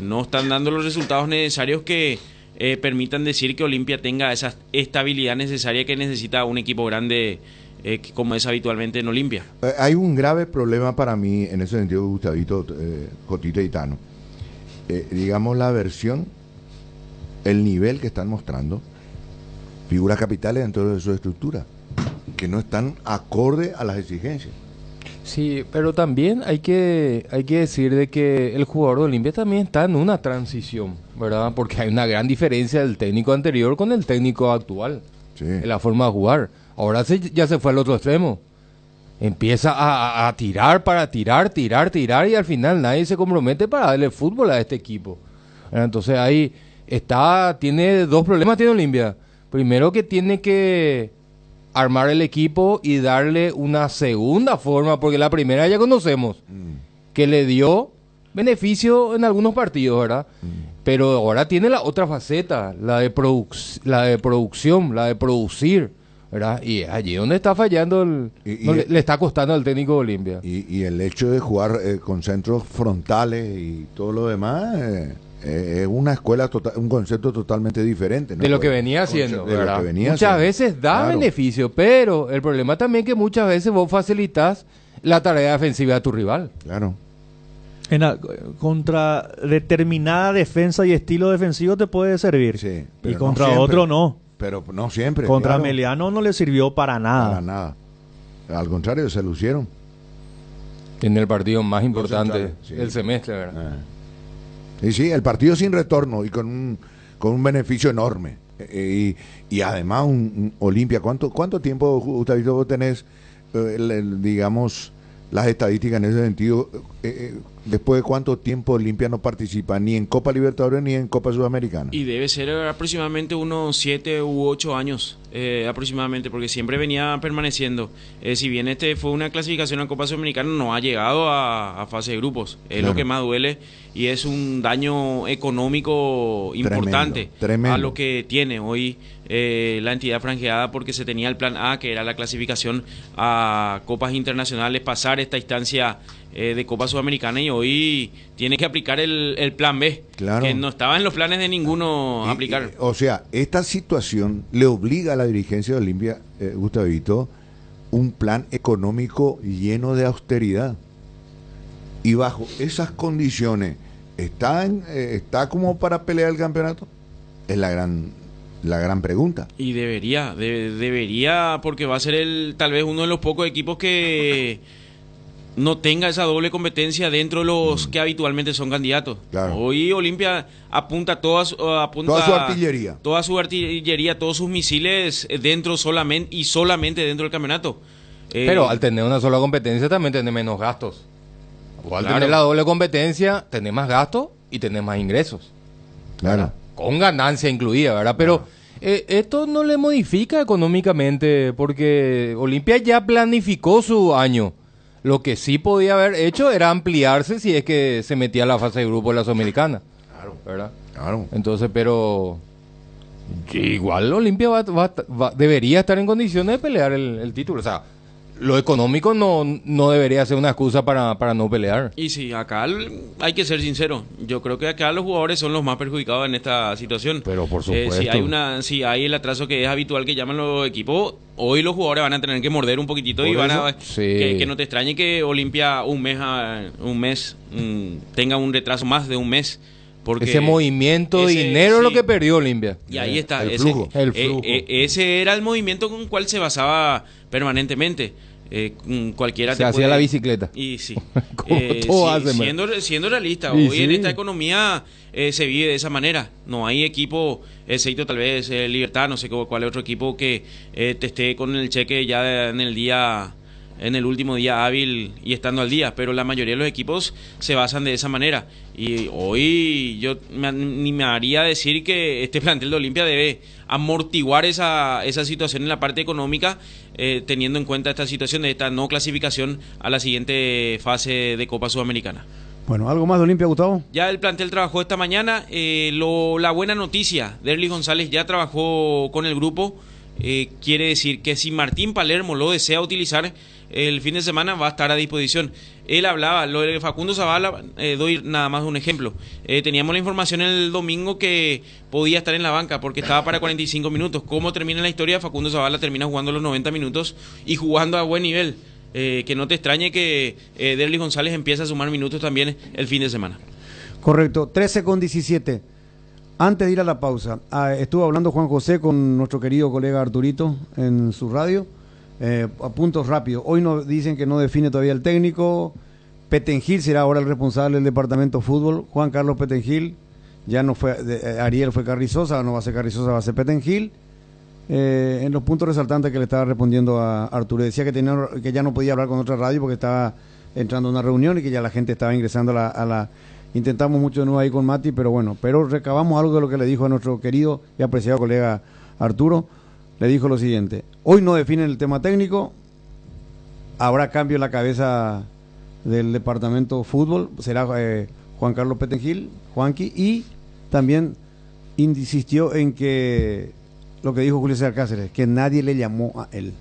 no están dando los resultados necesarios que permitan decir que Olimpia tenga esa estabilidad necesaria que necesita un equipo grande como es habitualmente en Olimpia. Hay un grave problema para mí en ese sentido, Gustavito, Jotito y Tano. Digamos la versión, el nivel que están mostrando figuras capitales dentro de su estructura, que no están acorde a las exigencias. Sí, pero también hay que decir de que el jugador de Olimpia también está en una transición, ¿verdad? Porque hay una gran diferencia del técnico anterior con el técnico actual. en la forma de jugar. Ahora ya se fue al otro extremo. Empieza a tirar para tirar y al final nadie se compromete para darle fútbol a este equipo. Entonces ahí tiene dos problemas, tiene Olimpia. Primero, que tiene que armar el equipo y darle una segunda forma, porque la primera ya conocemos, que le dio beneficio en algunos partidos, ¿verdad? Pero ahora tiene la otra faceta, la de producción, la de producir, ¿verdad? Y allí donde está fallando, le está costando al técnico de Olimpia. Y el hecho de jugar con centros frontales y todo lo demás es una escuela, un concepto totalmente diferente, ¿no? De lo que venía haciendo, ¿verdad? Muchas haciendo. veces da beneficio, pero el problema también es que muchas veces vos facilitas la tarea defensiva a tu rival. Claro. Contra determinada defensa y estilo defensivo te puede servir. Sí, y contra otro no. Pero no siempre. Contra Meliano no le sirvió para nada. Para nada. Al contrario, se lucieron. En el partido más importante del semestre, ¿verdad? Y sí, el partido sin retorno y con un beneficio enorme. Y además un Olimpia. ¿Cuánto tiempo, Gustavito, vos tenés, digamos, las estadísticas en ese sentido? Después de cuánto tiempo Olimpia no participa ni en Copa Libertadores ni en Copa Sudamericana. Y debe ser aproximadamente unos 7 u 8 años aproximadamente, porque siempre venía permaneciendo. Si bien fue una clasificación a Copa Sudamericana, no ha llegado a fase de grupos. Es lo que más duele y es un daño económico importante tremendo. A lo que tiene hoy la entidad franjeada, porque se tenía el plan A, que era la clasificación a copas internacionales, pasar esta instancia de Copa Sudamericana, y hoy tiene que aplicar el plan B, que no estaba en los planes de ninguno aplicar. O sea, esta situación le obliga a la dirigencia de Olimpia, Gustavito, un plan económico lleno de austeridad. Y bajo esas condiciones, ¿está como para pelear el campeonato? Es la gran pregunta. Y debería, porque va a ser tal vez uno de los pocos equipos que no tenga esa doble competencia dentro de los que habitualmente son candidatos. Claro. Hoy Olimpia apunta toda su artillería. Todos sus misiles solamente dentro del campeonato. Pero al tener una sola competencia también tenés menos gastos. O al tener la doble competencia, tenés más gastos y tenés más ingresos. Claro. Con ganancia incluida, ¿verdad? Pero esto no le modifica económicamente, porque Olimpia ya planificó su año. Lo que sí podía haber hecho era ampliarse si es que se metía a la fase de grupo de la Sudamericana. Claro. ¿Verdad? Claro. Entonces, pero igual Olimpia debería estar en condiciones de pelear el título. O sea, lo económico no debería ser una excusa para no pelear. Y sí, acá hay que ser sincero. Yo creo que acá los jugadores son los más perjudicados en esta situación. Pero por supuesto. Si hay el atraso que es habitual que llaman los equipos, hoy los jugadores van a tener que morder un poquitito por y van a que no te extrañe que Olimpia un mes tenga un retraso más de un mes. Porque ese movimiento de dinero es lo que perdió Olimpia. Y ahí está. El flujo. Ese era el movimiento con el cual se basaba permanentemente. Cualquiera se hacía la bicicleta. Y sí. Siendo realista, hoy en esta economía se vive de esa manera. No hay equipo, excepto tal vez Libertad, no sé cuál es otro equipo que te esté con el cheque ya en el último día hábil y estando al día, pero la mayoría de los equipos se basan de esa manera. Y hoy yo ni me haría decir que este plantel de Olimpia debe amortiguar esa situación en la parte económica, teniendo en cuenta esta situación de esta no clasificación a la siguiente fase de Copa Sudamericana. Bueno, ¿algo más de Olimpia, Gustavo? Ya el plantel trabajó esta mañana. La buena noticia, Derlis González ya trabajó con el grupo. Quiere decir que si Martín Palermo lo desea utilizar el fin de semana, va a estar a disposición. Él hablaba, lo de Facundo Zavala, doy nada más un ejemplo. Teníamos la información el domingo que podía estar en la banca porque estaba para 45 minutos. ¿Cómo termina la historia? Facundo Zavala termina jugando los 90 minutos y jugando a buen nivel. Que no te extrañe que Derlis González empiece a sumar minutos también el fin de semana. Correcto, 13:17. Antes de ir a la pausa, estuvo hablando Juan José con nuestro querido colega Arturito en su radio. A puntos rápidos. Hoy nos dicen que no define todavía el técnico. Petengil será ahora el responsable del departamento de fútbol. Juan Carlos Petengil. Ya no fue, Ariel fue Carrizosa, no va a ser Carrizosa, va a ser Petengil. En los puntos resaltantes que le estaba respondiendo a Arturo, decía que ya no podía hablar con otra radio porque estaba entrando a una reunión y que ya la gente estaba ingresando a la intentamos mucho de nuevo ahí con Mati, pero bueno, pero recabamos algo de lo que le dijo a nuestro querido y apreciado colega Arturo. Le dijo lo siguiente: hoy no definen el tema técnico, habrá cambio en la cabeza del departamento fútbol, será Juan Carlos Petengil, Juanqui, y también insistió en que lo que dijo Julio César Cáceres, que nadie le llamó a él,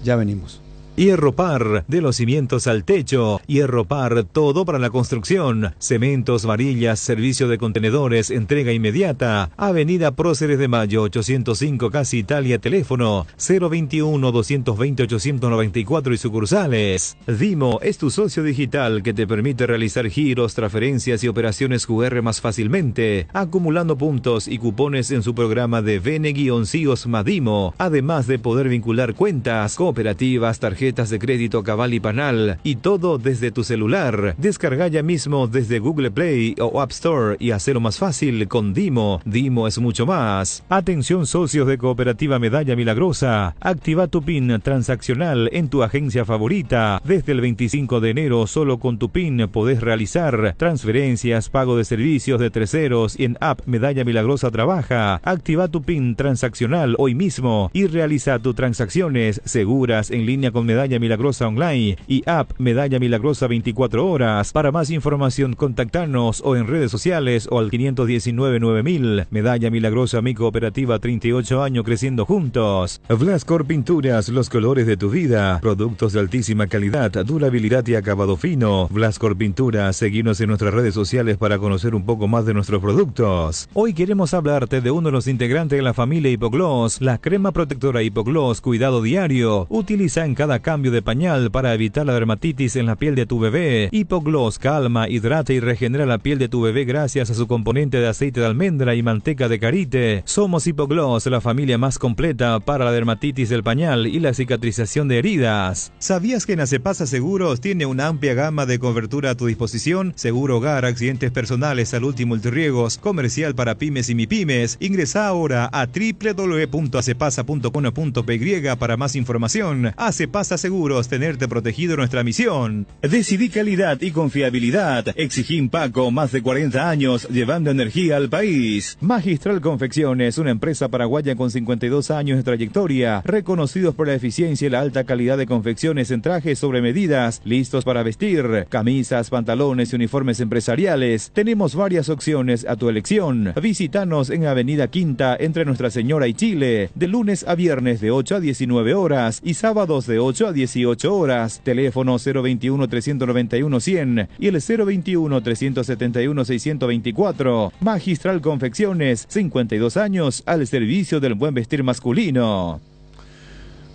Ya venimos. Hierropar, de los cimientos al techo. Hierropar, todo para la construcción. Cementos, varillas, servicio de contenedores, entrega inmediata. Avenida Próceres de Mayo, 805, Casi Italia, teléfono 021-220-894 y sucursales. Dimo es tu socio digital que te permite realizar giros, transferencias y operaciones QR más fácilmente, acumulando puntos y cupones en su programa de Bene-CIOS Madimo, además de poder vincular cuentas, cooperativas, tarjetas de crédito Cabal y Panal, y todo desde tu celular. Descarga ya mismo desde Google Play o App Store y hazlo más fácil con Dimo. Dimo es mucho más. Atención socios de Cooperativa Medalla Milagrosa, activa tu PIN transaccional en tu agencia favorita. Desde el 25 de enero solo con tu PIN podés realizar transferencias, pago de servicios de terceros y en App Medalla Milagrosa trabaja. Activa tu PIN transaccional hoy mismo y realiza tus transacciones seguras en línea con Medalla Milagrosa Online y App Medalla Milagrosa 24 horas. Para más información, contactarnos o en redes sociales o al 519-9000. Medalla Milagrosa, mi cooperativa, 38 años creciendo juntos. Blascor Pinturas, los colores de tu vida. Productos de altísima calidad, durabilidad y acabado fino. Blascor Pinturas, seguinos en nuestras redes sociales para conocer un poco más de nuestros productos. Hoy queremos hablarte de uno de los integrantes de la familia Hipogloss, la crema protectora Hipogloss, cuidado diario. Utiliza en cada cambio de pañal para evitar la dermatitis en la piel de tu bebé. Hipogloss calma, hidrata y regenera la piel de tu bebé gracias a su componente de aceite de almendra y manteca de karité. Somos Hipogloss, la familia más completa para la dermatitis del pañal y la cicatrización de heridas. ¿Sabías que en Acepasa Seguros tiene una amplia gama de cobertura a tu disposición? Seguro hogar, accidentes personales, salud y multirriegos, comercial para pymes y mipymes. Ingresa ahora a www.acepasa.com.py para más información. Acepasa Seguros, tenerte protegido, nuestra misión. Decidí calidad y confiabilidad. Exigí Impaco, más de 40 años llevando energía al país. Magistral Confecciones, una empresa paraguaya con 52 años de trayectoria, reconocidos por la eficiencia y la alta calidad de confecciones en trajes sobre medidas, listos para vestir, camisas, pantalones y uniformes empresariales. Tenemos varias opciones a tu elección. Visítanos en Avenida Quinta, entre Nuestra Señora y Chile, de lunes a viernes de 8 a 19 horas y sábados de 8 a 18 horas. Teléfono 021-391-100 y el 021-371-624. Magistral Confecciones, 52 años al servicio del buen vestir masculino.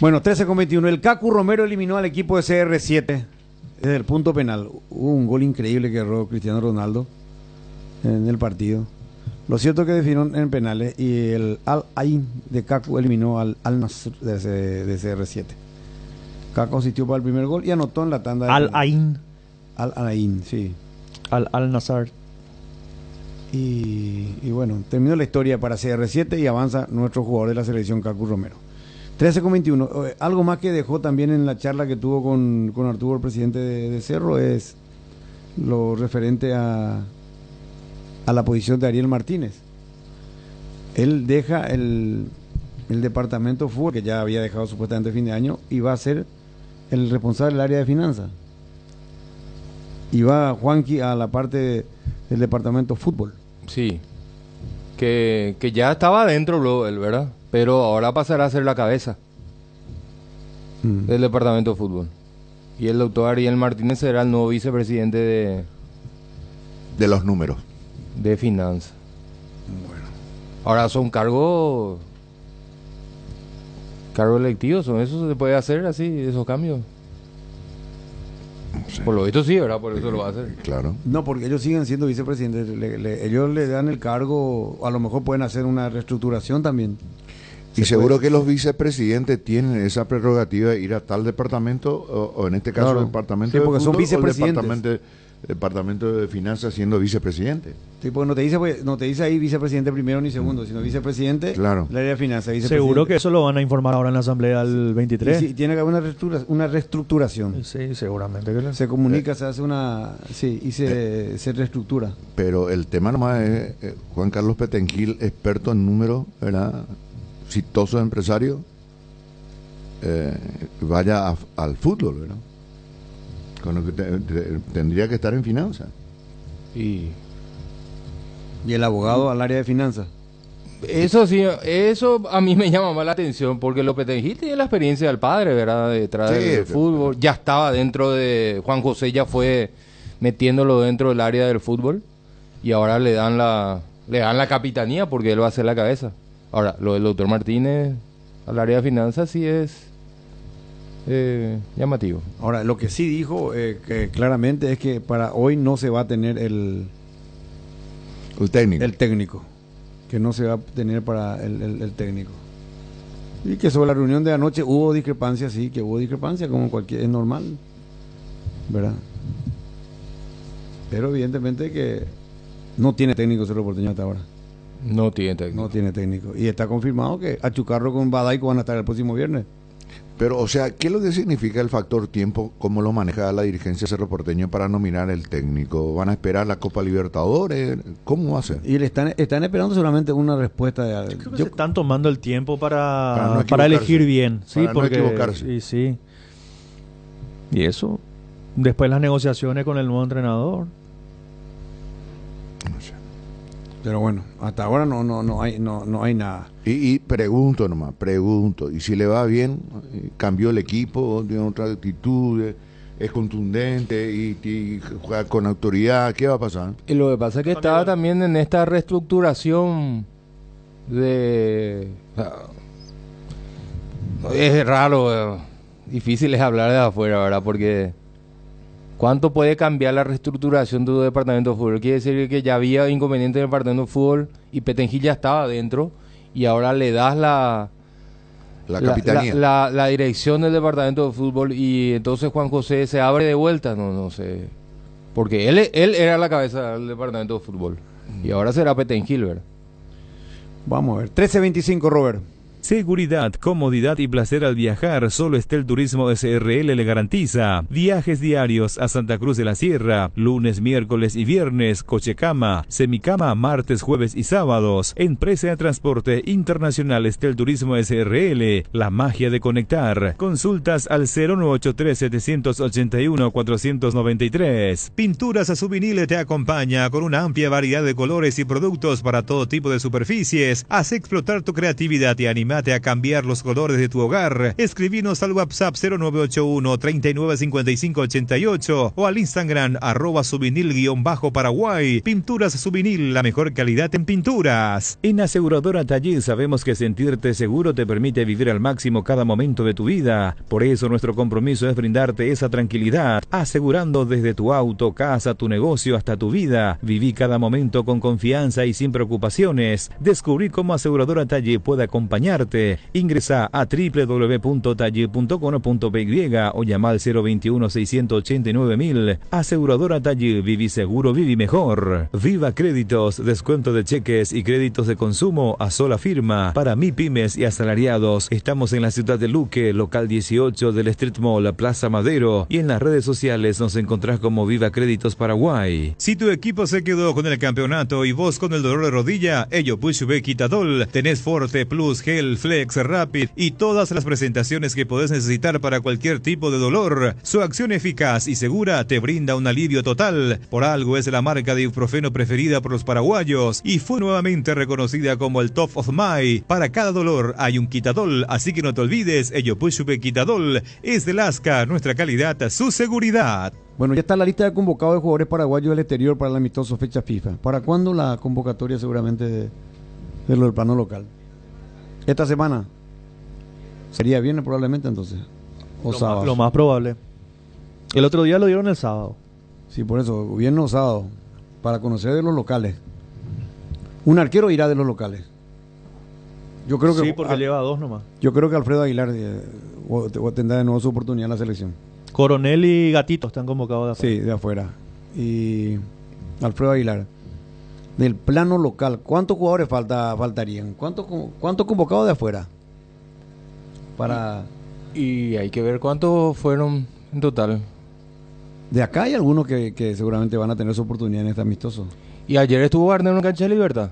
Bueno, 13:21. El Cacu Romero eliminó al equipo de CR7 desde el punto penal. Hubo un gol increíble que erró Cristiano Ronaldo en el partido. Lo cierto es que definió en penales y el Al-Ain de Cacu eliminó al Al-Nasr de CR7. Cacu asistió para el primer gol y anotó en la tanda de Al-Ain. Al-Ain, sí. Al-Nasr. Y bueno, terminó la historia para CR7 y avanza nuestro jugador de la selección, Cacu Romero. 13:21. Algo más que dejó también en la charla que tuvo con Arturo, el presidente de Cerro, es lo referente a la posición de Ariel Martínez. Él deja el departamento de fútbol, que ya había dejado supuestamente a fin de año, y va a ser el responsable del área de finanzas. Y va Juanqui a la parte del departamento fútbol. Sí, que ya estaba adentro luego él, ¿verdad? Pero ahora pasará a ser la cabeza del departamento de fútbol. Y el doctor Ariel Martínez será el nuevo vicepresidente de los números. De finanzas. Bueno. Ahora son cargos electivos, ¿son eso se puede hacer así, esos cambios? Sí. Por lo visto sí, ¿verdad? Por eso lo va a hacer. Claro. No, porque ellos siguen siendo vicepresidentes. Ellos le dan el cargo, a lo mejor pueden hacer una reestructuración también. Y seguro que los vicepresidentes tienen esa prerrogativa de ir a tal departamento, o en este caso, claro, departamento sí, porque de fútbol, son vicepresidentes. O departamento departamento de finanzas siendo vicepresidente. Sí, pues no te dice ahí vicepresidente primero ni segundo, sino vicepresidente Claro. del área de finanzas. Vicepresidente. Seguro que eso lo van a informar ahora en la asamblea el 23. Sí, tiene que haber una reestructuración. Sí, seguramente que se comunica, se hace una... Sí, y se reestructura. Pero el tema nomás es, Juan Carlos Pettengill, experto en números, ¿verdad? Exitoso empresario, vaya al fútbol, ¿verdad? Con lo que tendría que estar en finanzas. Y el abogado al área de finanzas. Eso sí, eso a mí me llama más la atención, porque Lopetegui tiene la experiencia del padre, ¿verdad? Detrás del fútbol. Ya estaba dentro de... Juan José ya fue metiéndolo dentro del área del fútbol, y ahora le dan la capitanía porque él va a ser la cabeza. Ahora, lo del doctor Martínez al área de finanzas sí es llamativo. Ahora, lo que sí dijo que claramente es que para hoy no se va a tener el técnico. Que no se va a tener para el técnico. Y que sobre la reunión de anoche hubo discrepancia, sí, que hubo discrepancia, como es normal, ¿verdad? Pero evidentemente que no tiene técnico Cerro Porteño hasta ahora. No tiene técnico. No tiene técnico. Y está confirmado que Achucarro con Badaico van a estar el próximo viernes. Pero, o sea, ¿qué es lo que significa el factor tiempo? ¿Cómo lo maneja la dirigencia Cerro Porteño para nominar el técnico? ¿Van a esperar la Copa Libertadores? ¿Cómo va a ser? Y le están esperando solamente una respuesta. Creo que se están tomando el tiempo para elegir bien. Sí, para porque, no equivocarse. Sí. Y eso, después las negociaciones con el nuevo entrenador. No sé. Pero bueno, hasta ahora no hay nada. Y pregunto nomás, y si le va bien, cambió el equipo, tiene otra actitud, es contundente y juega con autoridad, ¿qué va a pasar? Y lo que pasa es que estaba también en esta reestructuración es raro, difícil es hablar de afuera, ¿verdad? Porque ¿cuánto puede cambiar la reestructuración de tu departamento de fútbol? Quiere decir que ya había inconveniente en el departamento de fútbol y Pettengill ya estaba adentro y ahora le das la capitanía, la dirección del departamento de fútbol, y entonces Juan José se abre de vuelta, no sé, porque él era la cabeza del departamento de fútbol y ahora será Pettengill, ¿verdad? Vamos a ver, 13:25, Robert. Seguridad, comodidad y placer al viajar, solo Estel Turismo SRL le garantiza. Viajes diarios a Santa Cruz de la Sierra, lunes, miércoles y viernes, cochecama, semicama, martes, jueves y sábados. Empresa de Transporte Internacional Estel Turismo SRL, la magia de conectar. Consultas al 0983-781-493. Pinturas Subinil te acompaña con una amplia variedad de colores y productos para todo tipo de superficies. Haz explotar tu creatividad y animate a cambiar los colores de tu hogar. Escribinos al WhatsApp 0981-395588 o al Instagram @subinil_Paraguay. Pinturas Subinil, la mejor calidad en pinturas. En Aseguradora Taller sabemos que sentirte seguro te permite vivir al máximo cada momento de tu vida. Por eso nuestro compromiso es brindarte esa tranquilidad, asegurando desde tu auto, casa, tu negocio hasta tu vida. Viví cada momento con confianza y sin preocupaciones. Descubrí cómo Aseguradora Taller puede acompañarte. Ingresa a www.taller.com.py o llama al 021-689.000. Aseguradora Taller, viví seguro, viví mejor. Viva Créditos, descuento de cheques y créditos de consumo a sola firma para MIPYMES y asalariados. Estamos en la ciudad de Luque, local 18 del Street Mall, Plaza Madero, y en las redes sociales nos encontrás como Viva Créditos Paraguay. Si tu equipo se quedó con el campeonato y vos con el dolor de rodilla, ello Pushbe Quitadol, tenés Forte Plus, Gel, Flex, Rapid y todas las presentaciones que podés necesitar para cualquier tipo de dolor. Su acción eficaz y segura te brinda un alivio total. Por algo es la marca de ibuprofeno preferida por los paraguayos y fue nuevamente reconocida como el Top of Mind. Para cada dolor hay un Quitadol, así que no te olvides, ello Pushbe Quitadol es de Lasca, nuestra calidad, su seguridad. Bueno, ya está la lista de convocados de jugadores paraguayos del exterior para el amistoso fecha FIFA. ¿Para cuándo la convocatoria seguramente de lo del plano local? ¿Esta semana? ¿Sería viernes probablemente entonces? ¿O sábado? Lo más probable. El otro día lo dieron el sábado. Sí, por eso, viernes o sábado, para conocer de los locales. Un arquero irá de los locales. Yo creo que sí, porque lleva dos nomás. Yo creo que Alfredo Aguilar tendrá de nuevo su oportunidad en la selección. Coronel y Gatito están convocados de afuera. Sí, de afuera. y Alfredo Aguilar. Del plano local, ¿cuántos jugadores faltarían? ¿Cuántos convocados de afuera? Y hay que ver cuántos fueron en total. De acá hay algunos que seguramente van a tener su oportunidad en este amistoso. Y ayer estuvo Garnero en cancha de Libertad,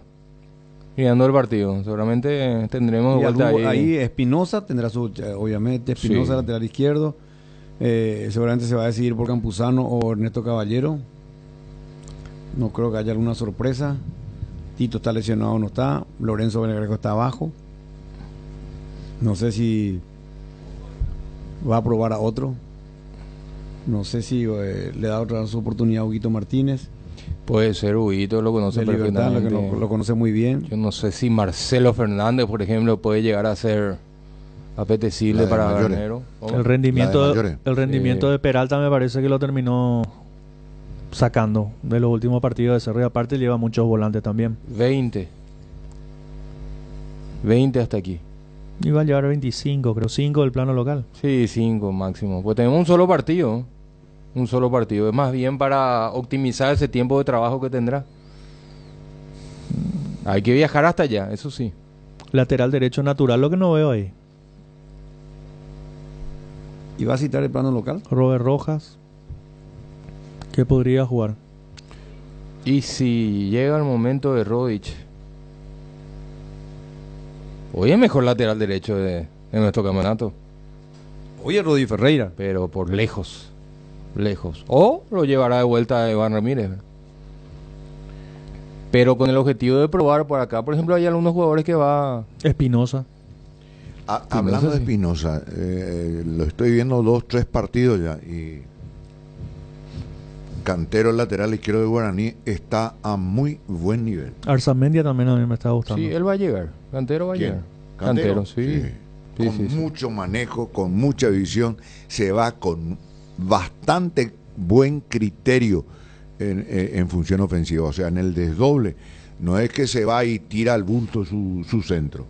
mirando el partido. Seguramente tendremos vuelta ahí Espinosa tendrá obviamente, Espinosa, sí, lateral izquierdo. Seguramente se va a decidir por Campuzano o Ernesto Caballero. No creo que haya alguna sorpresa. Tito está lesionado o no está. Lorenzo Benegreco está abajo. No sé si va a probar a otro. No sé si le da otra oportunidad a Huguito Martínez. Puede ser, Huguito lo conoce perfectamente. Lo conoce muy bien. Yo no sé si Marcelo Fernández, por ejemplo, puede llegar a ser apetecible para Garnero. El rendimiento de Peralta me parece que lo terminó sacando de los últimos partidos de Cerro, y aparte lleva muchos volantes también. 20 hasta aquí. Iba a llevar 25, creo, 5 del plano local. Sí, 5 máximo. Pues tenemos un solo partido. Es más bien para optimizar ese tiempo de trabajo que tendrá. Hay que viajar hasta allá, eso sí. Lateral derecho natural, lo que no veo ahí. ¿Y va a citar el plano local? Robert Rojas, que podría jugar. Y si llega el momento de Rodic, hoy es mejor lateral derecho de nuestro campeonato. Hoy es Rodi Ferreira. Pero por lejos. O lo llevará de vuelta a Iván Ramírez. Pero con el objetivo de probar por acá. Por ejemplo, hay algunos jugadores que va... Espinosa. Hablando de Espinosa, lo estoy viendo 2-3 partidos ya. Y Cantero, el lateral izquierdo de Guaraní, está a muy buen nivel. Arzamendia también a mí me está gustando. Sí, él va a llegar. Cantero va a llegar. Cantero, sí. Con mucho manejo, con mucha visión, se va con bastante buen criterio en función ofensiva. O sea, en el desdoble, no es que se va y tira al bulto su centro.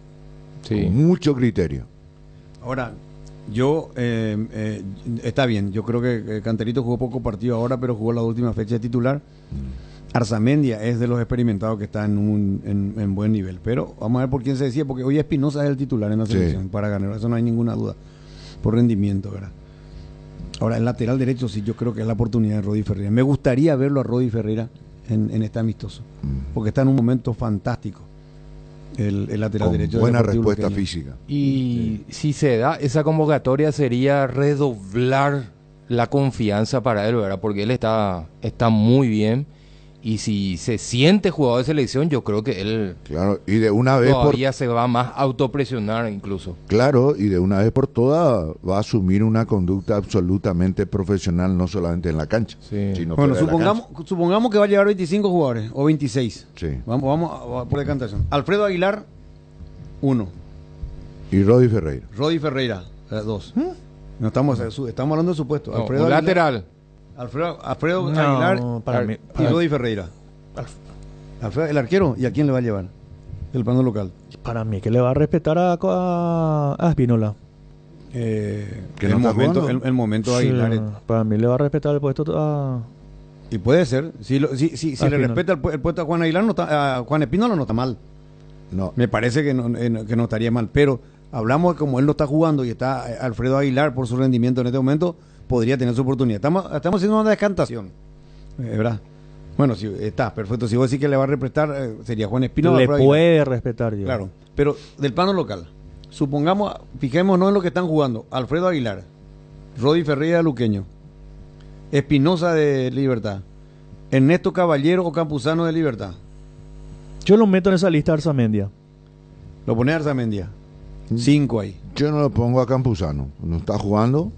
Sí. Con mucho criterio. Ahora, está bien, yo creo que Canterito jugó poco partido ahora, pero jugó la última fecha de titular. Arzamendia es de los experimentados que está en buen nivel, pero vamos a ver por quién se decía, porque hoy Espinosa es el titular en la selección para Garnero, eso no hay ninguna duda, por rendimiento, ¿verdad? Ahora, el lateral derecho sí, yo creo que es la oportunidad de Rodi Ferreira. Me gustaría verlo a Rodi Ferreira en este amistoso, porque está en un momento fantástico. El lateral derecho. Buena respuesta física. Y si se da esa convocatoria, sería redoblar la confianza para él, ¿verdad? Porque él está muy bien. Y si se siente jugador de selección, yo creo que él y de una vez todavía se va más a autopresionar incluso. Claro, y de una vez por todas va a asumir una conducta absolutamente profesional, no solamente en la cancha, sino bueno, supongamos que va a llevar 25 jugadores o 26. Sí. Vamos por decantación. Alfredo Aguilar, 1. Y Rodi Ferreira. 2. No estamos hablando de supuesto. No, Alfredo Aguilar, lateral. Alfredo Aguilar y Rodi Ferreira. Alfredo, el arquero, ¿y a quién le va a llevar? El plano local. Para mí que le va a respetar a Espinola. El momento de Aguilar. Para mí le va a respetar el puesto a... Y puede ser. Si le respeta el puesto a Juan Aguilar, a Juan Espinola no está mal. No. Me parece que no estaría mal. Pero hablamos de como él no está jugando y está Alfredo Aguilar por su rendimiento en este momento, podría tener su oportunidad. Estamos haciendo una descantación, ¿verdad? Bueno, si está perfecto. Si vos decís que le va a respetar, sería Juan Espinola. Le puede respetar yo. Claro, pero del plano local, supongamos, fijémonos en lo que están jugando. Alfredo Aguilar, Rodi Ferreira Luqueño, Espinosa de Libertad, Ernesto Caballero o Campuzano de Libertad. Yo lo meto en esa lista de Arzamendia. Lo pone Arzamendia. 5 ahí. Yo no lo pongo a Campuzano. No está jugando,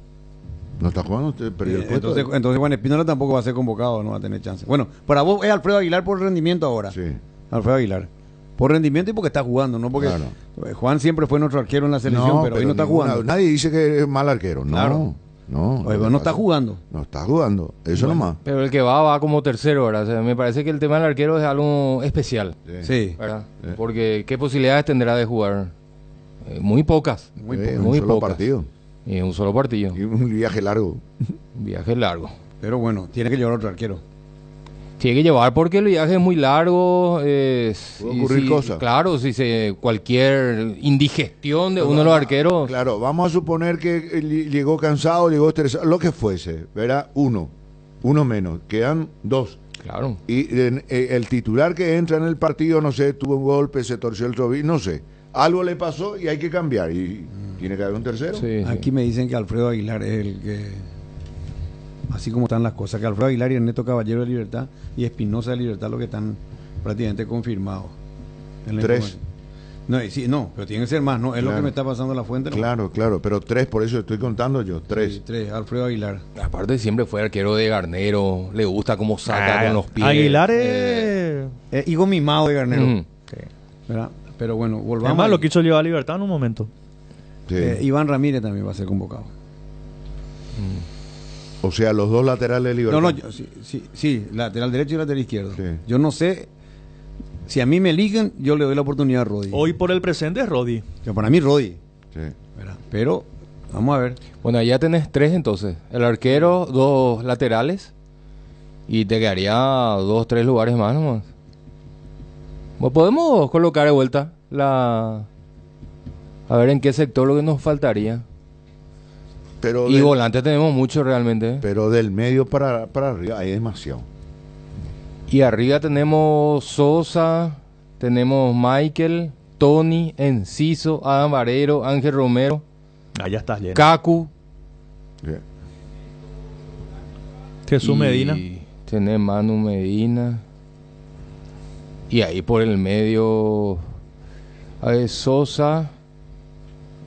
usted perdió el puesto. Entonces Juan Espinola tampoco va a ser convocado, no va a tener chance. Bueno, para vos es Alfredo Aguilar por rendimiento ahora. Sí. Alfredo Aguilar. Por rendimiento y porque está jugando, no porque Juan siempre fue nuestro arquero en la selección, pero hoy no está jugando. Nadie dice que es mal arquero. No. No está jugando. No está jugando, eso nomás. Pero el que va como tercero ahora. O sea, me parece que el tema del arquero es algo especial. Sí. ¿Verdad? Porque ¿qué posibilidades tendrá de jugar? Muy pocas. Muy pocas. Partido. Y un solo partido. Y un viaje largo. Viaje largo. Pero bueno, tiene que llevar otro arquero. Tiene que llevar porque el viaje es muy largo. Puede ocurrir cosas. Claro, si cualquier indigestión de uno de los arqueros. Claro, vamos a suponer que llegó cansado, llegó estresado, lo que fuese, ¿verdad? Uno menos, quedan 2. Claro. Y el titular que entra en el partido, no sé, tuvo un golpe, se torció el tobillo, no sé. Algo le pasó y hay que cambiar. Y tiene que haber un tercero. Sí, aquí me dicen que Alfredo Aguilar es el que, así como están las cosas, que Alfredo Aguilar y Ernesto Caballero de Libertad y Espinosa de Libertad lo que están prácticamente confirmados. 3. No, pero tiene que ser más, ¿no? Es lo que me está pasando la fuente. ¿no? Claro, pero 3, por eso estoy contando yo, 3. Sí, 3, Alfredo Aguilar. Aparte siempre fue arquero de Garnero, le gusta cómo saca con los pies. Aguilar es hijo mimado de Garnero. Sí. ¿Verdad? Pero bueno, volvamos. Además lo quiso llevar a Libertad en un momento. Sí. Iván Ramírez también va a ser convocado. O sea, los 2 laterales de Libertad. Sí, lateral derecho y lateral izquierdo. Sí. Yo no sé, si a mí me eligen, yo le doy la oportunidad a Rodi. Hoy por el presente es Rodi. Que para mí Rodi. Sí. ¿Verdad? Pero, vamos a ver. Bueno, ya tenés 3 entonces. El arquero, 2 laterales. Y te quedaría 2, 3 lugares más nomás. Bueno, podemos colocar de vuelta a ver en qué sector lo que nos faltaría. Y volantes tenemos mucho realmente. Pero del medio para arriba hay demasiado. Y arriba tenemos Sosa, tenemos Michael, Tony, Enciso, Adam Barrero, Ángel Romero. Ya está lleno. Cacu. Jesús Medina. Tenés Manu Medina. Y ahí por el medio Sosa,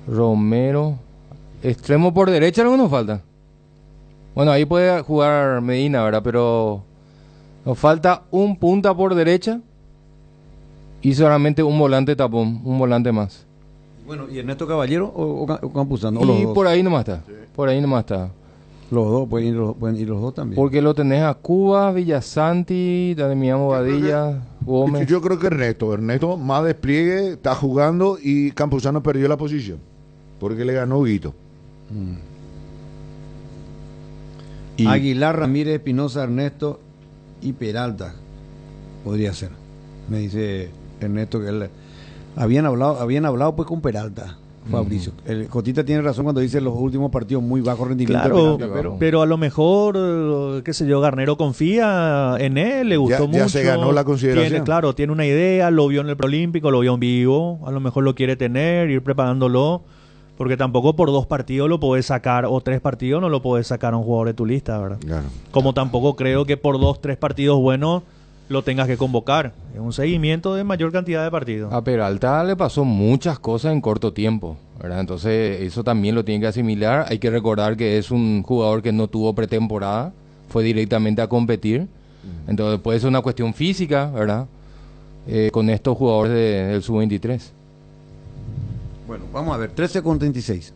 Romero. Extremo por derecha, algo nos falta. Bueno, ahí puede jugar Medina, ¿verdad? Pero nos falta un punta por derecha y solamente un volante tapón, un volante más. Bueno, ¿y Ernesto Caballero o Campuzano? Y por ahí nomás está. Por ahí nomás está. Los dos, pueden ir los dos también. Porque lo tenés a Cuba, Villasanti, Damián Bobadilla, Gómez. Yo creo que Ernesto más despliegue, está jugando y Campuzano perdió la posición. Porque le ganó Guito. Aguilar, Ramírez, Espinosa, Ernesto y Peralta. Podría ser. Me dice Ernesto que él... Habían hablado pues con Peralta. Fabricio. El Jotita tiene razón cuando dice los últimos partidos muy bajo rendimiento. Claro, pero a lo mejor, qué sé yo, Garnero confía en él, le gustó mucho. Ya se ganó la consideración. Tiene una idea, lo vio en el Preolímpico, lo vio en vivo, a lo mejor lo quiere tener, ir preparándolo, porque tampoco por 2 partidos lo podés sacar, o 3 partidos no lo podés sacar a un jugador de tu lista, ¿verdad? Claro. Como tampoco creo que por 2, 3 partidos buenos lo tengas que convocar. Es un seguimiento de mayor cantidad de partidos. A Peralta le pasó muchas cosas en corto tiempo, ¿verdad? Entonces eso también lo tiene que asimilar. Hay que recordar que es un jugador que no tuvo pretemporada, fue directamente a competir. Entonces puede ser una cuestión física, ¿verdad? Con estos jugadores del Sub-23. Bueno, vamos a ver, 13:36.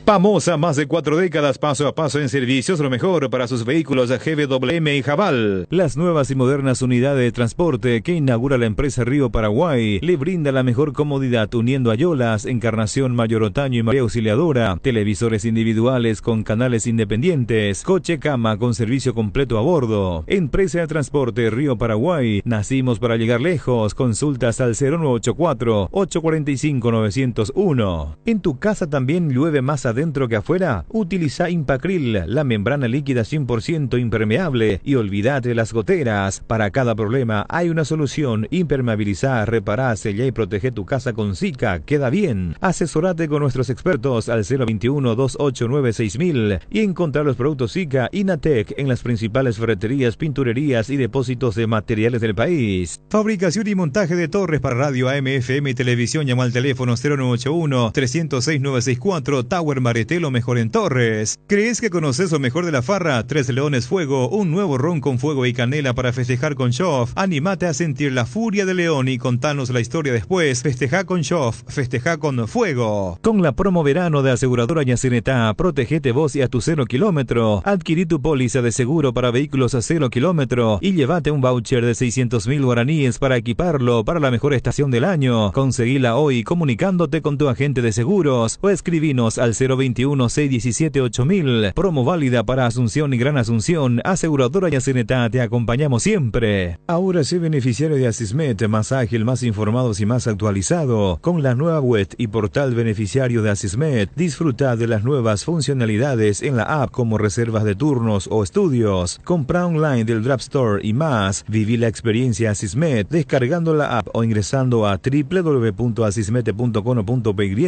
Famosa, más de 4 décadas, paso a paso en servicios, lo mejor para sus vehículos GWM y Jabal. Las nuevas y modernas unidades de transporte que inaugura la empresa Río Paraguay le brinda la mejor comodidad uniendo Ayolas, Encarnación, Mayor Otaño y María Auxiliadora, televisores individuales con canales independientes, coche cama con servicio completo a bordo. Empresa de transporte Río Paraguay, nacimos para llegar lejos. Consultas al 0984-845-901. En tu casa también llueve más adentro que afuera. Utiliza Impacril, la membrana líquida 100% impermeable, y olvídate de las goteras. Para cada problema hay una solución. Impermeabilizá, repará, sellá y protege tu casa con Zika. Queda bien. Asesorate con nuestros expertos al 021-289-6000 y encontrar los productos Zika Inatec en las principales ferreterías, pinturerías y depósitos de materiales del país. Fabricación y montaje de torres para radio, AM, FM y televisión. Llama al teléfono 0981-306-964. Tower Marete, lo mejor en Torres. ¿Crees que conoces lo mejor de la farra? 3 Leones Fuego, un nuevo ron con fuego y canela para festejar con Shoff. Anímate a sentir la furia de León y contanos la historia después. Festeja con Shoff, festeja con fuego. Con la promo verano de Aseguradora Yacinetá, protégete vos y a tu 0 kilómetro. Adquirí tu póliza de seguro para vehículos a 0 kilómetro y llévate un voucher de 600.000 guaraníes para equiparlo para la mejor estación del año. Conseguila hoy comunicándote con tu agente de seguros o escribinos al 0 021-617-8000. Promo válida para Asunción y Gran Asunción. Aseguradora Yacineta, te acompañamos siempre. Ahora sé beneficiario de Asismet, más ágil, más informados y más actualizado. Con la nueva web y portal beneficiario de Asismet, disfruta de las nuevas funcionalidades en la app como reservas de turnos o estudios, compra online del Draft Store y más. Viví la experiencia Asismet descargando la app o ingresando a www.asismet.com.py.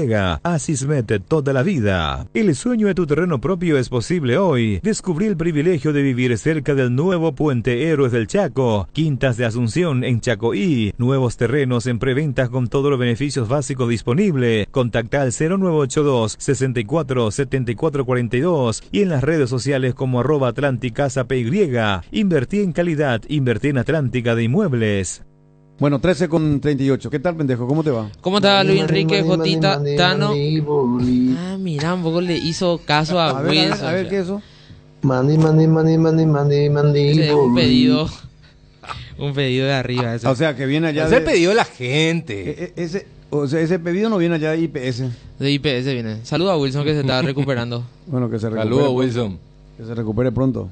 Asismet, toda la vida. El sueño de tu terreno propio es posible hoy. Descubrí el privilegio de vivir cerca del nuevo Puente Héroes del Chaco, Quintas de Asunción en Chacoí, nuevos terrenos en preventas con todos los beneficios básicos disponibles. Contacta al 0982 64 74 42 y en las redes sociales como @AtlanticasaPY. Invertí en calidad, invertí en Atlántica de Inmuebles. Bueno, 13:38. ¿Qué tal, pendejo? ¿Cómo te va? ¿Cómo está Luis Enrique, Jotita, Tano? Ah, mira, un poco le hizo caso a Wilson. A ver, ¿qué es eso? Ese es un pedido de arriba. Ese. O sea, que viene allá Ese es el pedido de la gente. Ese pedido no viene allá de IPS. De IPS viene. Saluda a Wilson que se está recuperando. Bueno, que se recupere. Saludos, Wilson. Que se recupere pronto.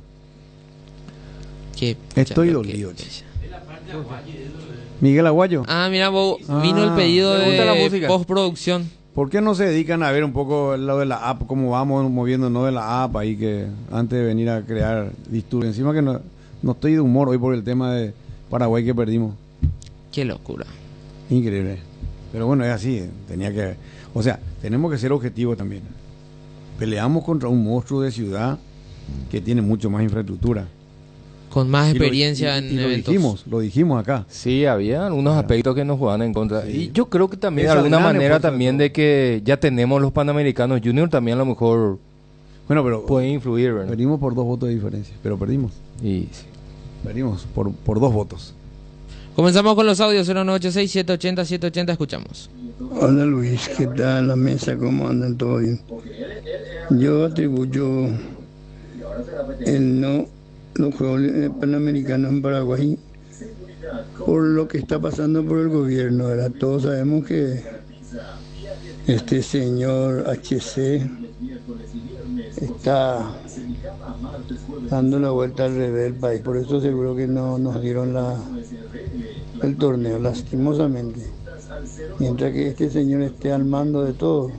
¿Qué? Estoy dolido. Miguel Aguayo. Ah, mira, vino el pedido de postproducción. ¿Por qué no se dedican a ver un poco el lado de la app, cómo vamos moviéndonos de la app ahí, que antes de venir a crear disturbios? Encima que no estoy de humor hoy por el tema de Paraguay que perdimos. Qué locura. Increíble. Pero bueno, es así. O sea, tenemos que ser objetivos también. Peleamos contra un monstruo de ciudad que tiene mucho más infraestructura. Con más experiencia en eventos. Lo dijimos acá. Sí, había algunos aspectos que nos jugaban en contra. Sí. Y yo creo que también de alguna manera también de que ya tenemos los Panamericanos Junior también a lo mejor pueden influir, ¿verdad? Perdimos por 2 votos de diferencia, pero perdimos. Y sí. Perdimos por 2 votos. Comenzamos con los audios 0986-780-780, escuchamos. Hola Luis, ¿qué tal la mesa? ¿Cómo andan? ¿Todo bien? Yo atribuyo los Juegos Panamericanos en Paraguay por lo que está pasando por el gobierno, ¿verdad? Todos sabemos que este señor HC está dando la vuelta al revés del país, por eso seguro que no nos dieron el torneo, lastimosamente. Mientras que este señor esté al mando de todo,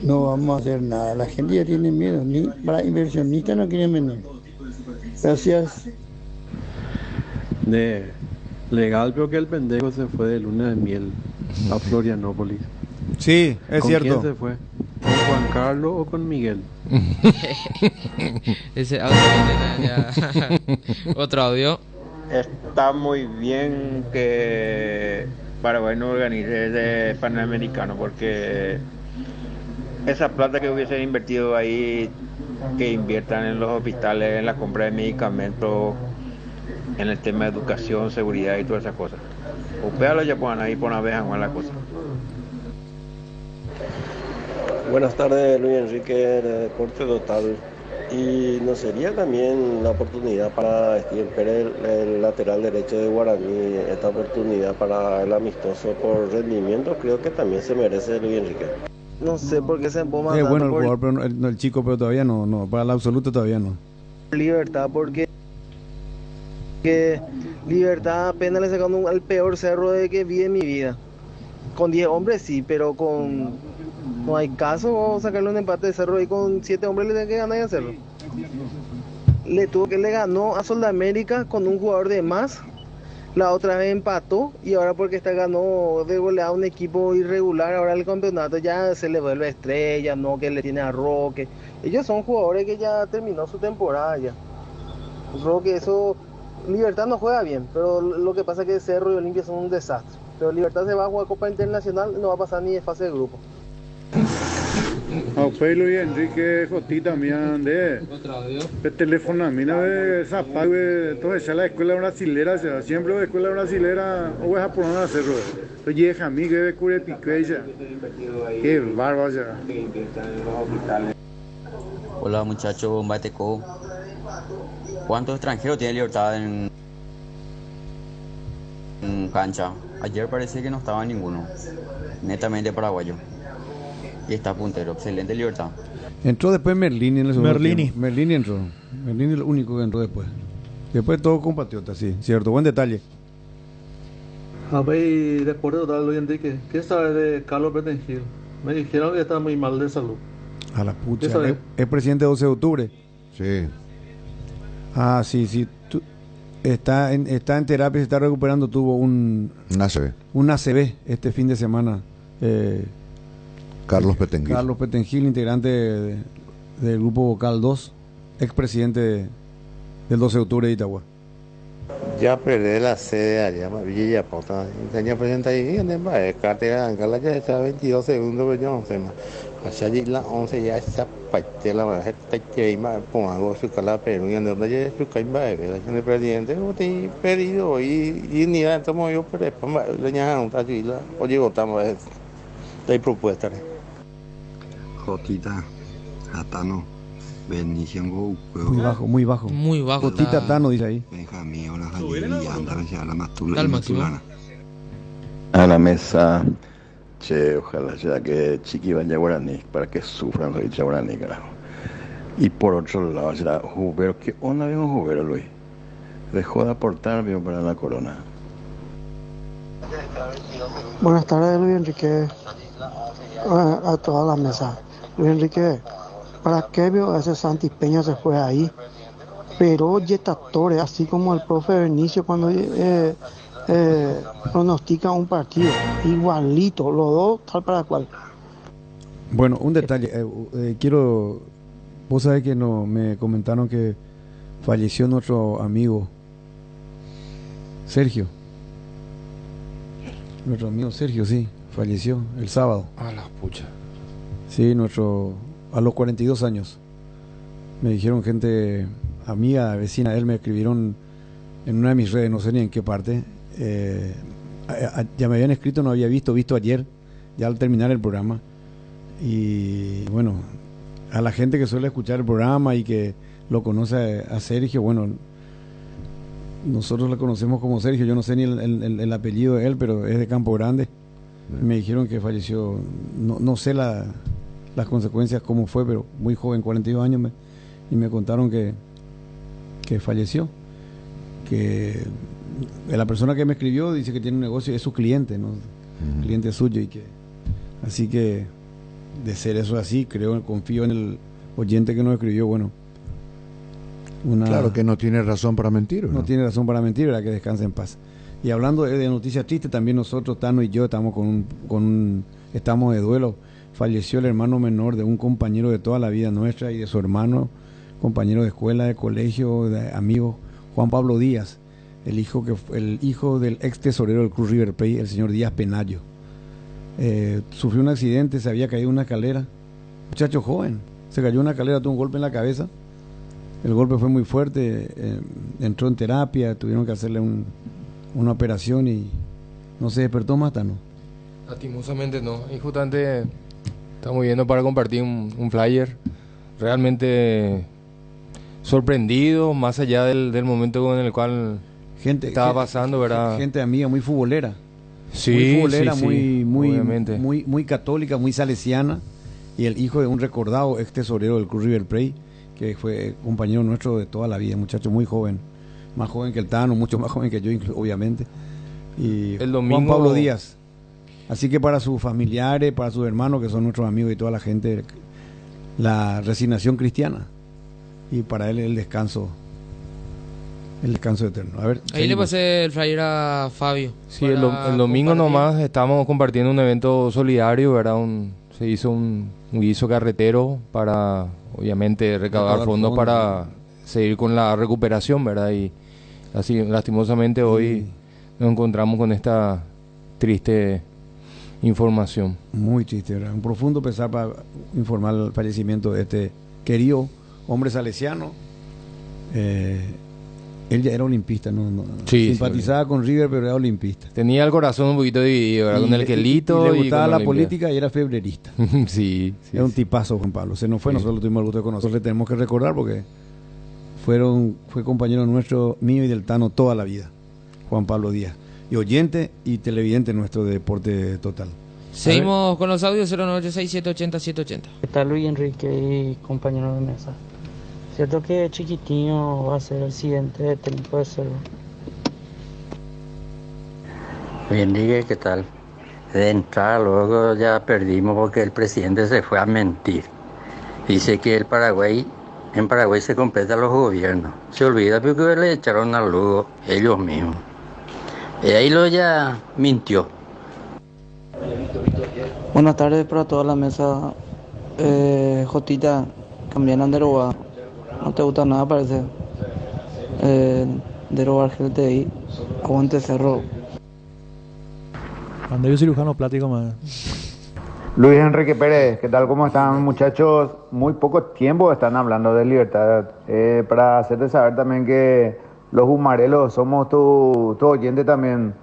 no vamos a hacer nada. La gente ya tiene miedo, ni para inversionistas no quieren venir. Gracias. Legal, creo que el pendejo se fue de luna de miel a Florianópolis. Sí, es cierto. ¿Con quién se fue? ¿Con Juan Carlos o con Miguel? Ese audio ya. Otro audio. Está muy bien que Paraguay no organice ese Panamericano, porque esa plata que hubiesen invertido ahí, que inviertan en los hospitales, en la compra de medicamentos, en el tema de educación, seguridad y todas esas cosas. Upéalo ya puedan ahí por una vez a la cosa. Buenas tardes, Luis Enrique de Deporte Total. Y no sería también la oportunidad para Steven Pérez, el lateral derecho de Guaraní, esta oportunidad para el amistoso por rendimiento, creo que también se merece Luis Enrique. No sé por qué se empoma Es bueno el por jugador, pero el chico, pero todavía no, para el absoluto todavía no. Libertad, porque Libertad apenas le sacando al peor cerro de que vi en mi vida. Con 10 hombres sí, pero no hay caso. Vamos a sacarle un empate de cerro y con 7 hombres le tiene que ganar y hacerlo. Le ganó a Sudamérica con un jugador de más. La otra vez empató y ahora porque ganó de goleada un equipo irregular, ahora el campeonato ya se le vuelve estrella, no que le tiene a Roque. Ellos son jugadores que ya terminó su temporada ya. Roque, eso, Libertad no juega bien, pero lo que pasa es que Cerro y Olimpia son un desastre. Pero Libertad se va a jugar Copa Internacional, no va a pasar ni de fase de grupo. Luis Enrique Jotita también de el teléfono a mí no de Zapag, entonces ya la escuela brasilera, siempre la escuela brasilera o es japonesa hacerlo. Oye, a mí que ve cure piqueya. Qué bárbaro ya. Hola muchachos, Bateco. ¿Cuántos extranjeros tiene Libertad en cancha? Ayer parecía que no estaba ninguno. Netamente paraguayo. y está puntero. Excelente Libertad. Entró después Merlini en el segundo Merlini. tiempo. Merlini entró. Merlini es el único que entró después. Después todo compatriota, sí, cierto. Buen detalle. A ver, después de total, Luis Enrique, ¿qué sabes de Carlos Petengil? Me dijeron que está muy mal de salud. A la pucha. ¿Qué sabe? Es presidente 12 de octubre. Sí. Ah, sí. Está en terapia, se está recuperando. Tuvo un ACV. Un ACV este fin de semana. Carlos Petengil. Carlos Petengil, integrante del grupo Vocal 2, expresidente del 12 de octubre de Itagua. Ya perdí la sede allá, Villa Pota. Tenía presente ahí en el cartera, Ancala ya está 22 segundos, pero yo no sé más. Allá la 11 ya está parte la verdad, está que más pongo su cala pero y en donde ya su caimba, el presidente, no te perdido y ni nada, estamos yo pero le llaman un tachila, oye, votamos hay propuestas. Jotita, Atano, Bendición Go. Muy bajo. Muy bajo. Jotita Tano dice ahí. Benjamín, hola, y anda, a la Está al máximo. A la mesa, che, ojalá sea que Chiqui vaya a Guaraní para que sufran los hinchas Guaraní, carajo. Y por otro lado, será Jubero, ¿qué onda vemos Jubero, Luis? Dejó de aportar, vio, para la corona. Buenas tardes, Luis Enrique, a toda la mesa. Luis Enrique, ¿para qué vio ese Santi Peña se fue ahí? Pero Yetatore, así como el profe Benicio cuando pronostica un partido, igualito, los dos tal para cual. Bueno, un detalle, vos sabés que me comentaron que falleció nuestro amigo Sergio. Nuestro amigo Sergio, sí, falleció el sábado. A la pucha. Sí, a los 42 años. Me dijeron gente amiga, vecina de él, me escribieron en una de mis redes, no sé ni en qué parte. Ya me habían escrito, no había visto ayer, ya al terminar el programa. Y bueno, a la gente que suele escuchar el programa y que lo conoce a Sergio, bueno, nosotros lo conocemos como Sergio, yo no sé ni el apellido de él, pero es de Campo Grande. Me dijeron que falleció, no sé las consecuencias, cómo fue, pero muy joven, 42 años, y me contaron que falleció. Que la persona que me escribió dice que tiene un negocio, es su cliente, ¿no? Cliente suyo, así que de ser eso así, confío en el oyente que nos escribió, bueno. Claro que no tiene razón para mentir, ¿no? No tiene razón para mentir, ¿verdad? Que descanse en paz. Y hablando de noticias tristes, también nosotros, Tano y yo, estamos estamos de duelo. Falleció el hermano menor de un compañero de toda la vida nuestra y de su hermano, compañero de escuela, de colegio, de amigos, Juan Pablo Díaz, el hijo del ex tesorero del Cruz River Plate, el señor Díaz Penayo. Sufrió un accidente, se había caído una escalera, muchacho joven, se cayó una escalera, tuvo un golpe en la cabeza. El golpe fue muy fuerte, entró en terapia, tuvieron que hacerle una operación y no se despertó más, ¿no? Lastimosamente no. Y justamente estamos viendo para compartir un flyer realmente sorprendido, más allá del momento en el cual estaba pasando, ¿verdad? Gente amiga, muy futbolera. Sí, muy futbolera, sí, muy católica, muy salesiana, y el hijo de un recordado ex tesorero del Cruz River Plate, que fue compañero nuestro de toda la vida, muchacho muy joven, más joven que el Tano, mucho más joven que yo, obviamente. Y el domingo, Juan Pablo Díaz. Así que para sus familiares, para sus hermanos, que son nuestros amigos y toda la gente, la resignación cristiana, y para él el descanso eterno. A ver, ahí le pasé el flyer a Fabio. Sí, el domingo nomás estábamos compartiendo un evento solidario, ¿verdad? Se hizo un guiso carretero para, obviamente, recaudar fondos para seguir con la recuperación, ¿verdad? Y así, lastimosamente, hoy nos encontramos con esta triste información. Muy triste, ¿verdad? Un profundo pesar para informar el fallecimiento de este querido hombre salesiano. Él ya era olimpista, ¿no? Sí, simpatizaba con River, pero era olimpista. Tenía el corazón un poquito dividido, ¿verdad? Con el quelito. Y le gustaba la política y era febrerista. Sí. Era un tipazo, Juan Pablo. Se nos fue, nosotros tuvimos el gusto de conocerlo. Le tenemos que recordar porque fue compañero nuestro, mío y del Tano toda la vida, Juan Pablo Díaz. Y oyente y televidente nuestro de Deporte Total. Seguimos con los audios 0986-780-780. ¿Qué tal, Luis Enrique y compañero de mesa? ¿Cierto que Chiquitinho va a ser el siguiente técnico de Cerro? Luis Enrique, ¿qué tal? De entrada luego ya perdimos porque el presidente se fue a mentir. Dice que en Paraguay se completan los gobiernos. Se olvida porque le echaron al Lugo ellos mismos. Y ahí lo ya mintió. Buenas tardes para toda la mesa. Jotita, cambiaron de robar. No te gusta nada, parece. De robar GTI. Aguante Cerro. Cuando yo cirujano plático más. Luis Enrique Pérez, ¿qué tal? ¿Cómo están, muchachos? Muy poco tiempo están hablando de Libertad. Para hacerte saber también que los Humarelos somos tu oyente también.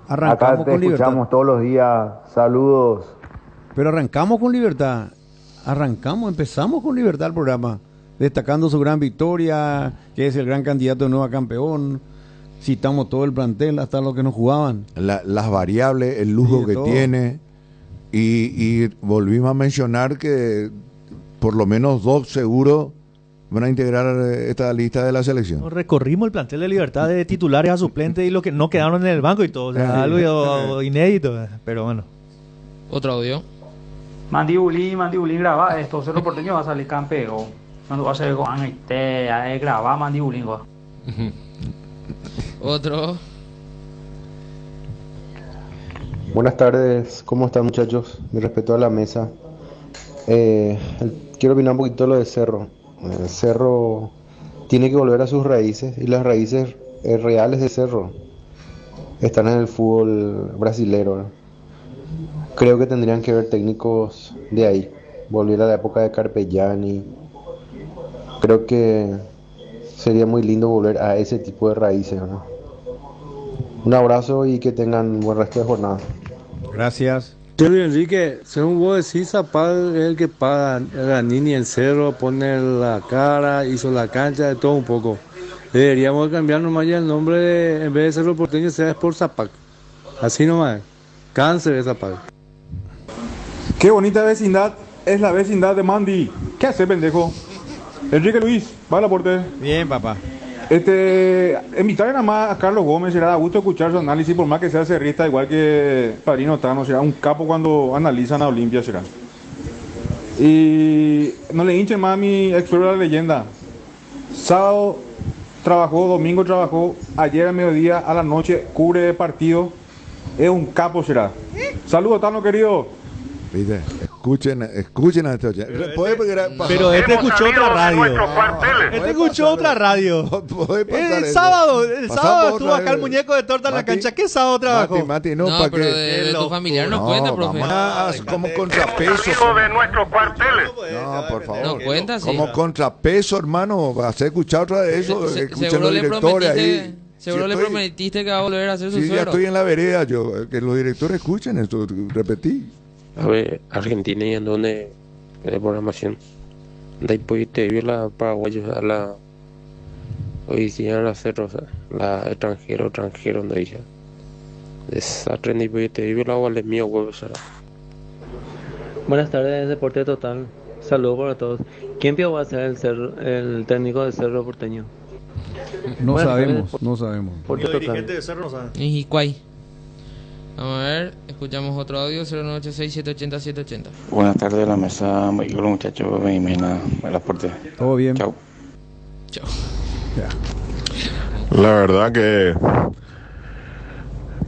Arrancamos acá te con escuchamos Libertad. todos los días. Saludos. Pero arrancamos con Libertad. Empezamos con Libertad el programa. Destacando su gran victoria, que es el gran candidato de nuevo a campeón. Citamos todo el plantel, hasta los que no jugaban. Las variables, el lujo Sí, que todo. tiene. Y volvimos a mencionar que por lo menos 2 seguro van a integrar esta lista de la selección. Recorrimos el plantel de Libertad de titulares a suplentes y los que no quedaron en el banco y todo. O sea, algo inédito. Pero bueno. Otro audio. Mandibulín, graba esto. Cerro Porteño va a salir campeón. No va a ser con grabar Mandibulín. Otro. Buenas tardes, ¿cómo están, muchachos? Mi respeto a la mesa. Quiero opinar un poquito de lo de Cerro. Cerro tiene que volver a sus raíces y las raíces reales de Cerro están en el fútbol brasilero. Creo que tendrían que ver técnicos de ahí, volver a la época de Carpegiani. Creo que sería muy lindo volver a ese tipo de raíces, ¿no? Un abrazo y que tengan buen resto de jornada. Gracias. Luis Enrique, según vos decís, Zapal es el que paga Ganini en Cerro, pone la cara, hizo la cancha, de todo un poco. Deberíamos cambiar nomás ya el nombre, en vez de Cerro Porteño, sea Sport Zapac. Así nomás, cáncer de Zapac. Qué bonita vecindad, es la vecindad de Mandy. ¿Qué hace, pendejo? Enrique Luis, va al aporte. Bien, papá. Invitar nada más a Carlos Gómez, será a gusto escuchar su análisis, por más que sea cerrista, igual que Padrino Tano, será un capo cuando analizan a Olimpia, será. Y no le hinchen más a mi experto de la leyenda. Sábado trabajó, domingo trabajó, ayer a mediodía, a la noche, cubre partido. Es un capo, será. Saludos, Tano, querido. ¿Viste? Escuchen a este oyente. Pero este escuchó otra radio. Este escuchó otra radio. El sábado estuvo acá el muñeco de torta en la cancha. ¿Qué sábado trabajó? Mati, No, ¿para pero qué? de tu familiar no cuenta, profe. Como contrapeso. de nuestros cuarteles. No, por favor. No cuenta, sí. Como contrapeso, hermano. ¿Vas a escuchar otra de eso? Escuchen los directores ahí. Seguro le prometiste que va a volver a hacer su Sí, suero. ya estoy en la vereda. Que los directores escuchen esto. Repetí. A ver, Argentina y en donde de programación. De ahí pudiste vivir la paraguayos a la oficina la cerro, o sea, la extranjero, donde dice. Desastre ni pudiste vivir la de mío, huevo, será. Buenas tardes, Deporte Total. Saludos para todos. ¿Quién va a ser el técnico de Cerro Porteño? No Buenas sabemos, tardes, no sabemos. Deporte Total. de Cerro no sabe. Y Jicuay. Vamos a ver, escuchamos otro audio, 0986-780-780. Buenas tardes, la mesa, muy bien, muchachos, el aporte. Todo bien. Chao. Chao. La verdad que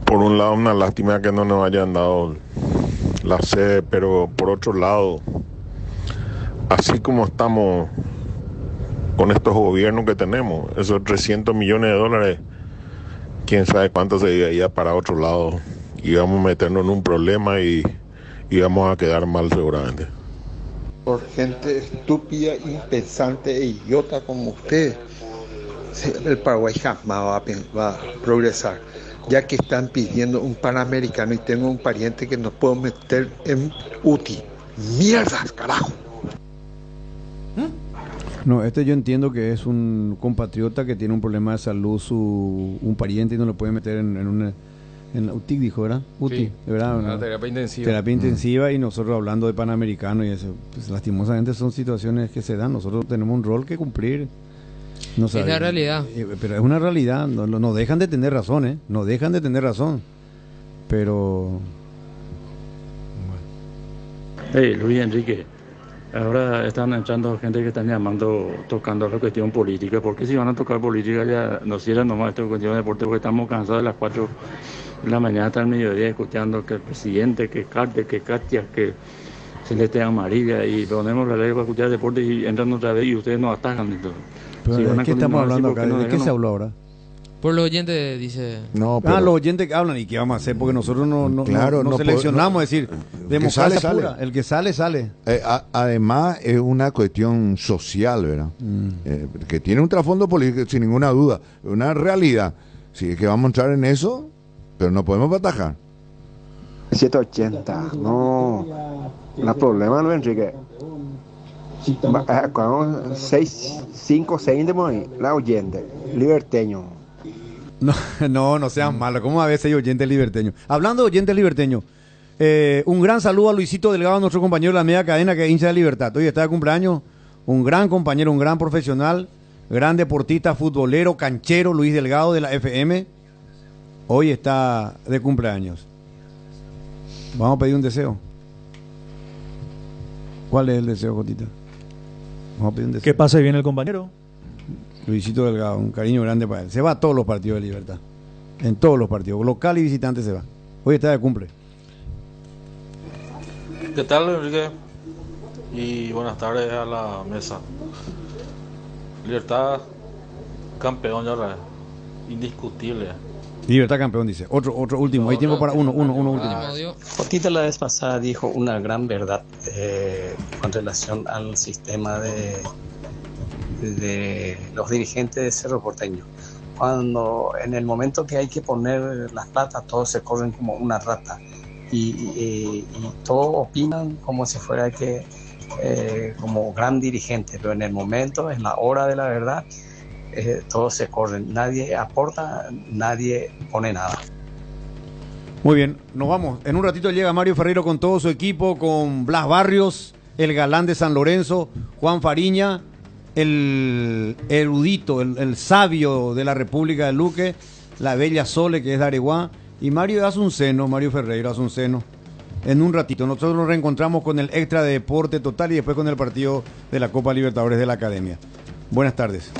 por un lado una lástima que no nos hayan dado la sede, pero por otro lado, así como estamos con estos gobiernos que tenemos, esos 300 millones de dólares, quién sabe cuánto se iría para otro lado, íbamos a meternos en un problema y íbamos a quedar mal seguramente. Por gente estúpida, impensante e idiota como usted, el Paraguay jamás va a progresar, ya que están pidiendo un panamericano y tengo un pariente que no puedo meter en UTI. ¡Mierdas, carajo! No, yo entiendo que es un compatriota que tiene un problema de salud, un pariente, y no lo puede meter en en la UTIC dijo, ¿verdad? UTI, Sí, ¿verdad? una terapia intensiva. Terapia intensiva y nosotros hablando de Panamericano y eso. Pues lastimosamente son situaciones que se dan. Nosotros tenemos un rol que cumplir. No Es la realidad. Pero es una realidad. No dejan de tener razón, ¿eh? No dejan de tener razón. Pero... Hey, Luis Enrique, ahora están entrando gente que están llamando, tocando la cuestión política. ¿Por qué si van a tocar política ya no cierran nomás esta cuestión de deporte? Porque estamos cansados de las 4 de la mañana hasta el mediodía escuchando que el presidente, que Carter, que Katia, que Celeste Amarilla, y ponemos la ley para escuchar deporte y entran otra vez y ustedes nos atacan y todo. Pero Si van ¿de a qué estamos continuar así, hablando ¿por qué acá? no ¿De qué dejan? se habló ahora? Por los oyentes, dice. No, Los oyentes que hablan y qué vamos a hacer porque nosotros no seleccionamos, es decir, democracia sale, pura, el que sale, sale. Además es una cuestión social, ¿verdad? Que tiene un trasfondo político sin ninguna duda, una realidad. Sí, es que vamos a entrar en eso, pero no podemos atajar. 780, no hay problema, Luis Enrique. 5, 6 de la oyente, liberteño. No sean malos, ¿cómo a veces hay oyentes liberteños? Hablando de oyentes liberteños, un gran saludo a Luisito Delgado, nuestro compañero de la media cadena que es hincha de Libertad. Hoy está de cumpleaños, un gran compañero, un gran profesional, gran deportista, futbolero, canchero, Luis Delgado de la FM. Hoy está de cumpleaños. Vamos a pedir un deseo. ¿Cuál es el deseo, Jotita? Vamos a pedir un deseo. Que pase bien el compañero. Luisito Delgado, un cariño grande para él. Se va a todos los partidos de Libertad. En todos los partidos, local y visitante se va. Hoy está de cumple. ¿Qué tal, Enrique? Y buenas tardes a la mesa. Libertad, campeón ya, indiscutible. Libertad campeón, dice. Otro último. Hay tiempo para uno último. Jotita la vez pasada dijo una gran verdad con relación al sistema de los dirigentes de Cerro Porteño. Cuando en el momento que hay que poner las platas, todos se corren como una rata y todos opinan como si fuera que como gran dirigente, pero en el momento, en la hora de la verdad, todos se corren, nadie aporta, nadie pone nada. Muy bien, nos vamos. En un ratito llega Mario Ferreiro con todo su equipo, con Blas Barrios, el galán de San Lorenzo, Juan Fariña, el erudito, el sabio de la República de Luque, la bella Sole que es de Areguá, y Mario Asunceno, Mario Ferreiro Asunceno. En un ratito nosotros nos reencontramos con el extra de Deporte Total y después con el partido de la Copa Libertadores de la Academia. Buenas tardes.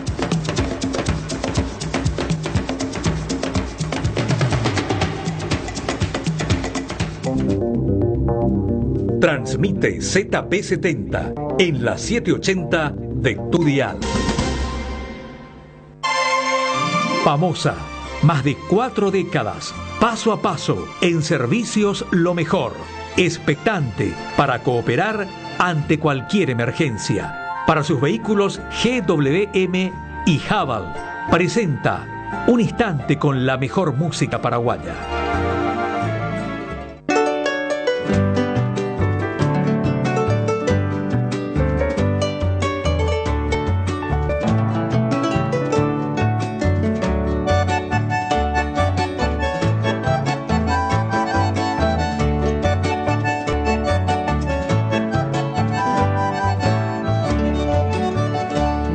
Transmite ZP70 en la 780 de tu dial. Famosa, más de 4 décadas, paso a paso, en servicios lo mejor, expectante para cooperar ante cualquier emergencia. Para sus vehículos GWM y Haval, presenta Un Instante con la mejor música paraguaya.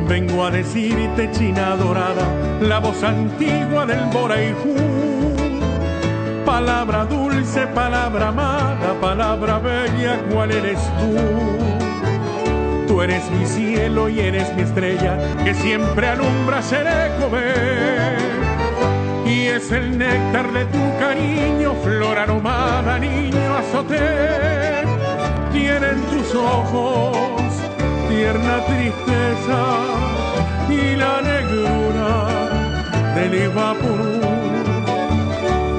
Vengo a decirte, China dorada, la voz antigua del Borajú. Palabra dulce, palabra amada, palabra bella, ¿cuál eres tú? Tú eres mi cielo y eres mi estrella, que siempre alumbra Cerecové. Y es el néctar de tu cariño, flor aromada, niño azote. Tienen tus ojos tierna tristeza y la negrura del Ibapurú,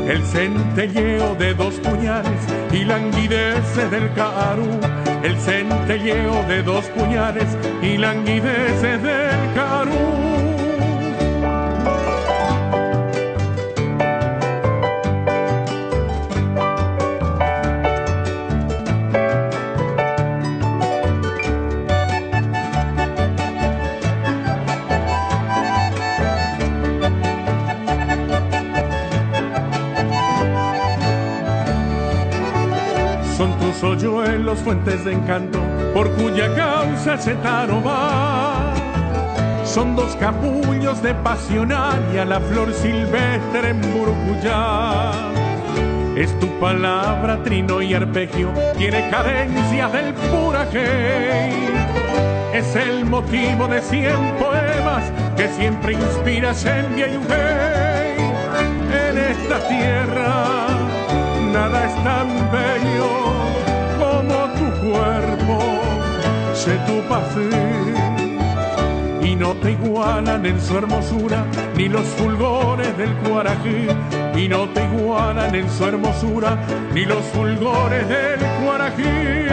el centelleo de 2 puñales y languideces del Carú, el centelleo de 2 puñales y languideces del Carú. arroyuelos, fuentes de encanto, por cuya causa el cetaro va. Son dos capullos de pasionaria, la flor silvestre en Burujuyá. Es tu palabra, trino y arpegio, tiene cadencias del purajey. Es el motivo de 100 poemas que siempre inspira Sendia y Ugey. En esta tierra nada es tan bello como tu cuerpo, sé tu pasé. Y no te igualan en su hermosura ni los fulgores del Cuarají. Y no te igualan en su hermosura ni los fulgores del Cuarají.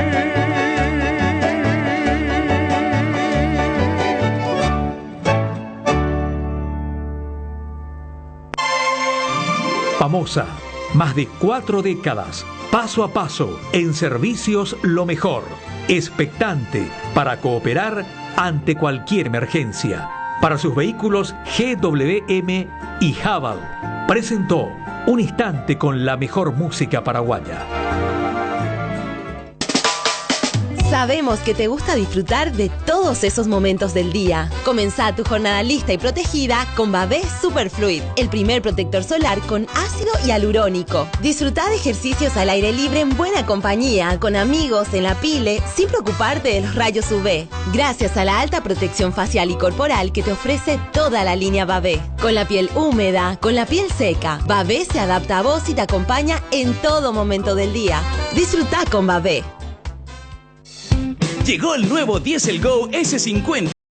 Pamoza, más de 4 décadas, paso a paso, en servicios lo mejor, expectante para cooperar ante cualquier emergencia. Para sus vehículos GWM y Haval, presentó Un Instante con la mejor música paraguaya. Sabemos que te gusta disfrutar de todos esos momentos del día. Comenzá tu jornada lista y protegida con Babé Superfluid, el primer protector solar con ácido hialurónico. Disfrutá de ejercicios al aire libre en buena compañía, con amigos, en la pile, sin preocuparte de los rayos UV. Gracias a la alta protección facial y corporal que te ofrece toda la línea Babé. Con la piel húmeda, con la piel seca, Babé se adapta a vos y te acompaña en todo momento del día. Disfrutá con Babé. Llegó el nuevo Diesel Go S50.